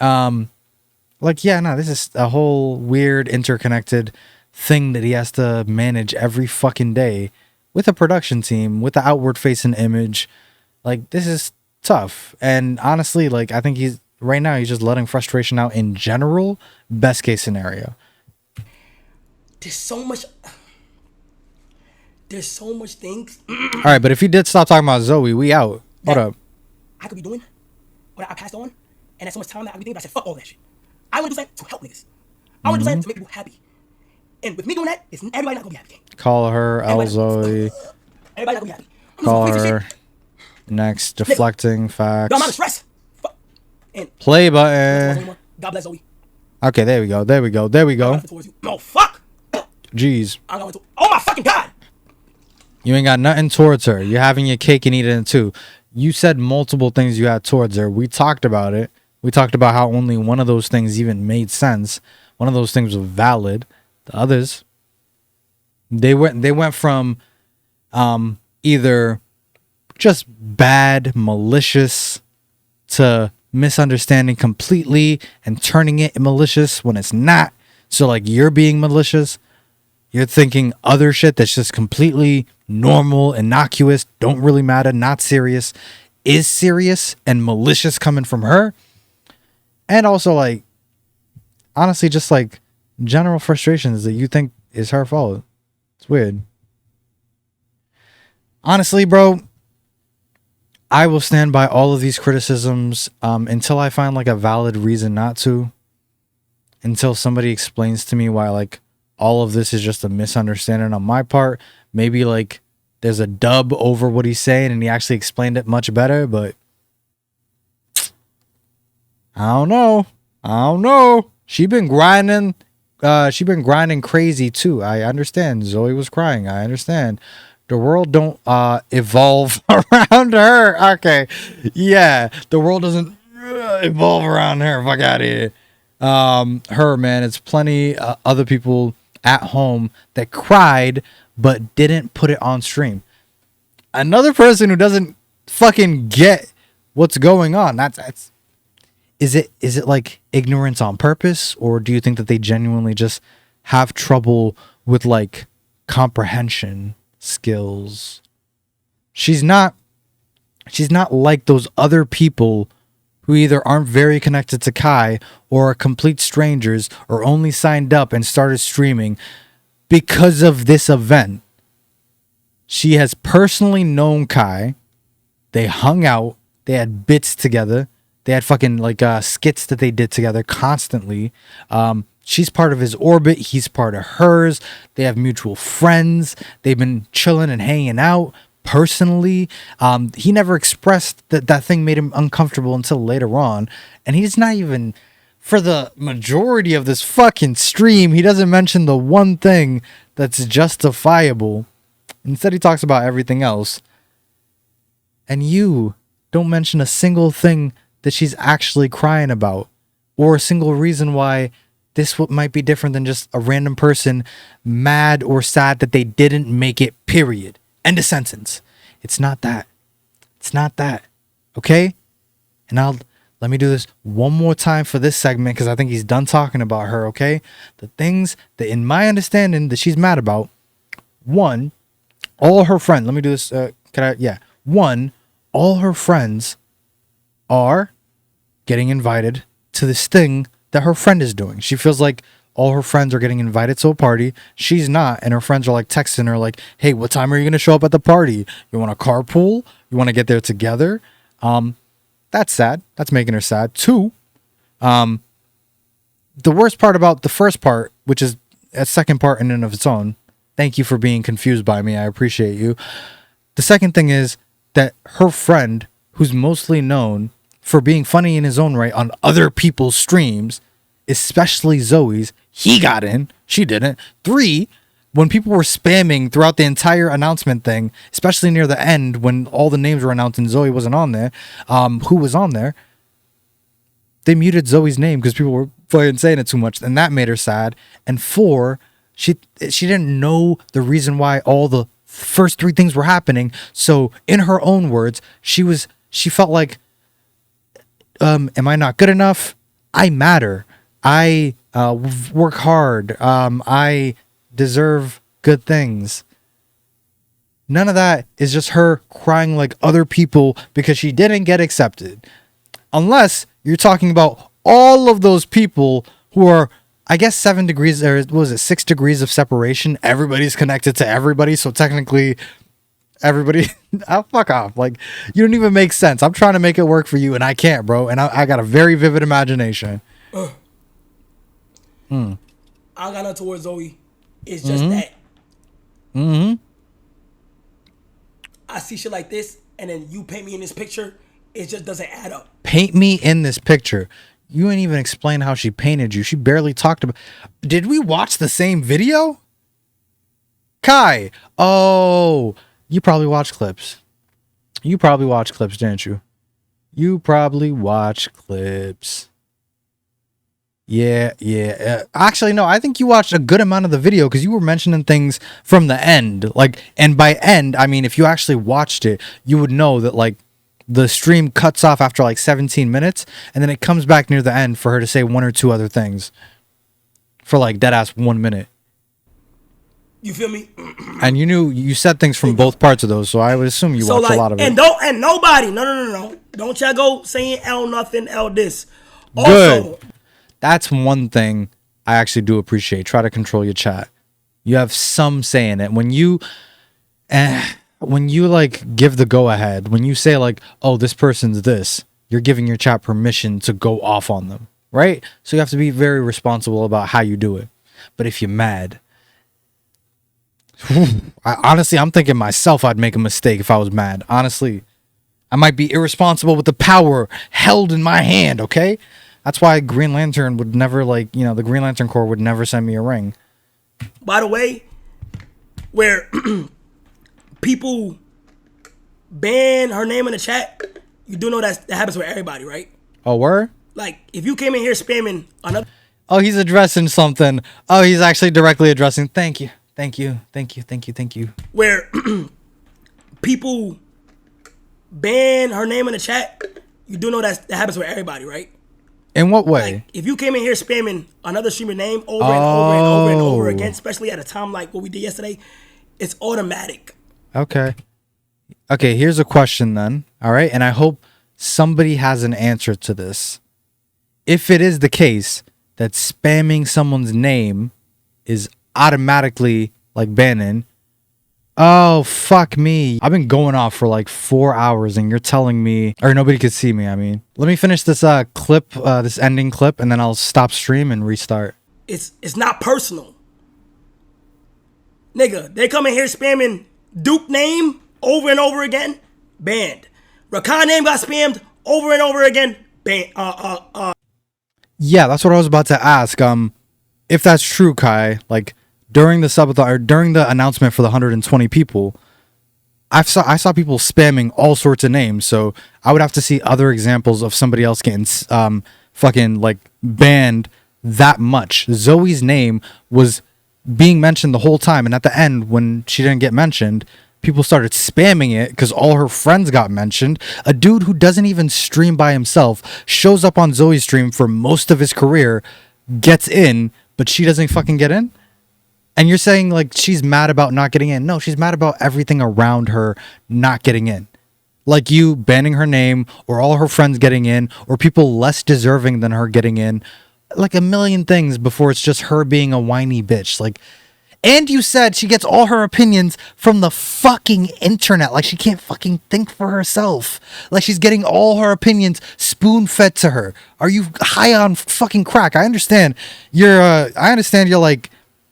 like, yeah, no, this is a whole weird interconnected thing that he has to manage every fucking day with a production team, with the outward facing image. Like, this is tough. And honestly, like, I think he's right now, he's just letting frustration out in general. Best case scenario. There's so much things. All right, but if he did stop talking about Zoe, we out. Hold up. I could be doing, or I passed on, and there's so much time that I could be thinking, but I said, fuck all that shit. I want to do something to help niggas. I want to do something to make people happy. And with me doing that, everybody not gonna be happy. Call her El Zoe. Everybody not gonna be happy. Call her. Next, deflecting facts. No, I'm out of stress. And play button. God bless Zoe. Okay, there we go. There we go. There we go. No, fuck. Jeez. Oh my fucking God. You ain't got nothing towards her. You're having your cake and eating it too. You said multiple things you had towards her. We talked about it. We talked about how only one of those things even made sense. One of those things was valid. The others, they went from either just bad, malicious, to misunderstanding completely and turning it malicious when it's not. So like, you're being malicious. You're thinking other shit that's just completely normal, innocuous, don't really matter, not serious, is serious and malicious coming from her. And also, like, honestly, just like general frustrations that you think is her fault. It's weird. Honestly, bro, I will stand by all of these criticisms until I find like a valid reason not to. Until somebody explains to me why like all of this is just a misunderstanding on my part. Maybe like there's a dub over what he's saying and he actually explained it much better, but I don't know. She been grinding crazy too. I understand. Zoe was crying. I understand. The world don't evolve around her. Okay. Yeah. The world doesn't evolve around her. Fuck out of here. Her, man, it's plenty other people at home that cried but didn't put it on stream. Another person who doesn't fucking get what's going on. Is it like ignorance on purpose, or do you think that they genuinely just have trouble with like comprehension skills? She's not like those other people who either aren't very connected to Kai or are complete strangers or only signed up and started streaming because of this event. She has personally known Kai. They hung out. They had bits together. They had fucking like skits that they did together constantly. She's part of his orbit. He's part of hers. They have mutual friends. They've been chilling and hanging out personally. He never expressed that thing made him uncomfortable until later on. And he's not even, for the majority of this fucking stream, he doesn't mention the one thing that's justifiable. Instead, he talks about everything else. And you don't mention a single thing that she's actually crying about, or a single reason why this might be different than just a random person mad or sad that they didn't make it, period. End of sentence. It's not that. It's not that. Okay? And let me do this one more time for this segment, because I think he's done talking about her, okay? The things that, in my understanding, that she's mad about. One, all her friends. Let me do this. Yeah. One, all her friends are getting invited to this thing that her friend is doing. She feels like all her friends are getting invited to a party. She's not, and her friends are like texting her like, hey, what time are you going to show up at the party? You want to carpool? You want to get there together? That's sad. That's making her sad. Two, the worst part about the first part, which is a second part in and of its own, thank you for being confused by me. I appreciate you. The second thing is that her friend, who's mostly known for being funny in his own right on other people's streams, especially Zoe's, he got in, she didn't. Three, when people were spamming throughout the entire announcement thing, especially near the end when all the names were announced and Zoe wasn't on there, who was on there, they muted Zoe's name because people were fucking saying it too much, and that made her sad. And four, she didn't know the reason why all the first three things were happening. So in her own words, she felt like, am I not good enough? I matter. I work hard. I deserve good things. None of that is just her crying like other people because she didn't get accepted. Unless you're talking about all of those people who are, I guess, 7 degrees, or what was it, 6 degrees of separation. Everybody's connected to everybody. So technically everybody, oh, fuck off. Like, you don't even make sense. I'm trying to make it work for you and I can't, bro. And I got a very vivid imagination. I got nothing towards Zoe. It's just that. I see shit like this, and then you paint me in this picture. It just doesn't add up. Paint me in this picture. You ain't even explain how she painted you. She barely talked about. Did we watch the same video? Kai. Oh, you probably watched clips. You probably watched clips, didn't you? You probably watched clips. Yeah. Actually, no, I think you watched a good amount of the video because you were mentioning things from the end. Like, and by end, I mean, if you actually watched it, you would know that, like, the stream cuts off after like 17 minutes and then it comes back near the end for her to say one or two other things for like dead ass 1 minute. You feel me? And you said things from both parts of those, so I would assume you watched a lot of it. And nobody, no. Don't y'all go saying L nothing, L this. Good. Also, that's one thing I actually do appreciate. Try to control your chat. You have some say in it. When you like give the go ahead, when you say like, oh, this person's this, you're giving your chat permission to go off on them, right? So you have to be very responsible about how you do it. But if you're mad, honestly, I'm thinking myself I'd make a mistake if I was mad. Honestly, I might be irresponsible with the power held in my hand, okay? That's why Green Lantern would never, like, you know, the Green Lantern Corps would never send me a ring. by the way, where people ban her name in the chat, you do know that happens with everybody, right? Oh, word? Like, if you came in here spamming another... Oh, he's addressing something. Oh, he's actually directly addressing. Thank you. Where people ban her name in the chat, you do know that happens with everybody, right? In what way? Like, if you came in here spamming another streamer name over and over and over and over again, especially at a time like what we did yesterday, it's automatic. Okay, here's a question then. All right, and I hope somebody has an answer to this. If it is the case that spamming someone's name is automatically like banning, oh, fuck me. I've been going off for like 4 hours and you're telling me, or nobody could see me, I mean. Let me finish this clip, this ending clip, and then I'll stop stream and restart. It's not personal. Nigga, they come in here spamming Duke name over and over again, banned. Rakan name got spammed over and over again, banned. Yeah, that's what I was about to ask. If that's true, Kai, like during the subathon or during the announcement for the 120 people, I saw people spamming all sorts of names. So I would have to see other examples of somebody else getting fucking like banned that much. Zoe's name was being mentioned the whole time, and at the end when she didn't get mentioned, people started spamming it because all her friends got mentioned. A dude who doesn't even stream by himself shows up on Zoe's stream for most of his career, gets in, but she doesn't fucking get in. And you're saying like she's mad about not getting in. No, she's mad about everything around her not getting in. Like you banning her name, or all her friends getting in, or people less deserving than her getting in. Like a million things before it's just her being a whiny bitch. Like, and you said she gets all her opinions from the fucking internet. Like she can't fucking think for herself. Like she's getting all her opinions spoon fed to her. Are you high on fucking crack? I understand you're like,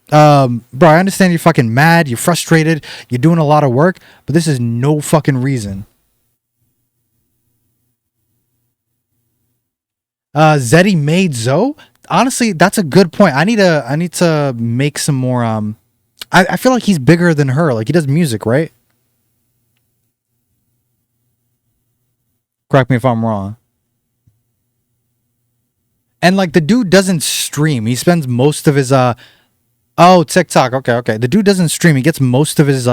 bro, I understand you're fucking mad. You're frustrated. You're doing a lot of work, but this is no fucking reason. Zeddy made Zoe. Honestly, that's a good point. I need to make some more. I feel like he's bigger than her. Like he does music, right? Correct me if I'm wrong. And like the dude doesn't stream. He spends most of his oh, TikTok. Okay. The dude doesn't stream. He gets most of his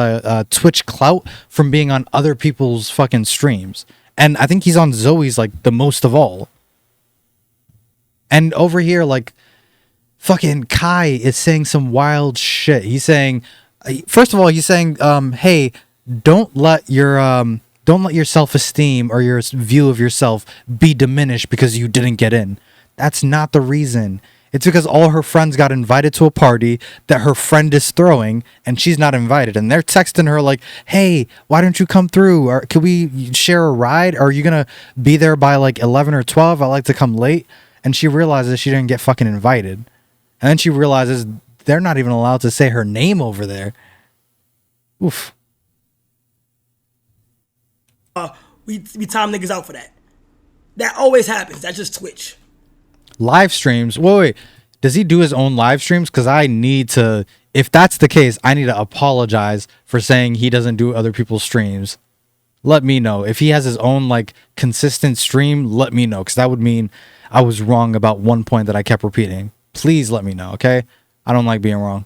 Twitch clout from being on other people's fucking streams. And I think he's on Zoe's like the most of all. And over here, like, fucking Kai is saying some wild shit. He's saying, first of all, he's saying, hey, don't let your self-esteem or your view of yourself be diminished because you didn't get in. That's not the reason. It's because all her friends got invited to a party that her friend is throwing and she's not invited. And they're texting her like, hey, why don't you come through? Or can we share a ride? Or are you going to be there by like 11 or 12? I like to come late. And she realizes she didn't get fucking invited. And then she realizes they're not even allowed to say her name over there. Oof. We time niggas out for that. That always happens. That's just Twitch. Live streams. Wait. Does he do his own live streams? Because I need to, if that's the case, I need to apologize for saying he doesn't do other people's streams. Let me know. If he has his own like consistent stream, let me know. Because that would mean I was wrong about one point that I kept repeating. Please let me know, okay? I don't like being wrong.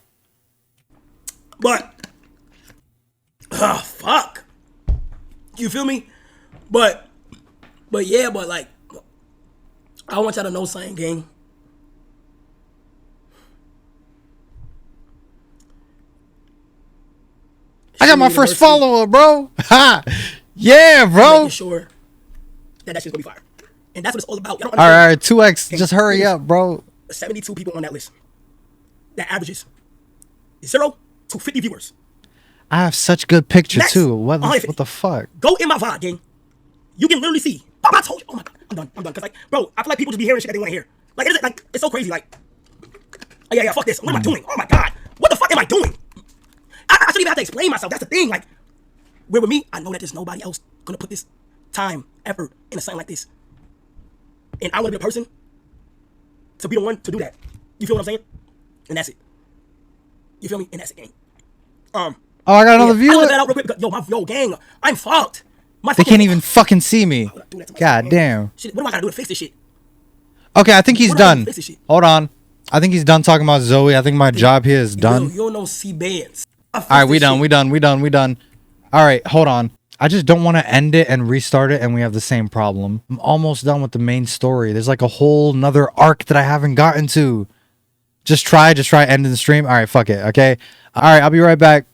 But, fuck. You feel me? But yeah, but like, I want y'all to know something, gang. I got my first follower, bro. Ha! Yeah, bro. Making sure that shit's gonna be fire. And that's what it's all about. All right, 2X, just hurry up, bro. 72 people on that list. That averages 0 to 50 viewers. I have such good picture Next, too. What the fuck? Go in my VOD, gang. You can literally see. I told you. Oh my god, I'm done. Cause like, bro, I feel like people just be hearing shit that they want to hear. Like, it's so crazy. Like, yeah, fuck this. What am I doing? Oh my god, what the fuck am I doing? I shouldn't even have to explain myself. That's the thing. Like, where with me, I know that there's nobody else gonna put this time, effort into something like this. And I want to be the person to be the one to do that. You feel what I'm saying? And that's it. You feel me? And that's it, gang. Oh, I got another viewer. I that out real quick because, yo, gang, I'm fucked. They can't even fucking see me. God damn. Shit, what am I gonna do to fix this shit? Okay, I think he's done. Hold on. I think he's done talking about Zoe. I think my job here is done. You don't know C-bands. All right, we done. All right, hold on. I just don't want to end it and restart it and we have the same problem. I'm almost done with the main story. There's like a whole nother arc that I haven't gotten to. Just try ending the stream. All right, fuck it, okay? All right, I'll be right back.